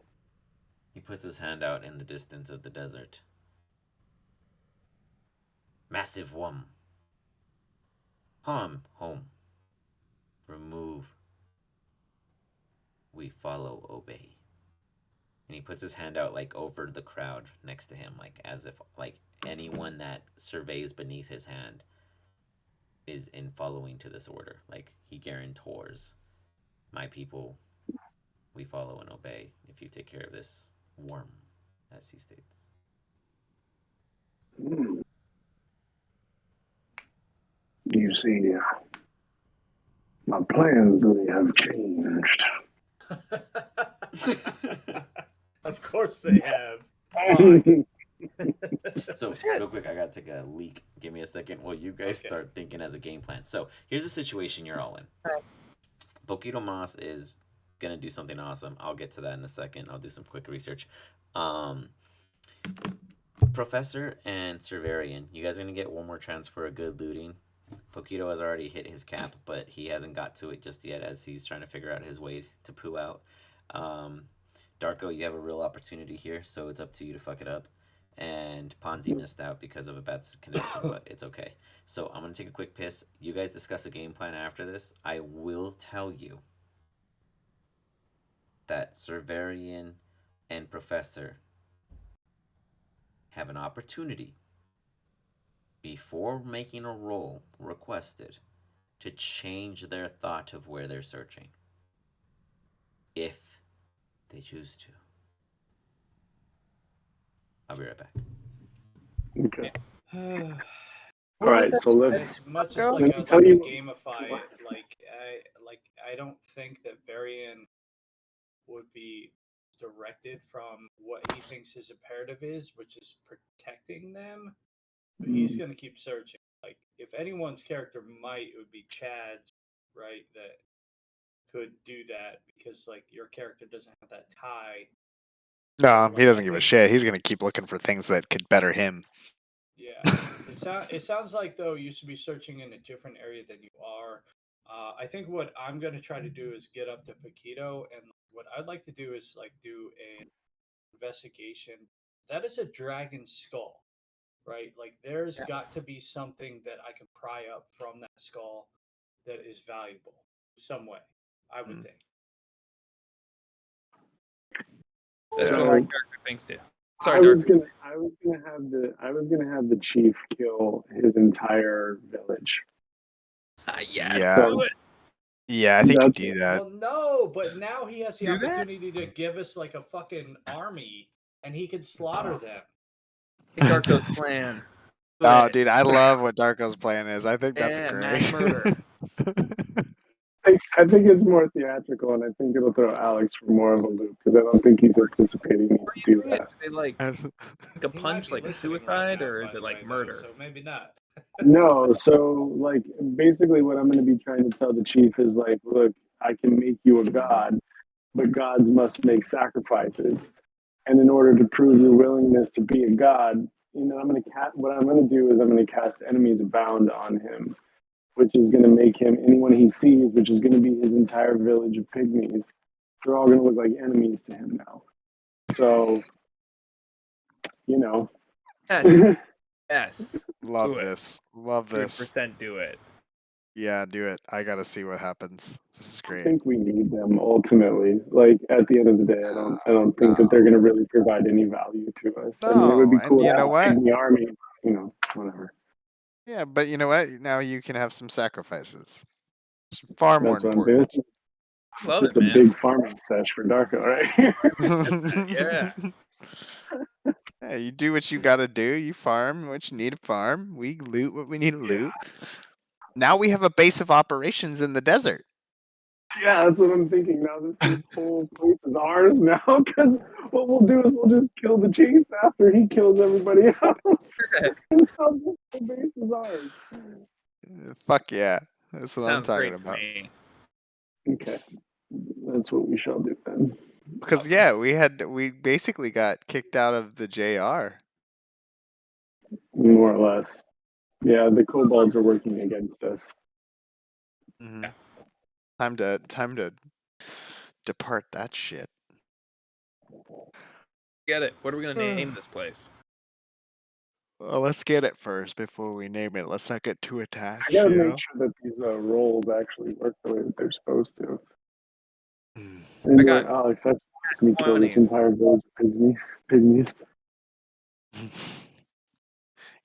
He puts his hand out in the distance of the desert. "Massive Wum. Home. Remove. We follow, obey." And he puts his hand out like over the crowd next to him, like as if like anyone that surveys beneath his hand is in following to this order. Like he guarantors, "My people, we follow and obey if you take care of this worm," as he states. You see, my plans really have changed. Of course they have. So, real quick, I gotta take a leak. Give me a second while you guys start thinking as a game plan. So, here's the situation you're all in. Poquito Mas is gonna do something awesome. I'll get to that in a second. I'll do some quick research. Professor and Cerverian, you guys are gonna get one more chance for a good looting. Poquito has already hit his cap, but he hasn't got to it just yet as he's trying to figure out his way to poo out. Darko, you have a real opportunity here, so it's up to you to fuck it up. And Ponzi missed out because of a bad connection, but it's okay. So I'm gonna take a quick piss. You guys discuss a game plan after this. I will tell you that Cerverian and Professor have an opportunity before making a roll requested to change their thought of where they're searching, if they choose to. I'll be right back. Okay. All right, so as much as like I'd tell like to you gamify it, I don't think that Varian would be directed from what he thinks his imperative is, which is protecting them. But he's going to keep searching. Like, if anyone's character might, it would be Chad's, right? That could do that because, like, your character doesn't have that tie. No, he doesn't give a shit. He's gonna keep looking for things that could better him. Yeah, it sounds like though you should be searching in a different area than you are. I think what I'm gonna try to do is get up to Paquito, and what I'd like to do is like do a investigation. That is a dragon skull, right? Like there's got to be something that I can pry up from that skull that is valuable some way. I would think. That's So- what my character thinks too. Sorry, I was Dark. gonna have the chief kill his entire village. Yes. Yeah. Do it. Yeah, I think you That's- do that. Well, no, but now he has the Do that? opportunity to give us like a fucking army, and he could slaughter them. Darko's plan. Do Oh, it. dude, I love what Darko's plan is. I think that's Yeah, great. mass murder. I think it's more theatrical, and I think it'll throw Alex for more of a loop because I don't think he's anticipating me to do Do it. that. They like a He might punch, be like listening right suicide, now, or by is the it like way, though, murder? so maybe not. No, so like basically what I'm going to be trying to tell the chief is like, look, I can make you a god, but gods must make sacrifices, and in order to prove your willingness to be a god, I'm going to what I'm going to do is I'm going to cast enemies abound on him, which is going to make him anyone he sees, which is going to be his entire village of pygmies. They're all going to look like enemies to him now. So, Yes. Yes. Love Do it. this. Love this. 100% do it. Yeah, do it. I gotta see what happens. This is I great. think we need them ultimately. Like at the end of the day, I don't think that they're going to really provide any value to us. I mean, it would be No, cool and to you know have a what? pygmy army, whatever. Yeah, but you know what? Now you can have some sacrifices. It's far more That's what I'm doing. important. Love It's it, a man. big farming sesh for Darko, right? Yeah. Yeah, you do what you gotta do. You farm what you need to farm. We loot what we need to loot. Now we have a base of operations in the desert. Yeah, that's what I'm thinking. Now this whole place is ours now because what we'll do is we'll just kill the chief after he kills everybody else. And now this whole base is ours. Fuck yeah. That's what I'm Sounds talking great to about. me. Okay. That's what we shall do then. Because yeah, we basically got kicked out of the JR. More or less. Yeah, the kobolds are working against us. Mm-hmm. Time to depart that shit. Get it. What are we gonna name this place? Well, let's get it first before we name it. Let's not get too attached. I gotta you make know? sure that these rolls actually work the way that they're supposed to. Mm. And I got Alex, that makes me kill this 20s. entire village of pygmies.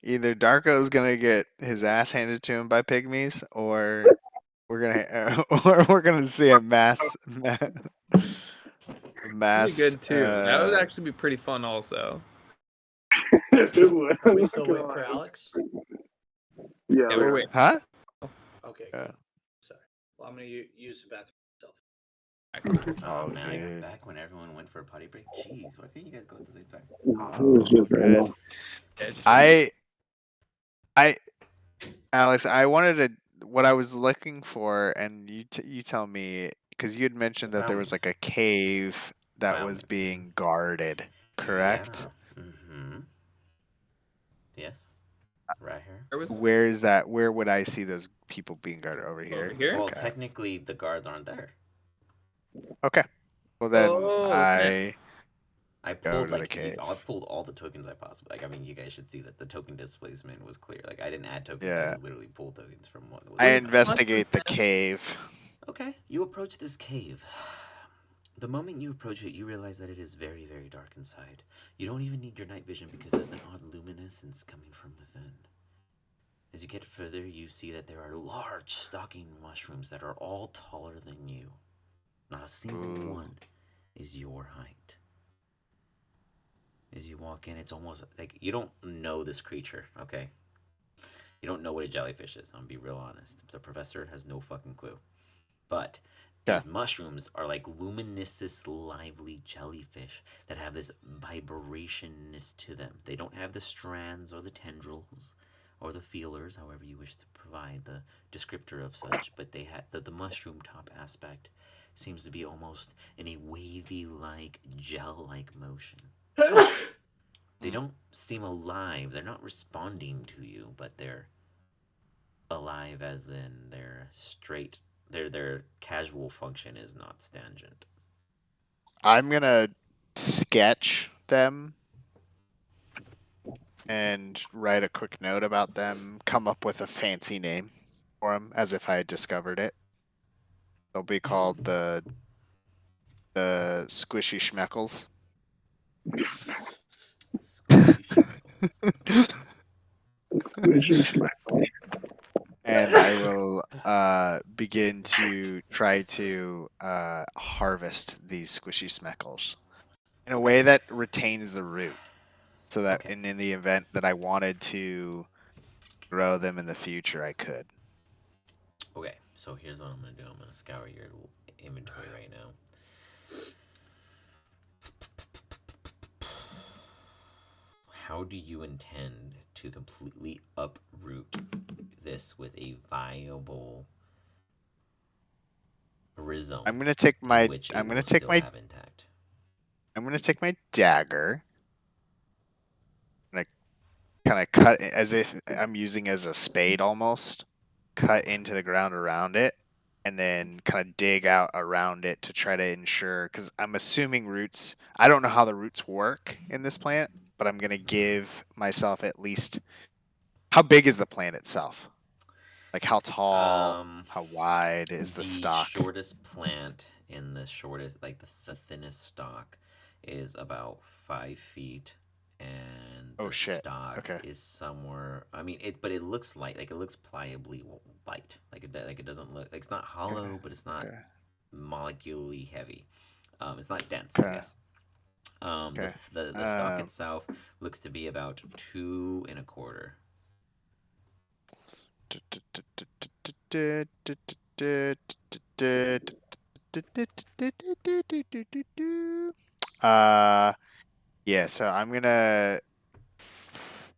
Either Darko's gonna get his ass handed to him by pygmies, or we're gonna see a mass. Pretty good too. That would actually be pretty fun, also. It would. Are I'm we not still gonna waiting for lie. Alex? Yeah, Yeah, we we're are. waiting. Huh? Okay. Yeah. Sorry. Well, I'm gonna use the bathroom myself. Oh man, I got Okay. back when everyone went for a potty break. Jeez, why can't you guys go at the same time? It was just man. random. Yeah, just I, Alex, I wanted to. What I was looking for, and you tell me, because you had mentioned that there was like a cave that was Fountains. being guarded, correct? Yeah. Mm-hmm. Yes. Right here. Where was it? Where is that? Where would I see those people being guarded? Over here. Over here? Well, Okay. technically, the guards aren't there. Okay. Well then, Oh, snap. I go pulled to the like cave. I pulled all the tokens I possibly like. I mean, you guys should see that the token displacement was clear. Like I didn't add tokens. Yeah. I literally pulled tokens from what was. I in the map. investigate the cave. Okay, you approach this cave. The moment you approach it, you realize that it is very, very dark inside. You don't even need your night vision because there's an odd luminescence coming from within. As you get further, you see that there are large stalking mushrooms that are all taller than you. Not a single one is your height. As you walk in, it's almost like you don't know this creature, okay? You don't know what a jellyfish is. I'm gonna be real honest. The professor has no fucking clue. But these mushrooms are like luminescent, lively jellyfish that have this vibrationness to them. They don't have the strands or the tendrils or the feelers, however you wish to provide the descriptor of such, but they have the mushroom top aspect seems to be almost in a wavy like gel like motion. They don't seem alive. They're not responding to you, but they're alive as in they're straight. Their casual function is not tangent. I'm gonna sketch them and write a quick note about them. Come up with a fancy name for them, as if I had discovered it. They'll be called the Squishy Schmeckles. Squishy schmeckle. And I will begin to try to harvest these squishy smeckles in a way that retains the root, so that Okay. in the event that I wanted to grow them in the future, I could. Okay, so here's what I'm gonna do. I'm gonna scour your inventory right now. How do you intend to completely uproot this with a viable rhizome? I'm gonna take my which I'm it gonna will take still my have intact. I'm gonna take my dagger. I'm gonna kind of cut it as if I'm using as a spade almost. Cut into the ground around it, and then kind of dig out around it to try to ensure, because I'm assuming roots, I don't know how the roots work in this plant, but I'm going to give myself at least, how big is the plant itself? Like how tall, how wide is the stalk? Shortest plant in the shortest, like the thinnest stalk is about 5 feet, and the stalk is somewhere. I mean, but it looks light, like it looks pliably light, like it doesn't look like it's not hollow, but it's not molecularly heavy. It's not dense, I guess. The stalk itself looks to be about 2 1/4. Yeah, so I'm gonna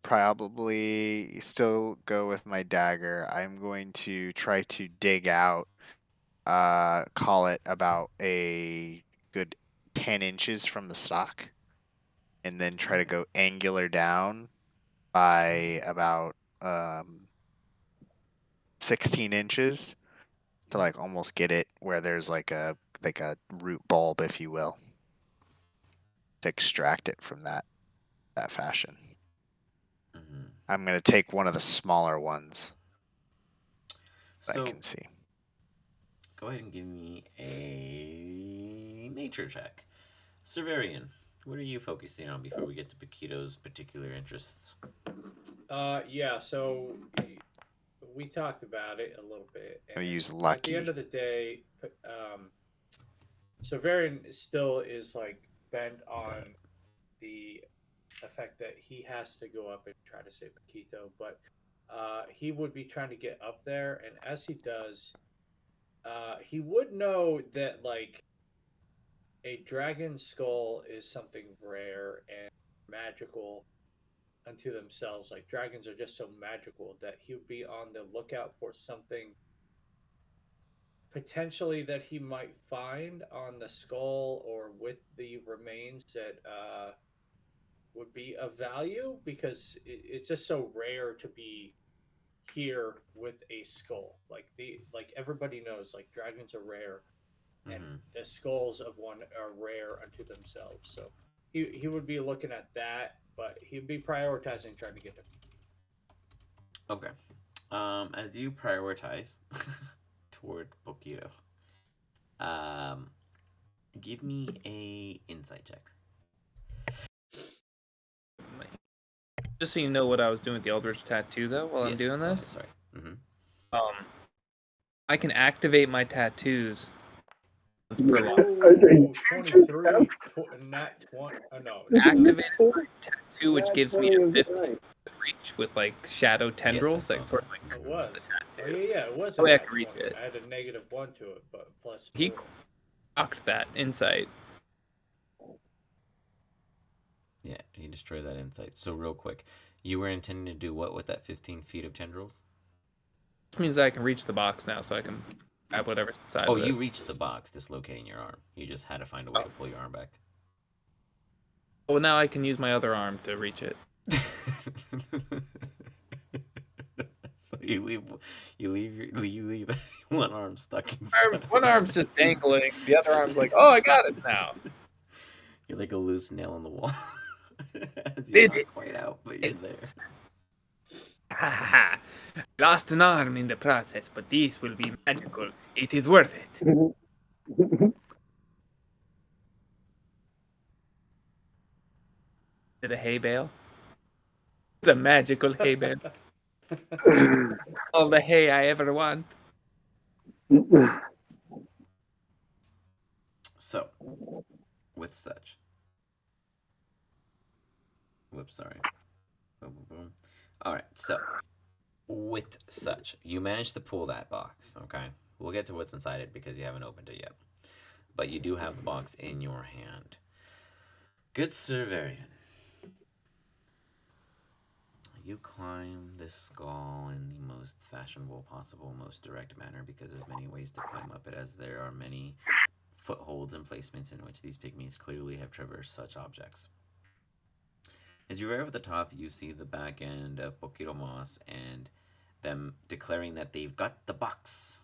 probably still go with my dagger. I'm going to try to dig out call it about a good 10 inches from the stock, and then try to go angular down by about 16 inches to like almost get it where there's like a root bulb, if you will, to extract it from that fashion. Mm-hmm. I'm gonna take one of the smaller ones that So I can see. go ahead and give me a nature check. Cerverian, what are you focusing on before we get to Paquito's particular interests? Yeah. So we talked about it a little bit, I'm gonna and use at the lucky. end of the day, Severian still is like bent on the effect that he has to go up and try to save Paquito, but he would be trying to get up there, and as he does, he would know that like a dragon skull is something rare and magical unto themselves. Like dragons are just so magical that he would be on the lookout for something potentially that he might find on the skull or with the remains that would be of value because it's just so rare to be here with a skull. Like everybody knows, like dragons are rare, and Mm-hmm. the skulls of one are rare unto themselves. So he would be looking at that, but he'd be prioritizing trying to get to. Okay. As you prioritize toward Paquito, um, give me a insight check. Just so you know what I was doing with the Eldritch Tattoo, though, while I'm Yes. doing Okay, this. sorry. Mm-hmm. I can activate my tattoos once per Yeah. level. Ooh, 23, nat 20, no. Activate my tattoo, which Nat gives me 20 a was 50 right. reach with like shadow tendrils saw that sort that. of like It was. the Oh, yeah, it was That a way I nat can reach 20. it. I had a -1 to it, but plus He 4. rocked that insight. Yeah, he destroyed that insight. So real quick, you were intending to do what with that 15 feet of tendrils? Which means I can reach the box now, so I can grab whatever's inside Oh, of it. you reached the box, dislocating your arm. You just had to find a way to pull your arm back. Well, now I can use my other arm to reach it. So you leave one arm stuck inside. One arm's just dangling. The other arm's like, oh, I got it now. You're like a loose nail in the wall. As you're Did not it. quite out, but you're there. Ha ha ha. Lost an arm in the process, but this will be magical. It is worth it. Is it a hay bale? It's a magical hay bale. All the hay I ever want. So, with such. Whoops, sorry. Boom, boom, boom. Alright, so, with such, you managed to pull that box, okay? We'll get to what's inside it because you haven't opened it yet. But you do have the box in your hand. Good Cerverian. You climb this skull in the most fashionable possible, most direct manner because there's many ways to climb up it, as there are many footholds and placements in which these pygmies clearly have traversed such objects. As you arrive at the top, you see the back end of Poquito Moss and them declaring that they've got the box.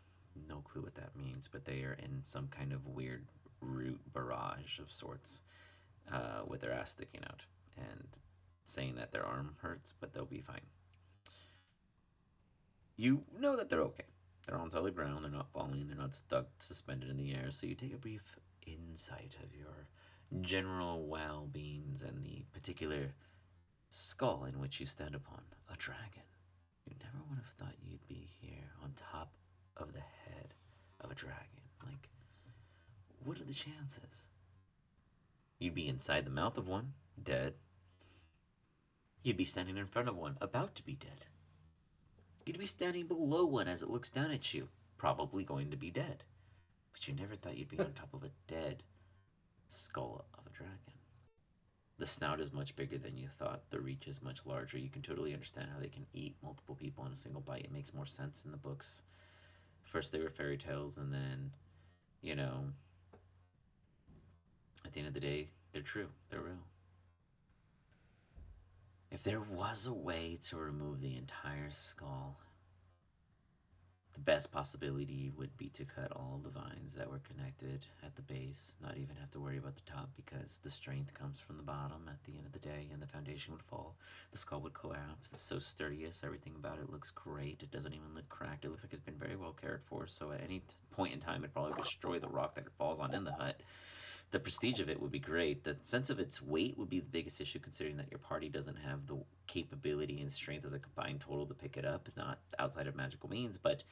No clue what that means, but they are in some kind of weird root barrage of sorts, with their ass sticking out and saying that their arm hurts, but they'll be fine. You know that they're okay. They're on solid ground, they're not falling, they're not stuck suspended in the air, so you take a brief insight of your general well-beings and the particular skull in which you stand upon, a dragon. You never would have thought you'd be here on top of the head of a dragon. Like, what are the chances? You'd be inside the mouth of one, dead. You'd be standing in front of one, about to be dead. You'd be standing below one as it looks down at you, probably going to be dead. But you never thought you'd be on top of a dead skull of a dragon. The snout is much bigger than you thought. The reach is much larger. You can totally understand how they can eat multiple people in a single bite. It makes more sense in the books first they were fairy tales, and then, you know, at the end of the day, they're true. They're real. If there was a way to remove the entire skull, the best possibility would be to cut all the vines that were connected at the base, not even have to worry about the top, because the strength comes from the bottom at the end of the day, and the foundation would fall. The skull would collapse. It's so sturdiest. Everything about it looks great. It doesn't even look cracked. It looks like it's been very well cared for, so at any point in time, it'd probably destroy the rock that it falls on in the hut. The prestige of it would be great. The sense of its weight would be the biggest issue, considering that your party doesn't have the capability and strength as a combined total to pick it up, not outside of magical means, but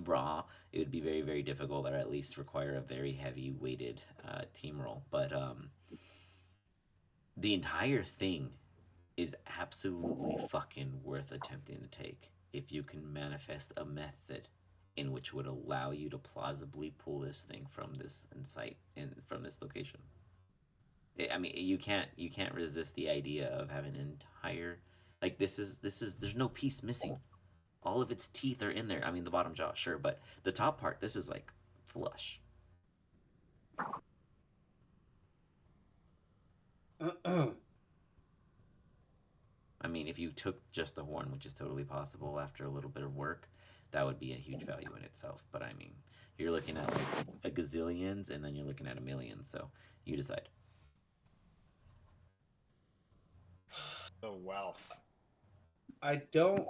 raw, it would be very, very difficult, or at least require a very heavy weighted team roll. But the entire thing is absolutely fucking worth attempting to take if you can manifest a method in which would allow you to plausibly pull this thing from this insight from this location. I mean, you can't resist the idea of having an entire, like, this is there's no piece missing. All of its teeth are in there. I mean, the bottom jaw, sure, but the top part, this is like flush. I mean, if you took just the horn, which is totally possible after a little bit of work, that would be a huge value in itself. But I mean, you're looking at like a gazillions, and then you're looking at a million. So you decide. The wealth. I don't.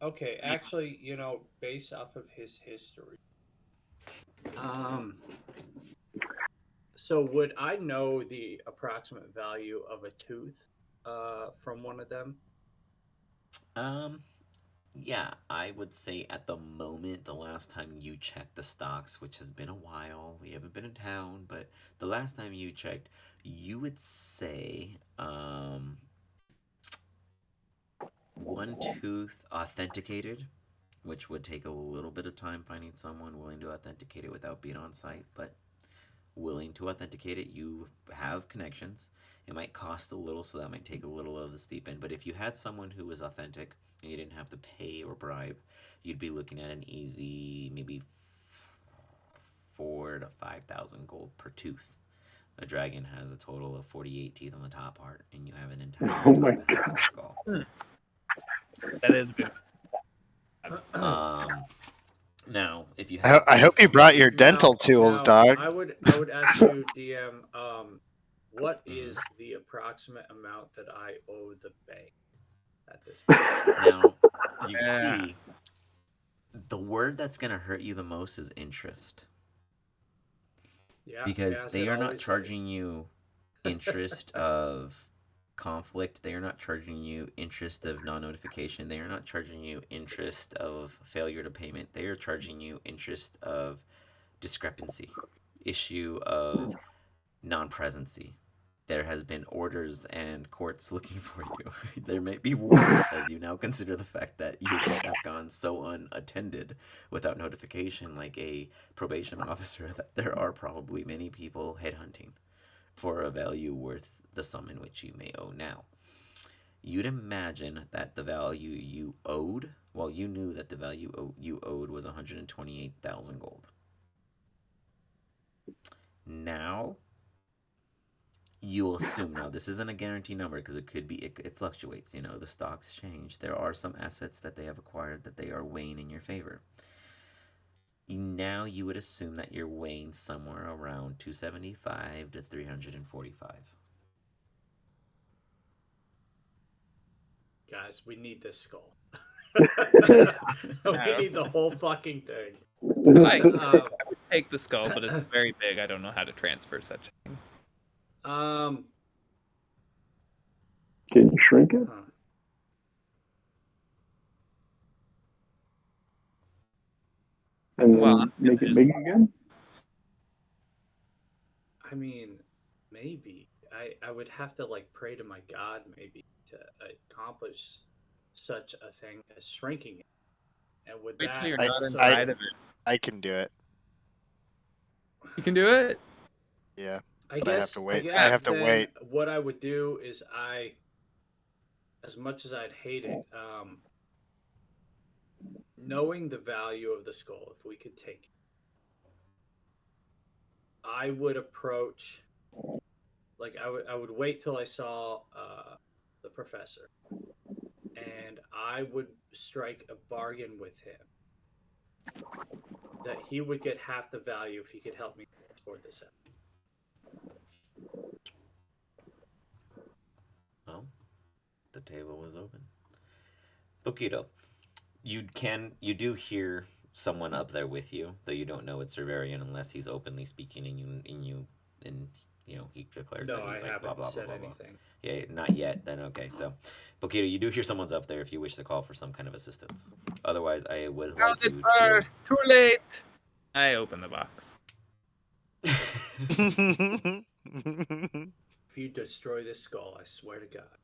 Okay, actually, you know, based off of his history, so would I know the approximate value of a tooth, from one of them? Yeah, I would say at the moment, the last time you checked the stocks, which has been a while, we haven't been in town, but the last time you checked, you would say, one tooth authenticated, which would take a little bit of time finding someone willing to authenticate it without being on site, but willing to authenticate it. You have connections. It might cost a little, so that might take a little of the steep end. But if you had someone who was authentic and you didn't have to pay or bribe, you'd be looking at an easy maybe 4 to 5,000 gold per tooth. A dragon has a total of 48 teeth on the top part, and you have an entire Oh my top half of the skull. That is good. Now, if you have, I hope you brought your dental Now- tools, now, dog. I would ask you, DM, what is the approximate amount that I owe the bank at this point? now you Yeah. see, the word that's gonna hurt you the most is interest, Yeah, because as they it are not always charging is. you interest of conflict. They are not charging you interest of non-notification. They are not charging you interest of failure to payment. They are charging you interest of discrepancy, issue of non-presency. There has been orders and courts looking for you. There may be warrants, as you now consider the fact that your debt has gone so unattended without notification, like a probation officer, that there are probably many people headhunting for a value worth the sum in which you may owe now. You'd imagine that the value you owed, well, you knew that the value you owed was 128,000 gold. Now, you'll assume, now this isn't a guarantee number because it could be, it fluctuates, you know, the stocks change. There are some assets that they have acquired that they are weighing in your favor. Now you would assume that you're weighing somewhere around 275 to 345. Guys, we need this skull. We need the whole fucking thing. I would take the skull, but it's very big. I don't know how to transfer such a thing. Um, Can you shrink it? huh. And then Well, make it just- big again? I mean, maybe. I would have to like pray to my god maybe to accomplish such a thing as shrinking it. And with Wait that, till you're I- not also- inside of it. I can do it. You can do it. Yeah. I But guess I have to wait. guess I have to then wait. What I would do is as much as I'd hate it, knowing the value of the skull, if we could take it, I would approach, like I would wait till I saw the professor, and I would strike a bargain with him that he would get half the value if he could help me transport this out. Well, the table was open. Bokito, you do hear someone up there with you, though you don't know it's Cerverian unless he's openly speaking and he declares No, that I he's like haven't blah blah said blah blah blah. anything. Yeah, not yet. Then okay, so Bokito, you do hear someone's up there if you wish to call for some kind of assistance. Otherwise, I would Found like it you first. Too late. I open the box. to. If you destroy this skull, I swear to God.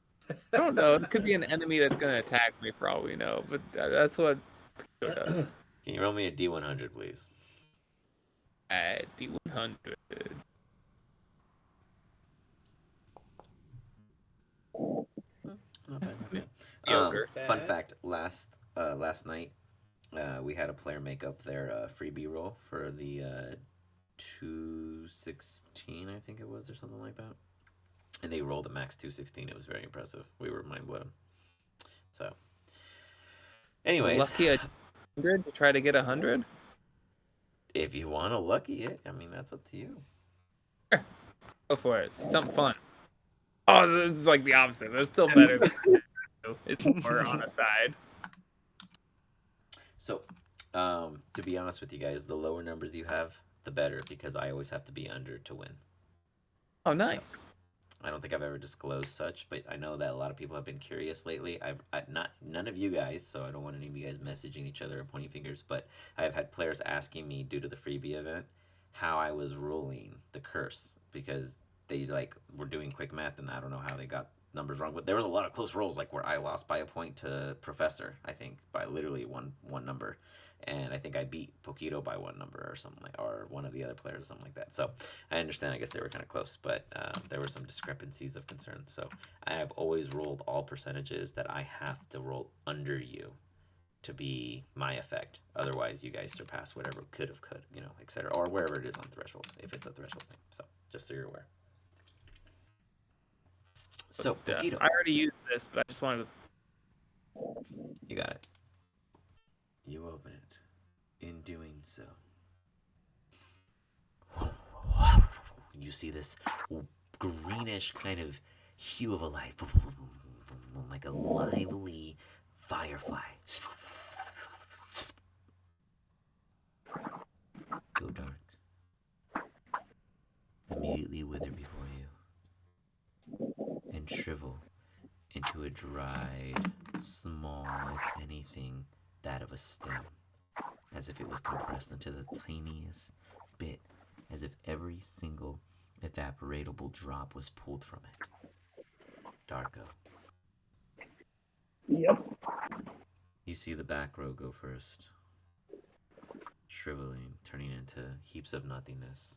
I don't know. It could be an enemy that's gonna attack me for all we know. But that's what Pico does. Can you roll me a D100, please? D100. Not bad, not bad. Mediocre. Fun fact: last night, we had a player make up their freebie roll for the 216, I think it was, or something like that, and they rolled a max 216. It was very impressive. We were mind blown. So, anyways, Lucky 100 to try to get 100. if you want to lucky it, I mean that's up to you. Go for it. See something fun. Oh, it's like the opposite. It's still better than it's more on a side. So, to be honest with you guys, the lower numbers you have, the better, because I always have to be under to win. Oh, nice. I don't think I've ever disclosed such, but I know that a lot of people have been curious lately. None of you guys, so I don't want any of you guys messaging each other or pointing fingers, but I've had players asking me due to the freebie event how I was ruling the curse, because they were doing quick math and I don't know how they got numbers wrong, but there was a lot of close rolls, like where I lost by a point to Professor, I think by literally one number, and I think I beat Pokito by one number or something or one of the other players or something like that. So I understand, I guess they were kind of close, but there were some discrepancies of concern. So I have always rolled all percentages that I have to roll under you to be my effect. Otherwise, you guys surpass whatever could, etc., or wherever it is on threshold, if it's a threshold thing. So just so you're aware. So, But, Pokito. I already used this, but I just wanted to. You got it. You open it. In doing so, you see this greenish kind of hue of a light, like a lively firefly. Go dark. Immediately wither before you. And shrivel into a dried, small, if anything, that of a stem, as if it was compressed into the tiniest bit, as if every single evaporatable drop was pulled from it. Darko. Yep. You see the back row go first, shriveling, turning into heaps of nothingness.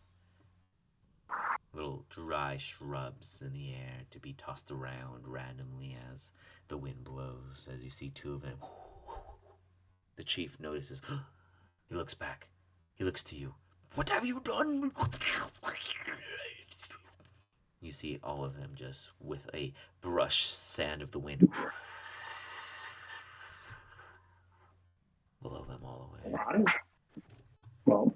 Little dry shrubs in the air to be tossed around randomly as the wind blows, as you see two of them. The chief notices. He looks back. He looks to you. What have you done? You see all of them just with a brush sand of the wind. Blow them all away. Well,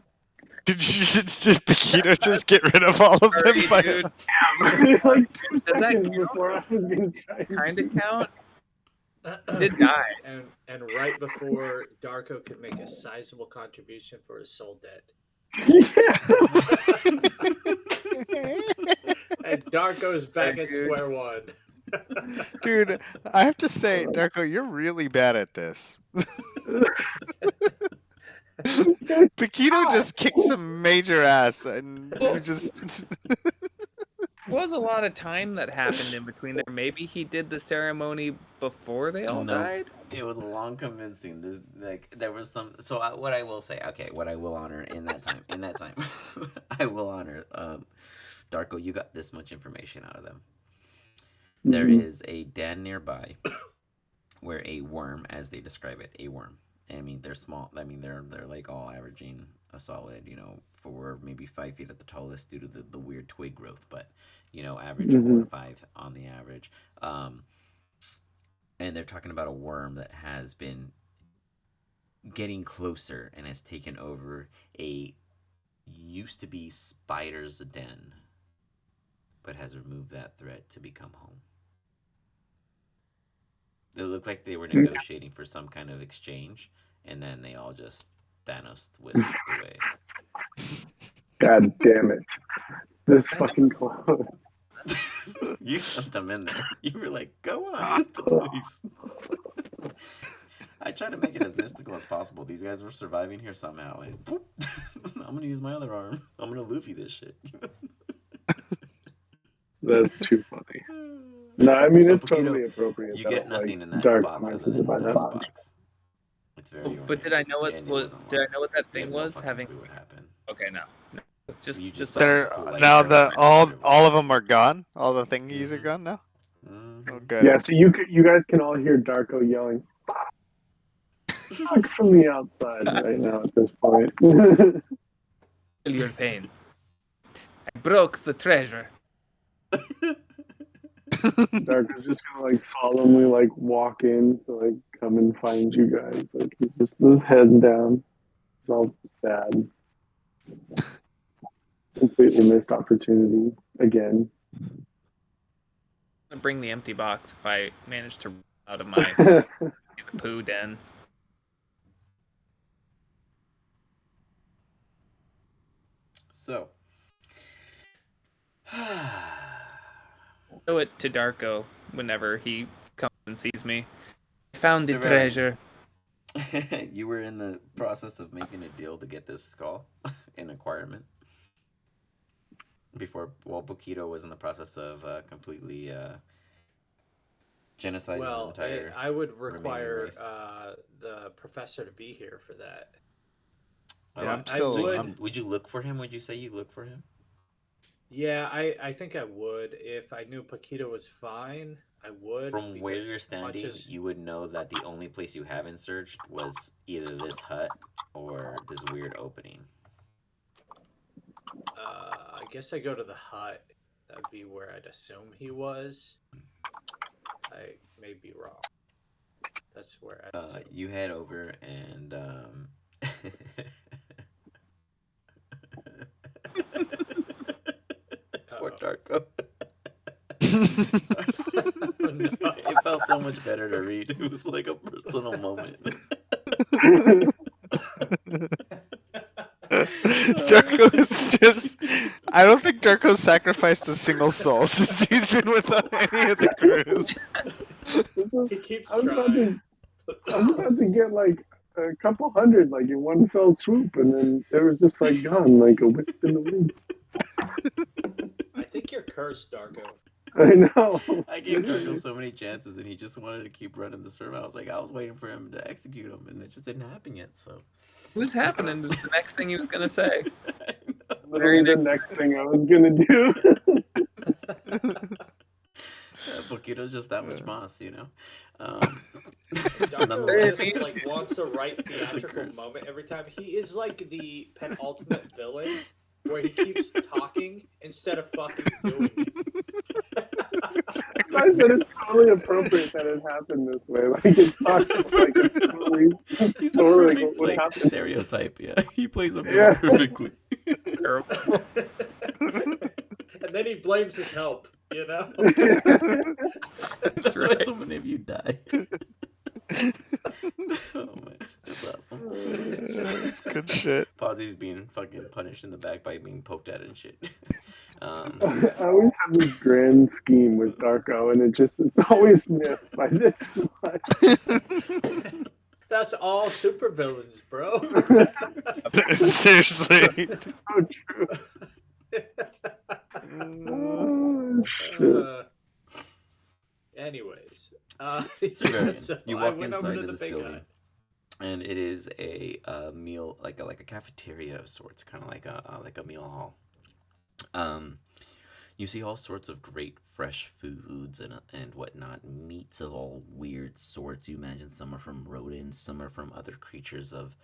Did Pokito just get rid of all of them? Already, dude. like 2 Does that seconds count? before I was getting tired. Kind of count. He did die. And right before Darko could make a sizable contribution for his soul debt. And Darko's back at square one. Dude, I have to say, Darko, you're really bad at this. Pokito just kicked some major ass, and you just. There was a lot of time that happened in between there. Maybe he did the ceremony before they all No. died. It was long convincing. There was some. So what I will say, what I will honor in that time, I will honor. Darko, you got this much information out of them. There is a den nearby where a worm, as they describe it, a worm, I mean, they're small. I mean, they're like all averaging a solid, 4, maybe 5 feet at the tallest due to the weird twig growth, but average 4 to 5 on the average. Um, and they're talking about a worm that has been getting closer and has taken over a used to be spider's den, but has removed that threat to become home. It looked like they were negotiating for some kind of exchange, and then they all just Thanos whisked away. God damn it! This fucking clone. You sent them in there. You were like, "Go on with the police." I tried to make it as mystical as possible. These guys were surviving here somehow, and boop, I'm gonna use my other arm. I'm gonna Luffy this shit. That's too funny. No, I mean, So, it's Pokito, totally appropriate. you that, get nothing like, in that Dark box Knight other is than about this that. box. It's very But did I know what and it was? wasn't Did I locked. know what that You thing have no was? fucking Having clue what happened. okay, no. You Just saw They're the cool, like, now arrow all everywhere. all of them are gone. All the thingies are Mhm. gone now. Mhm. Oh, good. Yeah, so you guys can all hear Darko yelling "fuck" from the outside right now at this point. feel your pain. I broke the treasure. Darko's just gonna like solemnly like walk in to like come and find you guys. Like he's just his head's down. It's all sad. Completely missed opportunity again. I'm gonna bring the empty box if I manage to run out of my poo den. So, Show it to Darko whenever he comes and sees me. I found the Surveying. treasure. You were in the process of making a deal to get this skull in acquirement before. Well, Bokito was in the process of completely genociding the entire. I would remaining require race. the professor to be here for that. Yeah, I'm I still. would- Would you look for him? Would you say you look for him? Yeah, I think I would. If I knew Paquito was fine, I would. From where because you're much standing, as- you would know that the only place you haven't searched was either this hut or this weird opening. I guess I go to the hut. That'd be where I'd assume he was. I may be wrong. That's where I'd assume. You head over and poor Darko. It felt so much better to read. It was like a personal moment. Darko's just. I don't think Darko's sacrificed a single soul since he's been with any of the crews. He keeps I was trying. about to get like a couple hundred like in one fell swoop, and then they were just like gone, like a wisp in the wind. I think you're cursed, Darko. I know. I gave Darko so many chances, and he just wanted to keep running the sermon. I was waiting for him to execute him, and it just didn't happen yet. So What was happening was the next thing he was gonna say. Literally the next thing I was gonna do. Pokito's just that much moss, Darko just like wants a right It's a theatrical curse. moment every time. He is like the penultimate villain where he keeps talking instead of fucking doing it. I said it's totally appropriate that it happened this way. Like it's not just like a totally He's a totally perfect what like happened. stereotype. Yeah, he plays up Yeah. perfectly. Terrible. And then he blames his help, you know? That's why right. so many of you die. Oh man, that's awesome. That's good shit. Podsy's being fucking punished in the back by being poked at and shit. I always have this grand scheme with Darko, and it's always missed by this much. That's all supervillains, bro. Seriously. So true. Oh, shit. Anyways, So, you I walk went over inside to of the this big building, guy. and it is a meal, like a cafeteria of sorts, kind of like a meal hall. You see all sorts of great fresh foods and whatnot, meats of all weird sorts. You imagine some are from rodents, some are from other creatures of.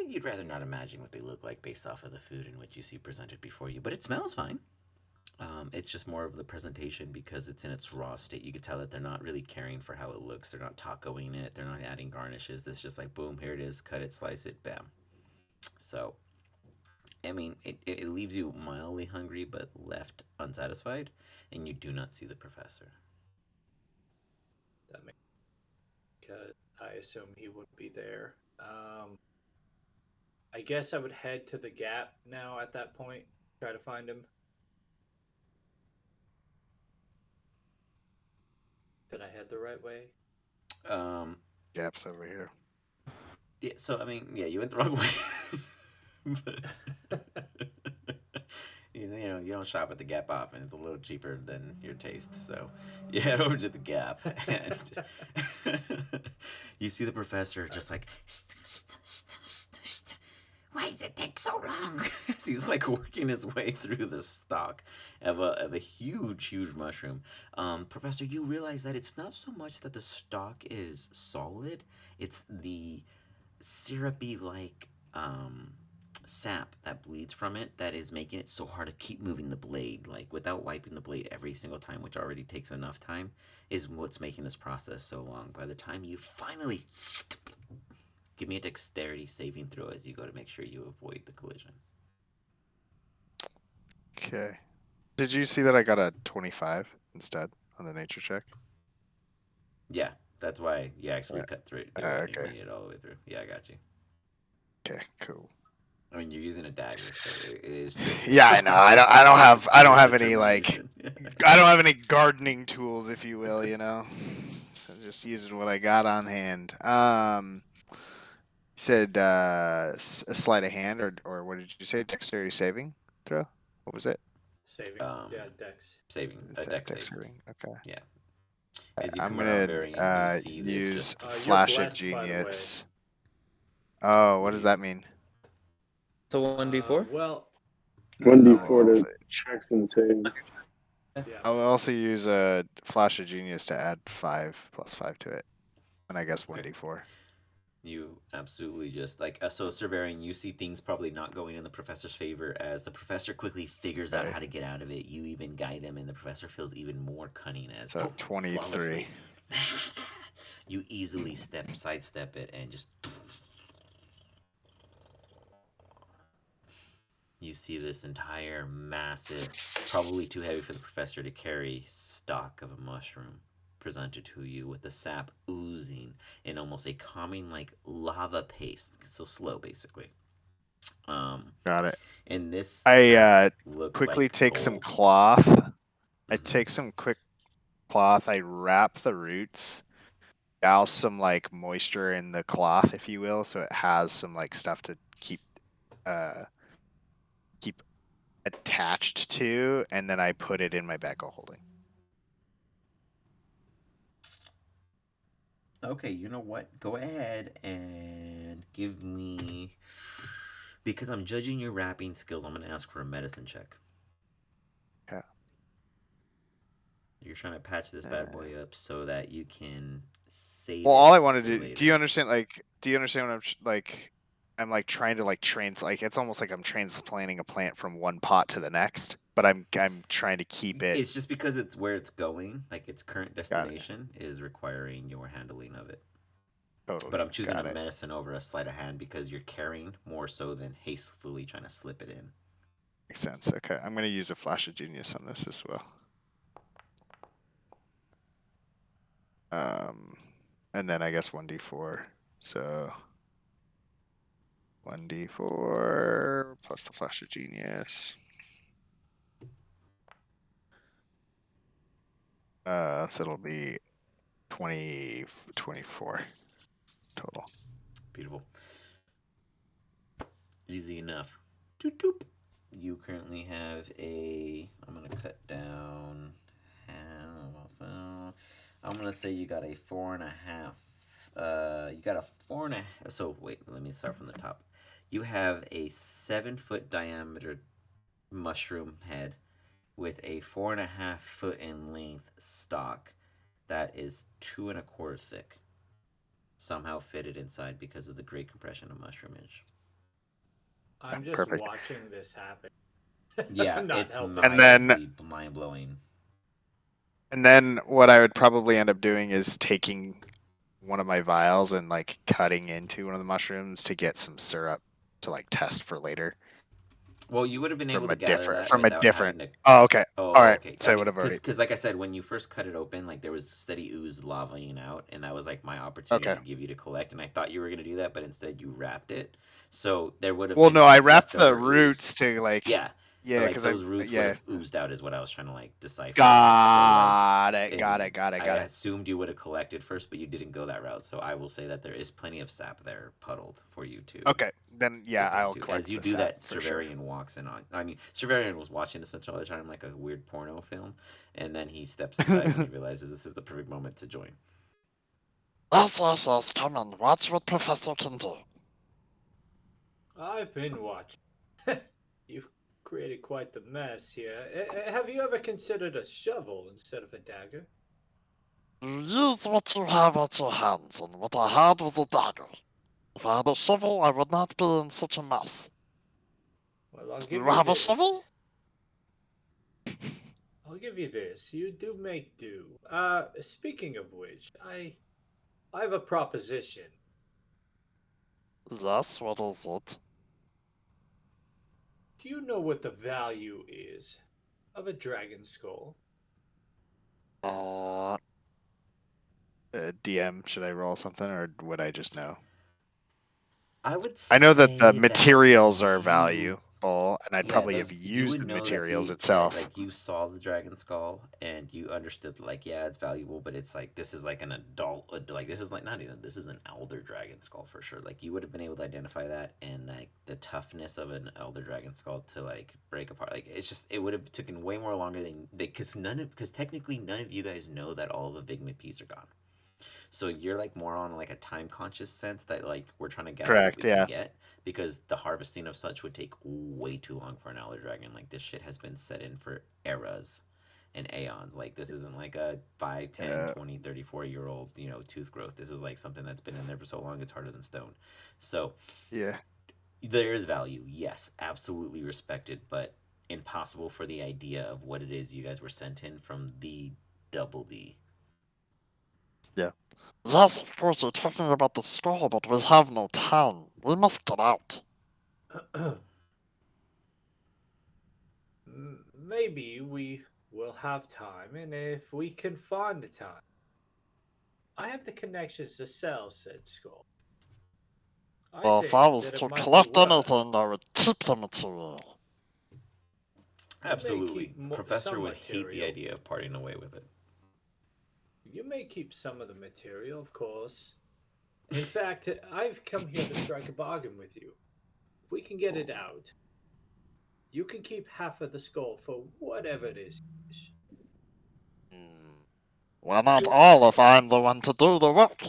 You'd rather not imagine what they look like based off of the food in which you see presented before you, but it smells fine. It's just more of the presentation because it's in its raw state. You could tell that they're not really caring for how it looks. They're not tacoing it. They're not adding garnishes. It's just like, boom, here it is. Cut it, slice it, bam. So, I mean, it leaves you mildly hungry but left unsatisfied, and you do not see the professor. That makes because I assume he would be there. I guess I would head to the gap now at that point, try to find him. Did I head the right way? Gap's over here. Yeah, so, I mean, yeah, you went the wrong way. But, you know, you don't shop at the Gap often. It's a little cheaper than your taste. So you head over to the Gap, and you see the professor just like, Why does it take so long? he's like working his way through the stalk of a huge mushroom. Professor, you realize that it's not so much that the stalk is solid; it's the syrupy like sap that bleeds from it that is making it so hard to keep moving the blade, like without wiping the blade every single time, which already takes enough time, is what's making this process so long. By the time you finally give me a dexterity saving throw as you go to make sure you avoid the collision. Okay. Did you see that I got a 25 instead on the nature check? Yeah, that's why you actually cut through it. You Okay. made it all the way through. Yeah, I got you. Okay, cool. I mean, you're using a dagger, so it is tricky. Yeah, I know. I don't have any like I don't have any gardening tools, if you will, you know. So just using what I got on hand. You said a sleight of hand, or what did you say? Dexterity saving throw. What was it? Saving. Yeah, Dex. Saving. A dex save. Saving. Okay. Yeah. As you I'm come around gonna Varian, you see this use just Flash of blessed, by the way. Genius. Oh, what does that mean? So 1d4? Well, 1d4 to checks and saves. yeah. I'll also use a Flash of Genius to add 5 plus 5 to it, and I guess 1d4. You absolutely just like so, Sir Varian, you see things probably not going in the professor's favor as the professor quickly figures out how to get out of it. You even guide him, and the professor feels even more cunning as So 23. flawlessly. You easily sidestep it, and just you see this entire massive, probably too heavy for the professor to carry, stalk of a mushroom presented to you with the sap oozing in almost a calming like lava paste. So slow, basically. Got it. And this I looks quickly like take some gold. cloth. I take some quick cloth. I wrap the roots, douse some like moisture in the cloth, if you will, so it has some like stuff to keep attached to, and then I put it in my bag of holding. Okay, you know what? Go ahead and give me, because I'm judging your wrapping skills, I'm going to ask for a medicine check. Okay. You're trying to patch this bad boy up so that you can save Well, it all I want to for do. later. Do you understand? Do you understand what I'm like? I'm like trying to like it's almost like I'm transplanting a plant from one pot to the next, but I'm trying to keep it. It's just because it's where it's going, like its current destination is requiring your handling of it. Totally. But I'm choosing a medicine over a sleight of hand because you're carrying more so than hastily trying to slip it in. Makes sense. Okay, I'm gonna use a Flash of Genius on this as well. And then I guess 1d4. So 1d4 plus the Flash of Genius. So it'll be 24 total. Beautiful. Easy enough. Doop, doop. You currently have I'm going to cut down. So I'm going to say you got a 4.5. You got a 4.5. So wait, let me start from the top. You have a 7-foot diameter mushroom head with a 4.5 foot in length stalk that is 2.25 thick, somehow fitted inside because of the great compression of mushroomage. I'm just Perfect. watching this happen. Yeah, I'm not it's helping. And then- mind blowing. And then what I would probably end up doing is taking one of my vials and like cutting into one of the mushrooms to get some syrup to like test for later. Well, you would have been able From to a gather different, that from a without different. having to. Oh, okay. Oh, All right. okay. So I would have already. Because, like I said, when you first cut it open, like there was steady ooze lavaing out, and that was like my opportunity Okay. to give you to collect. And I thought you were gonna do that, but instead you wrapped it. So there would have Well, been no, I wrapped the leftover roots ooze. to like. Yeah, Yeah, but like because those roots would yeah. have oozed out, is what I was trying to like decipher. Got it. And Got it. Got it. I Got it. assumed you would have collected first, but you didn't go that route. So I will say that there is plenty of sap there puddled for you to. Okay, then yeah, get I'll to. collect As you the do sap that, for sure. Cerverian walks in on. I mean, Cerverian was watching this all the time, like a weird porno film, and then he steps aside when he realizes this is the perfect moment to join. Yes, yes, yes, come on, watch what Professor can do. I've been watching. You've created quite the mess here. Have you ever considered a shovel instead of a dagger? You use what you have at your hands, and what I had was a dagger. If I had a shovel, I would not be in such a mess. Well, I'll give You you have a this. shovel? I'll give you this. You do make do. Speaking of which, I have a proposition. Yes, what is it? Do you know what the value is of a dragon skull? DM, should I roll something or would I just know? I would. I know that the say materials are you- valuable, and I'd Yeah, probably the- have you used would the know that materials the itself. like you saw the dragon skull and you understood like yeah it's valuable, but it's like this is like an adult like this is like not even this is an elder dragon skull for sure. Like you would have been able to identify that and like the toughness of an elder dragon skull to like break apart. Like it's just it would have taken way more longer than because technically none of you guys know that all the Vigma Ps are gone. So you're like more on like a time conscious sense that like we're trying to gather what Correct, we yeah. can get because the harvesting of such would take way too long for an elder dragon. Like this shit has been set in for eras and aeons. Like this isn't like a 5, 10, Yeah. 20, 34-year old, tooth growth. This is like something that's been in there for so long it's harder than stone. So Yeah. there is value, yes, absolutely respected, but impossible for the idea of what it is you guys were sent in from the double D. Yes, of course, you're talking about the skull, but we have no town. We must get out. Maybe we will have time, and if we can find the time, I have the connections to sell said skull. Well, if think I was that it to might be collect worth- anything, I would keep the material. Absolutely. keep Professor some would hate the material. idea of parting away with it. You may keep some of the material, of course. In fact, I've come here to strike a bargain with you. If we can get it out, you can keep half of the skull for whatever it is. Well, not all if I'm the one to do the work.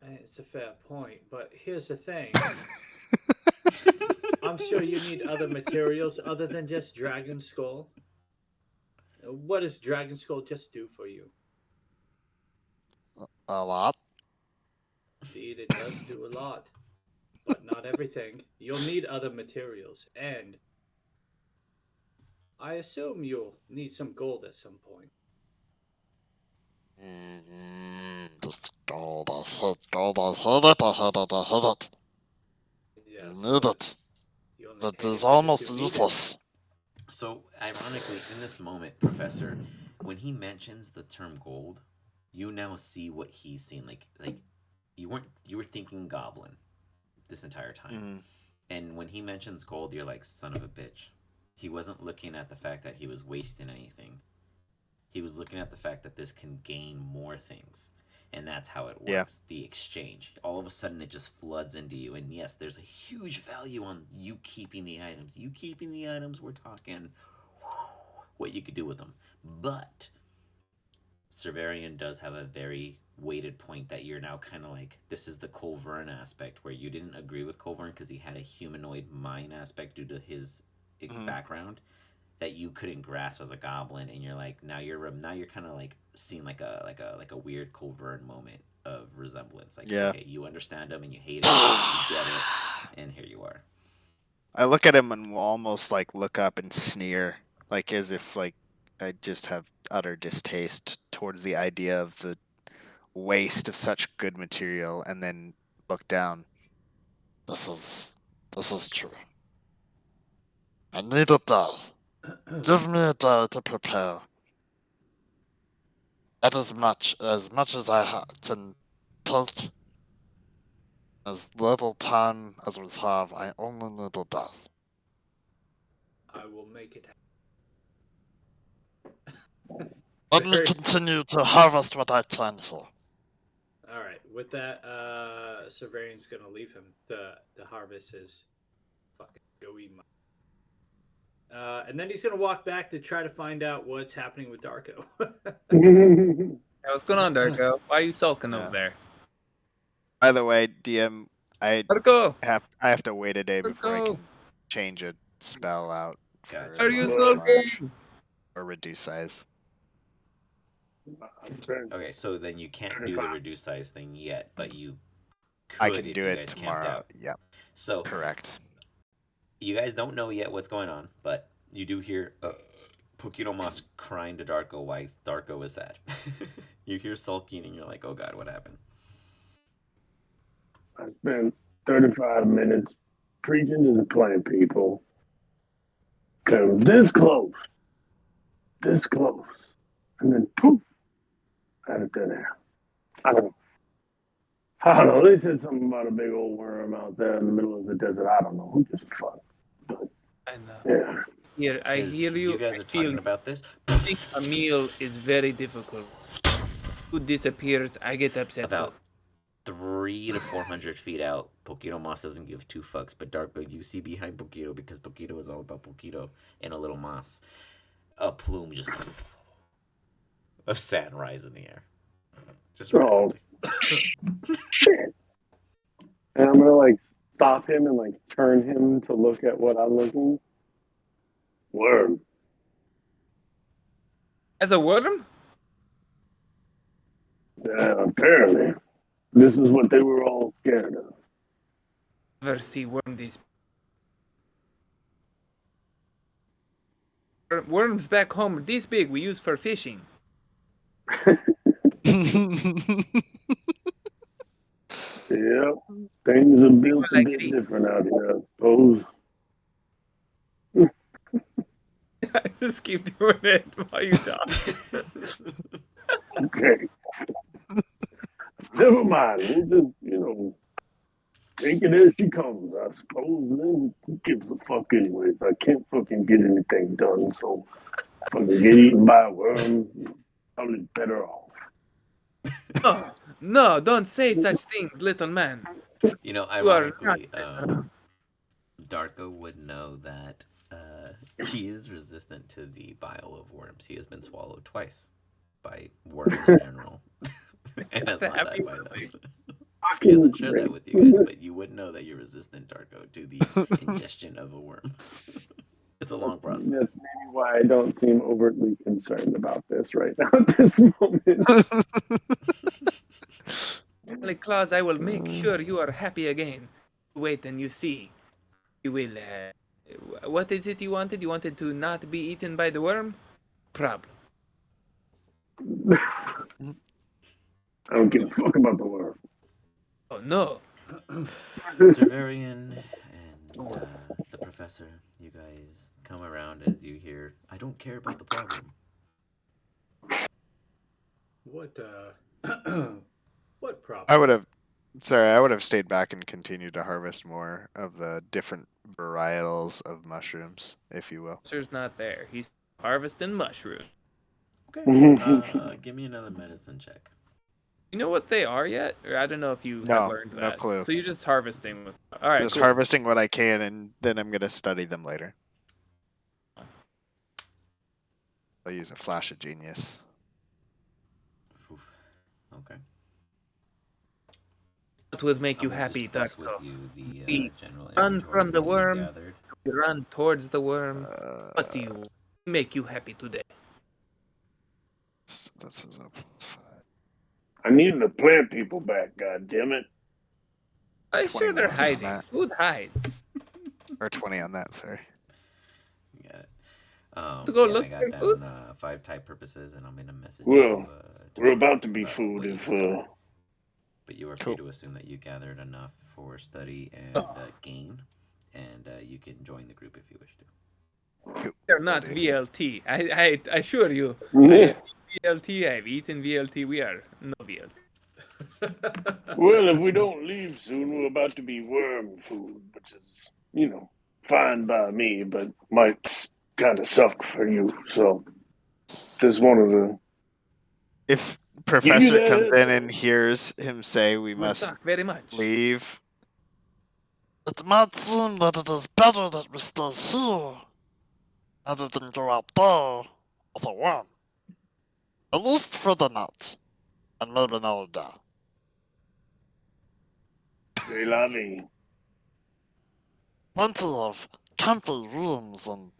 It's a fair point, but here's the thing. I'm sure you need other materials other than just dragon skull. What does dragon skull just do for you? A lot. Indeed, it does do a lot, but not everything. You'll need other materials, and I assume you'll need some gold at some point. This gold, I hate gold, I hate it, I hate it, I hate it. Yes, You need but it. you only That hate it is 'cause almost you need it. useless. So, ironically, in this moment, Professor, when he mentions the term gold, you now see what he's seen. Like you were thinking goblin this entire time. Mhm. And when he mentions gold, you're like, son of a bitch. He wasn't looking at the fact that he was wasting anything. He was looking at the fact that this can gain more things. And that's how it Yeah. works. The exchange. All of a sudden, it just floods into you. And yes, there's a huge value on you keeping the items. You keeping the items, we're talking what you could do with them. But Cerverian does have a very weighted point that you're now kind of like, this is the Colvern aspect, where you didn't agree with Colvern because he had a humanoid mind aspect due to his background that you couldn't grasp as a goblin, and you're like now you're kind of like seeing like a weird covert moment of resemblance. Like okay, you understand him and you hate it, you get it, and here you are. I look at him and will almost like look up and sneer, like as if like I just have utter distaste towards the idea of the waste of such good material, and then look down. This is true. I need a day. Give me a day to prepare. That as much as I can take. As little time as we have, I only need a day. I will make it happen. Let me continue to harvest what I can here. All right. With that, Severian's gonna leave him to harvest his fucking gooey. And then he's gonna walk back to try to find out what's happening with Darko. Hey, what's going on, Darko? Why are you sulking over there? By the way, DM, I Darko! have to wait a day before I Darko! can change a spell out for Gotcha. Are you large sulking? or reduce size. Okay, so then you can't do the reduced size thing yet, but you could I can if do you it guys camped tomorrow. out. Yep. So Correct. you guys don't know yet what's going on, but you do hear Pokito Moss crying to Darko why Darko is sad. You hear sulking and you're like, oh god, what happened? I spent 35 minutes preaching to the plant people. Come this close, and then poof, out of thin air. I don't know. They said something about a big old worm out there in the middle of the desert. I don't know. Who gives a fuck? But, I know. yeah. Here, I hear you. You guys are feel talking about this. I think a meal is very difficult. Food disappears, I get upset About too. 300 to 400 feet out, Pokito Moss doesn't give two fucks, but Darko, you see behind Pokito, because Pokito is all about Pokito and a little moss. A plume just of sand rise in the air. Just randomly. Shit. And I'm gonna like stop him and like turn him to look at what I'm looking. Worm. As a worm? Yeah, apparently. This is what they were all scared of. Never see worm this. Worms back home are this big, we use for fishing. Yeah, things are built Like a bit these. different out here, I suppose. I just keep doing it while you talk. Okay. Never mind. We'll just, take it as she comes, I suppose. Then who gives a fuck anyways? I can't fucking get anything done, so fucking get eaten by a worm, probably better off. Oh, no, don't say such things, little man. You know, You are ironically, Darko would know that he is resistant to the bile of worms. He has been swallowed twice by worms in general, and has not died by them. He hasn't shared that with you guys, but you would know that you're resistant, Darko, to the ingestion of a worm. It's a long process. That's maybe why I don't seem overtly concerned about this right now at this moment. Like Claus, I will make sure you are happy again. Wait and you see. You will. What is it you wanted? You wanted to not be eaten by the worm? Problem. I don't give a fuck about the worm. Oh no. Severian and the professor, you guys come around as you hear, I don't care about the problem. What problem? I would have stayed back and continued to harvest more of the different varietals of mushrooms, if you will. Sir's not there. He's harvesting mushroom. Okay. Give me another medicine check. You know what they are yet? Or I don't know if you No, have learned no that. clue. So you're just harvesting. All right, Just cool. harvesting what I can, and then I'm going to study them later. I'll use a flash of genius. Oof. Okay. What would make you I'm gonna happy, discuss Darko? with you the We general run inventory from the that you worm. gathered. You run towards the worm. What do you make you happy today? This is a +5. I need the plant people back. God damn it! I'm sure they're 21 on hiding. that. Food hides. Or 20 on that, sorry. You got it. To go yeah, look I got for down food? 5 type purposes, and I'm gonna message Well, you. We're tomorrow about to be about food what you if discovered. But you are free Cool. to assume that you gathered enough for study and gain, and you can join the group if you wish to. They're not Dude. VLT. I assure you. I have seen VLT. I've eaten VLT. We are no VLT. Well, if we don't leave soon, we're about to be worm food, which is, fine by me, but might kind of suck for you. So, just wanted to. If Give Professor you that comes heads in up. and hears him say we Will must suck very much. leave, It might seem that it is better that we stay here rather than go out there with a worm. At least for the night, and maybe another day. Say la vie. Plenty of comfy rooms and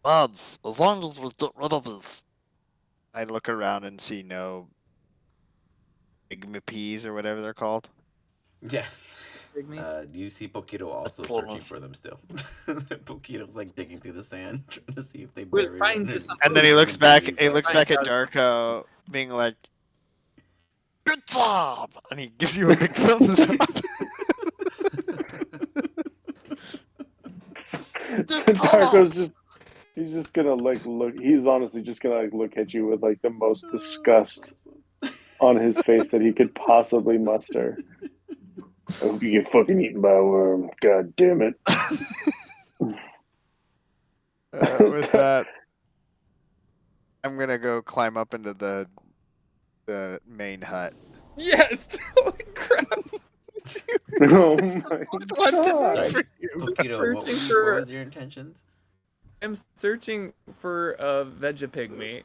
beds, as long as we get rid of these. I look around and see no pigmapeas or whatever they're called. Yeah. Pygmies? You see Pokito also Poor searching ones. for them still. Pokito's like digging through the sand, trying to see if they We'll bury find one. you And, some And then he food. looks back. Leave He that. looks back at Darko, being like, Good job! and he gives you a big thumbs up. Darko's he's just gonna look. He's honestly just gonna look at you with the most disgust on his face that he could possibly muster. I hope you get fucking eaten by a worm. God damn it. With that, I'm gonna go climb up into the main hut. Yes! Holy crap! Oh my What to do? god. Sorry, for you. Pokito, what, Searching for- what was your intentions? I'm searching for a Vegapygmy.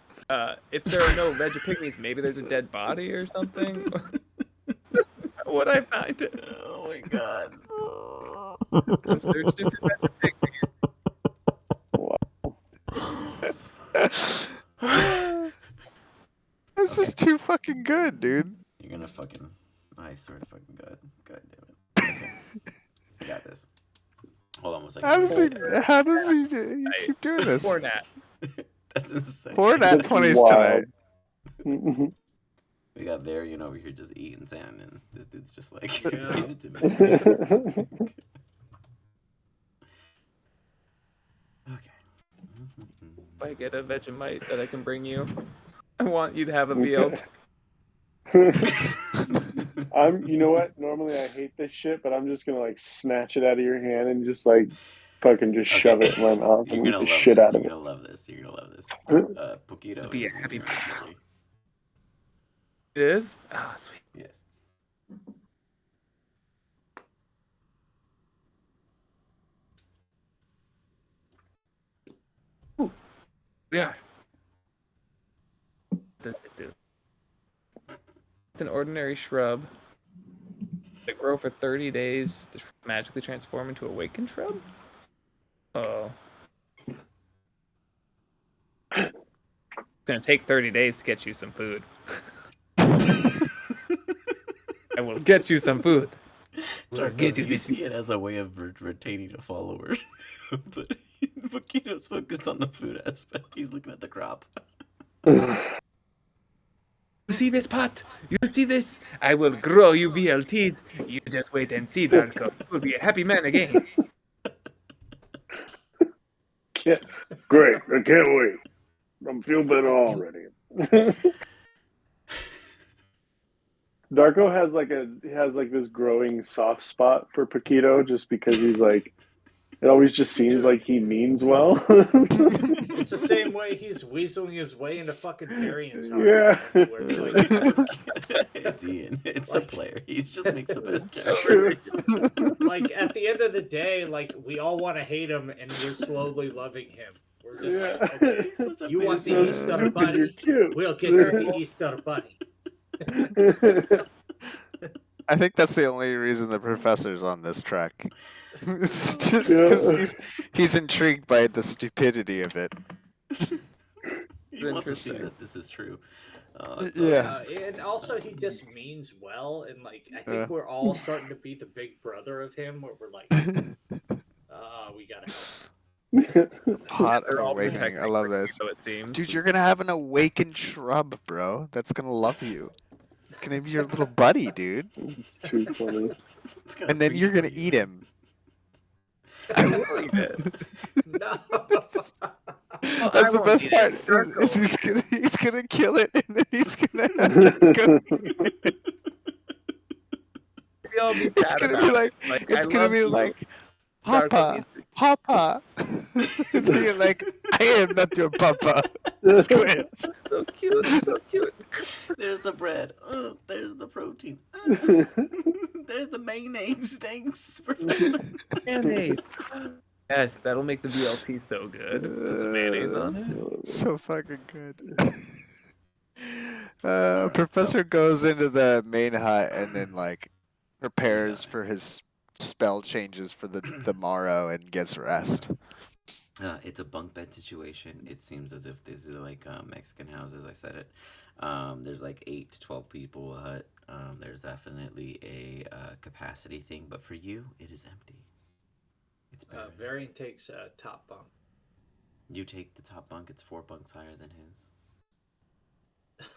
If there are no Vegapygmies, maybe there's a dead body or something. Would I find it? Oh my god. I'm searching for Vegapygmy. That's just too fucking good, dude. You're gonna fucking. I swear to fucking god. God damn it. Okay. I got this. Hold on one second. How does he keep doing this? Or nat. That's insane. 4 nat That's 20s wild. tonight. We got Varian over here just eating sand, and this dude's just like, Yeah. give it to me. Okay. If I get a Vegemite that I can bring you, I want you to have a VLT. You know what? Normally I hate this shit, but I'm just gonna snatch it out of your hand and just fucking just shove it in my mouth You're and eat gonna the love shit this. out You're of it. gonna love this. You're gonna love this. Pokito Be a is in happy your inventory. It is? Ah, sweet. Yes. We are. What does it do? It's an ordinary shrub. They grow for 30 days to magically transform into a awakened shrub? Oh. It's gonna take 30 days to get you some food. I will get you some food. We'll Darko, get you you this see it as a way of retaining a follower, but Pokito's focused on the food aspect. He's looking at the crop. You see this pot? You see this? I will grow you VLTs. You just wait and see, Darko. You will be a happy man again. Great. I can't wait. I feel better already. Darko has this growing soft spot for Paquito just because he's it always just seems like he means well. It's the same way he's weaseling his way into fucking Varian's heart. Yeah. Where it's It's Ian. It's the player. He just makes the best True. characters. at the end of the day, we all want to hate him, and we're slowly loving him. We're just Yeah. okay. He's such a You want bitch. the Easter You're bunny? cute. We'll get you the Easter bunny. I think that's the only reason the professor's on this track. It's just because he's intrigued by the stupidity of it. He wants to see Interesting. that this is true. Yeah. And also, he just means well, and like I Yeah. think we're all starting to be the big brother of him, where we're like, we gotta help. Pot of They're all awakening. I protecting love for this. you, it seems. Dude, you're gonna have an awakened shrub, bro. That's gonna love you. It's gonna be your little buddy, dude. It's too funny. It's gonna And then you're gonna preach you. eat him. I will eat it. No. I That's the won't best eat part. it. Darko Is will he's gonna kill it, and then he's gonna have to go eat it. Maybe I'll be It's sad gonna about be like it. it's I gonna love be people. like, Darko Papa, needs to- Papa. And then you're like, I am not your Papa. Squish. So cute, so cute. There's the bread. There's the protein. There's the mayonnaise. Thanks, Professor. Mayonnaise. Yes, that'll make the BLT so good. Put some mayonnaise on it. So fucking good. Alright, Professor goes into the main hut and then like prepares for his spell changes for the morrow and gets rest. It's a bunk bed situation. It seems as if these are like Mexican houses. I said it. There's like 8 to 12 people a hut. There's definitely a capacity thing, but for you, it is empty. It's barren. Varian takes top bunk. You take the top bunk. It's 4 bunks higher than his.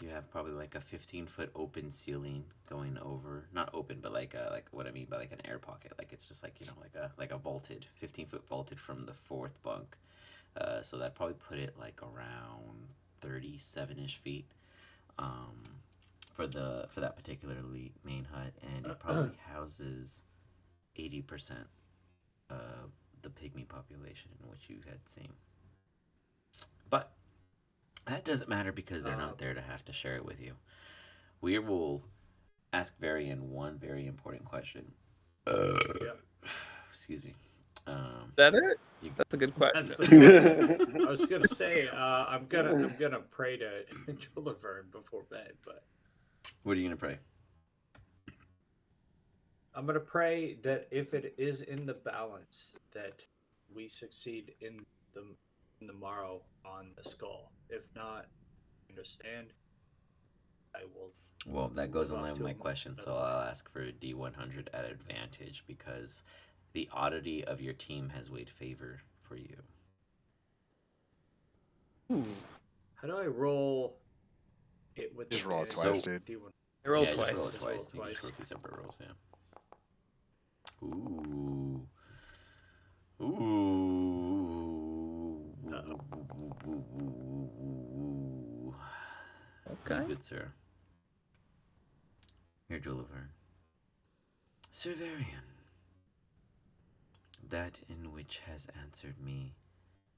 You have probably like a 15-foot open ceiling going over, not open, but like what I mean by like an air pocket. Like it's just like, you know, like a vaulted 15-foot vaulted from the 4th bunk. So that probably put it like around 37-ish feet. For that particular main hut, and it probably houses 80% of the pygmy population, which you had seen. But that doesn't matter because they're not there to have to share it with you. We will ask Varian one very important question. Excuse me. Is that it? You- That's a good question. I was gonna say I'm gonna pray to Julaverne before bed, but What are you gonna pray? I'm gonna pray that if it is in the balance, that we succeed in the morrow on the skull. If not, understand. I will. Well, that goes in Move on line with to my him. question, so I'll ask for a D100 at advantage because the oddity of your team has weighed favor for you. How do I roll it with? Just roll it advantage? twice, dude. D1. I rolled Yeah, twice. Just roll it Just twice. roll You twice. just roll 2 separate rolls, yeah. Ooh. Ooh. Okay. Good, sir. Here, Juliver. Sir Varian, that in which has answered me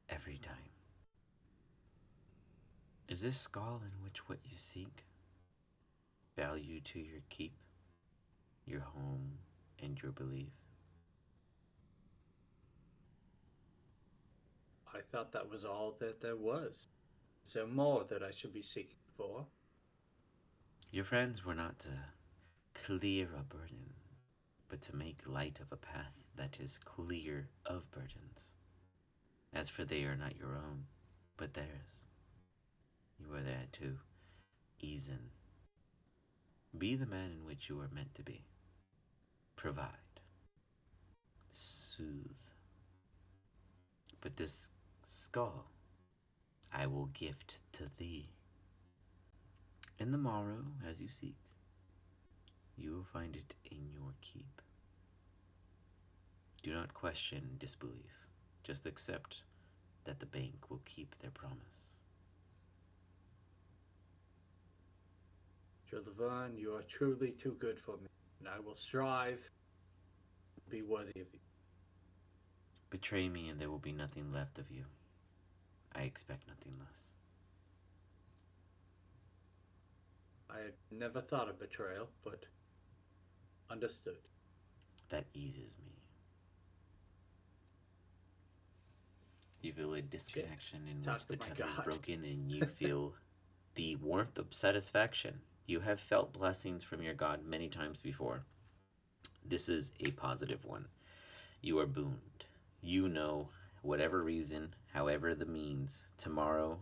every time. Is this skull in which what you seek? Value to your keep, your home, and your belief? I thought that was all that there was. Is there more that I should be seeking for? Your friends were not to clear a burden, but to make light of a path that is clear of burdens. As for they are not your own, but theirs. You are there to ease in. Be the man in which you are meant to be. Provide. Soothe. But this skull I will gift to thee. In the morrow, as you seek, you will find it in your keep. Do not question disbelief. Just accept that the bank will keep their promise. Julaverne, you are truly too good for me, and I will strive to be worthy of you. Betray me and there will be nothing left of you. I expect nothing less. I had never thought of betrayal, but understood. That eases me. You feel a disconnection in Talk which to the my tether is God. broken, and you feel the warmth of satisfaction. You have felt blessings from your God many times before, This is a positive one. You are booned. You know, whatever reason, however the means, tomorrow,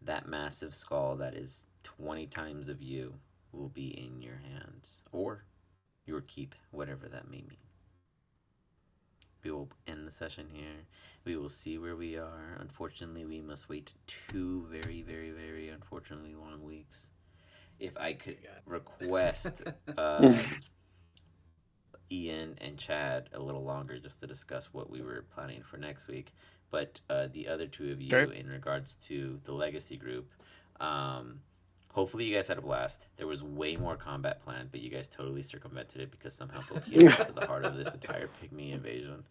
that massive skull that is 20 times of you will be in your hands, or your keep, whatever that may mean. We will end the session here. We will see where we are. Unfortunately, we must wait 2 very, very, very unfortunately long weeks. If I could request Ian and Chad a little longer just to discuss what we were planning for next week. But the other 2 of you, in regards to the Legacy group, hopefully you guys had a blast. There was way more combat planned, but you guys totally circumvented it because somehow Bokia got to the heart of this entire pygmy invasion.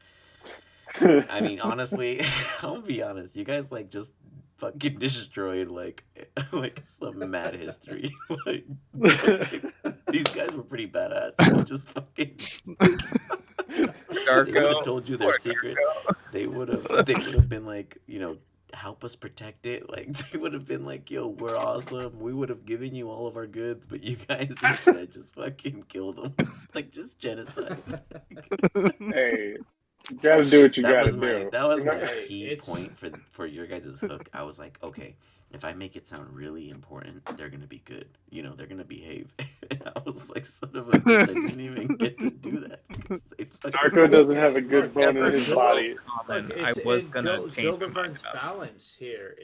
I mean, honestly, I'll be honest. You guys like just fucking destroyed like some mad history. like these guys were pretty badass. Just fucking. They would have told you their secret. They would have been like, you know, help us protect it. Like they would have been like, yo, we're awesome. We would have given you all of our goods, but you guys instead just fucking killed them. Like just genocide. Hey. You gotta do what you gotta do. That was my key point for your guys' hook. I was like, okay, if I make it sound really important, they're gonna be good. You know, they're gonna behave. And I was like, son of a bitch, I didn't even get to do that. Darko doesn't have a good bone in his body. Look, I was gonna change my mind. Balance here.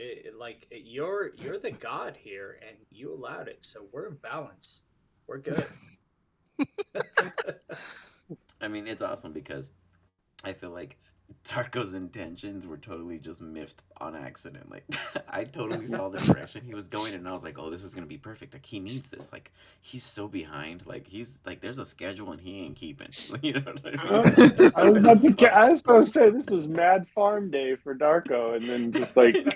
You're the god here, and you allowed it, so we're in balance. We're good. I mean, it's awesome because I feel like Tarko's intentions were totally just miffed on accident. Like, I totally saw the direction he was going, and I was like, "Oh, this is gonna be perfect. Like, he needs this. Like, he's so behind. Like, he's like, there's a schedule, and he ain't keeping. You know what I mean?" I was about to say this was Mad Farm Day for Darko, and then just like it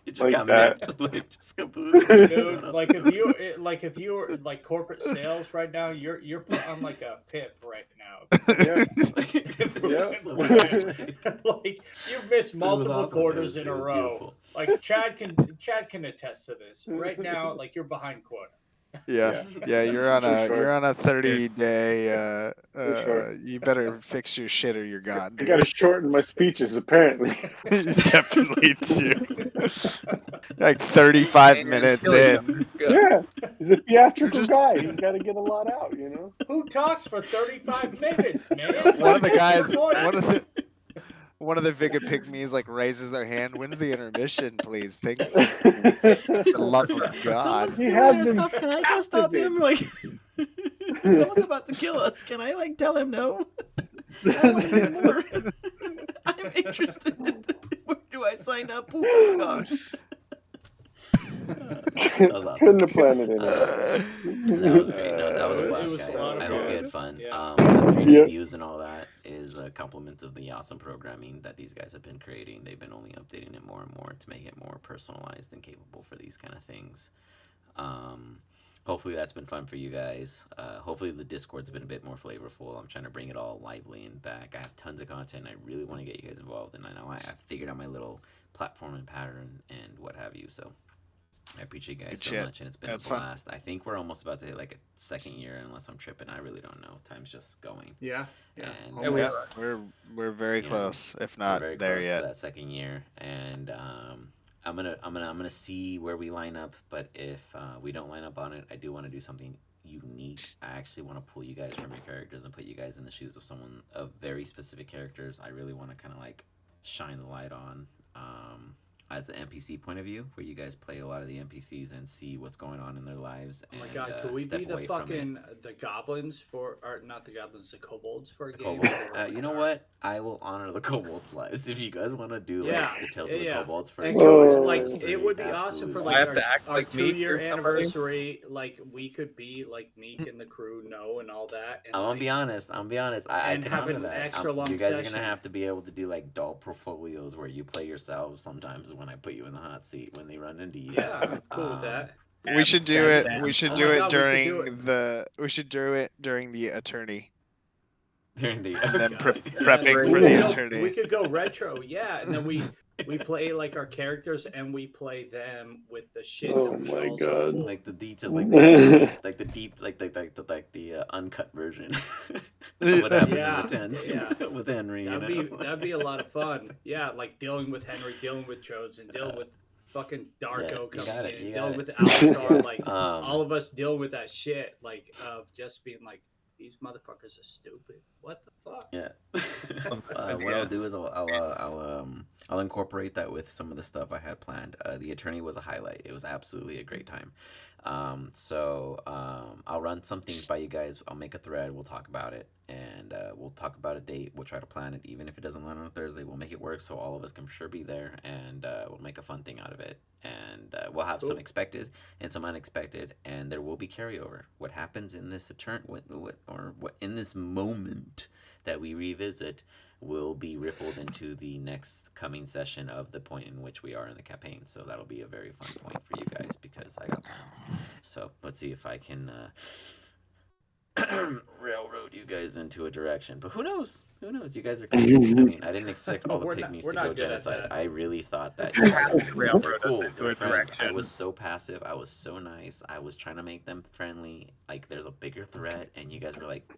just like got that. miffed. Like, just completely. Dude, if you were like corporate sales right now, you're put on like a pip right now. Yeah. Like you've missed multiple awesome. quarters in It a was row. beautiful. Like Chad can attest to this. Right now, like you're behind quota. Yeah, you're on a 30-day. You better fix your shit or you're gone. I Dude. gotta shorten my speeches apparently. You definitely do. Like 35 minutes in. Yeah, he's a theatrical guy. He's got to get a lot out, you know. Who talks for 35 minutes, man? One of the guys, one of the Viga pygmies like raises their hand. When's the intermission, please? Thank you. For the love of God. Someone's stealing our stuff. Can I go stop him? Like, someone's about to kill us. Can I like tell him no? I want to hear more. I'm interested. Where do I sign up? Oh gosh. That was awesome. Couldn't have planned it in. That was great. No, that was a blast, guys. I hope you had fun. Yeah. The views and all that is a compliment of the awesome programming that these guys have been creating. They've been only updating it more and more to make it more personalized and capable for these kind of things. Hopefully that's been fun for you guys. Hopefully the Discord's been a bit more flavorful. I'm trying to bring it all lively and back. I have tons of content. I really want to get you guys involved, and I know I've figured out my little platform and pattern and what have you. So I appreciate you guys so much, and it's been a blast. I think we're almost about to hit like a second year, unless I'm tripping. I really don't know. Time's just going. Yeah. And we're very close, if not very there close yet. to that second year, and I'm gonna see where we line up. But if we don't line up on it, I do want to do something unique. I actually want to pull you guys from your characters and put you guys in the shoes of someone of very specific characters. I really want to kind of like shine the light on. As an NPC point of view, where you guys play a lot of the NPCs and see what's going on in their lives. Oh my and, god, could we be the fucking the goblins or not the goblins, the kobolds for a game? Kobolds. You know what? I will honor the kobolds' lives if you guys want to do like the Tales of the Kobolds for like it would be awesome for like our 2-year anniversary. Like we could be like Meek and the crew and all that. And, I'm gonna be honest. I can have honor an that. extra long You guys session. are gonna have to be able to do like doll portfolios where you play yourselves sometimes when I put you in the hot seat when they run into you. Yeah, I'm cool with that. We should do it. We should do it during the. We should do it during the attorney. During the and then prepping for the attorney. We could go retro, and then we play like our characters and we play them with the shit. Oh that we my also god! pull. Like the details, like the deep, like the uncut version. what happened Yeah, in the tents yeah. with Henry. That'd be a lot of fun. Yeah, like dealing with Henry, dealing with Chosen, dealing with fucking Darko you got coming it, in, you dealing got with it. Alistar, like Um, all of us dealing with that shit, like of just being like, these motherfuckers are stupid. What the fuck? Yeah. Good, What I'll yeah. do is I'll incorporate that with some of the stuff I had planned. The attorney was a highlight. It was absolutely a great time. I'll run some things by you guys. I'll make a thread. We'll talk about it, and we'll talk about a date. We'll try to plan it, even if it doesn't land on a Thursday. We'll make it work so all of us can for sure be there, and we'll make a fun thing out of it. And we'll have some expected and some unexpected, and there will be carryover. What happens in this what in this moment that we revisit will be rippled into the next coming session of the point in which we are in the campaign. So that'll be a very fun point for you guys because I got plans. So let's see if I can railroad you guys into a direction. But who knows? Who knows? You guys are crazy. I mean, I didn't expect all the pygmies to go genocide. I really thought that you guys would be like, they're cool, they're friends. I was so passive. I was so nice. I was trying to make them friendly. Like, there's a bigger threat, and you guys were like,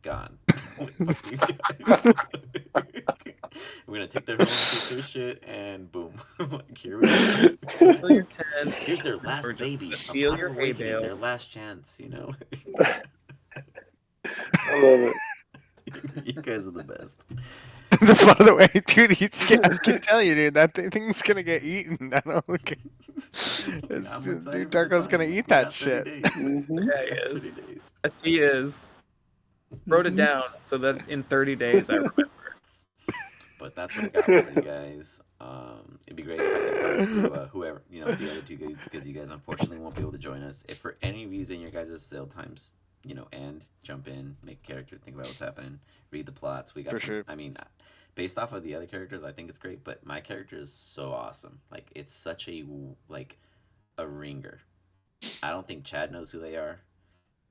gone. Fuck these guys. We're gonna take their homes, take their shit, and boom. Like, here we go. Fill your tent. Here's their last We're just baby. gonna A steal pot your of hay awakening, their bales. last chance, you know? I love it. You guys are the best. By the way, dude, I can tell you, dude, that thing's gonna get eaten. I don't look. I'm excited Dude, for the Darko's gonna time. eat We that got 30 shit. days. Mhm. Yeah, he 30 is. days. Yes, he is. Wrote it down so that in 30 days I remember. But that's what I got for you guys. It'd be great if I could come to whoever, the other two dudes, because you guys unfortunately won't be able to join us. If for any reason your guys' sale times, end, jump in, make a character, think about what's happening, read the plots. We got For some, sure. I mean, based off of the other characters, I think it's great, but my character is so awesome. Like, it's such a ringer. I don't think Chad knows who they are.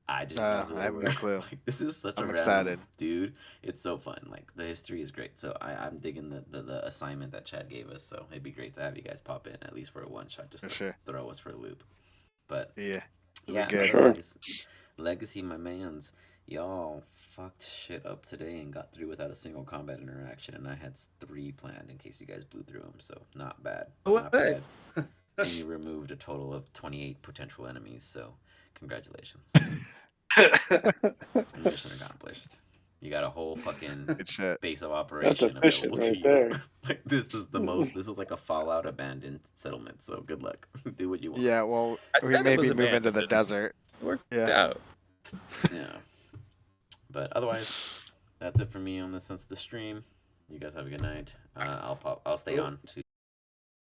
I didn't know who I they have were. no clue. Like, this is such I'm a excited. random dude. It's so fun. Like, the history is great. So I'm digging the assignment that Chad gave us. So it'd be great to have you guys pop in at least for a one shot, just For to sure. throw us for a loop. But Yeah. yeah, good. otherwise, Legacy, my mans, y'all fucked shit up today and got through without a single combat interaction, and I had 3 planned in case you guys blew through them. So not bad. Not bad. And you removed a total of 28 potential enemies. So congratulations. Mission accomplished. You got a whole fucking Good shit. base of That's operation efficient available to right you. there. Like, this is the most. This is like a Fallout abandoned settlement. So good luck. Do what you want. Yeah, well, I we said it maybe was move into the abandoned. desert. It worked Yeah. out. Yeah. But otherwise, that's it for me on the sense of the stream. You guys have a good night. I'll stay on to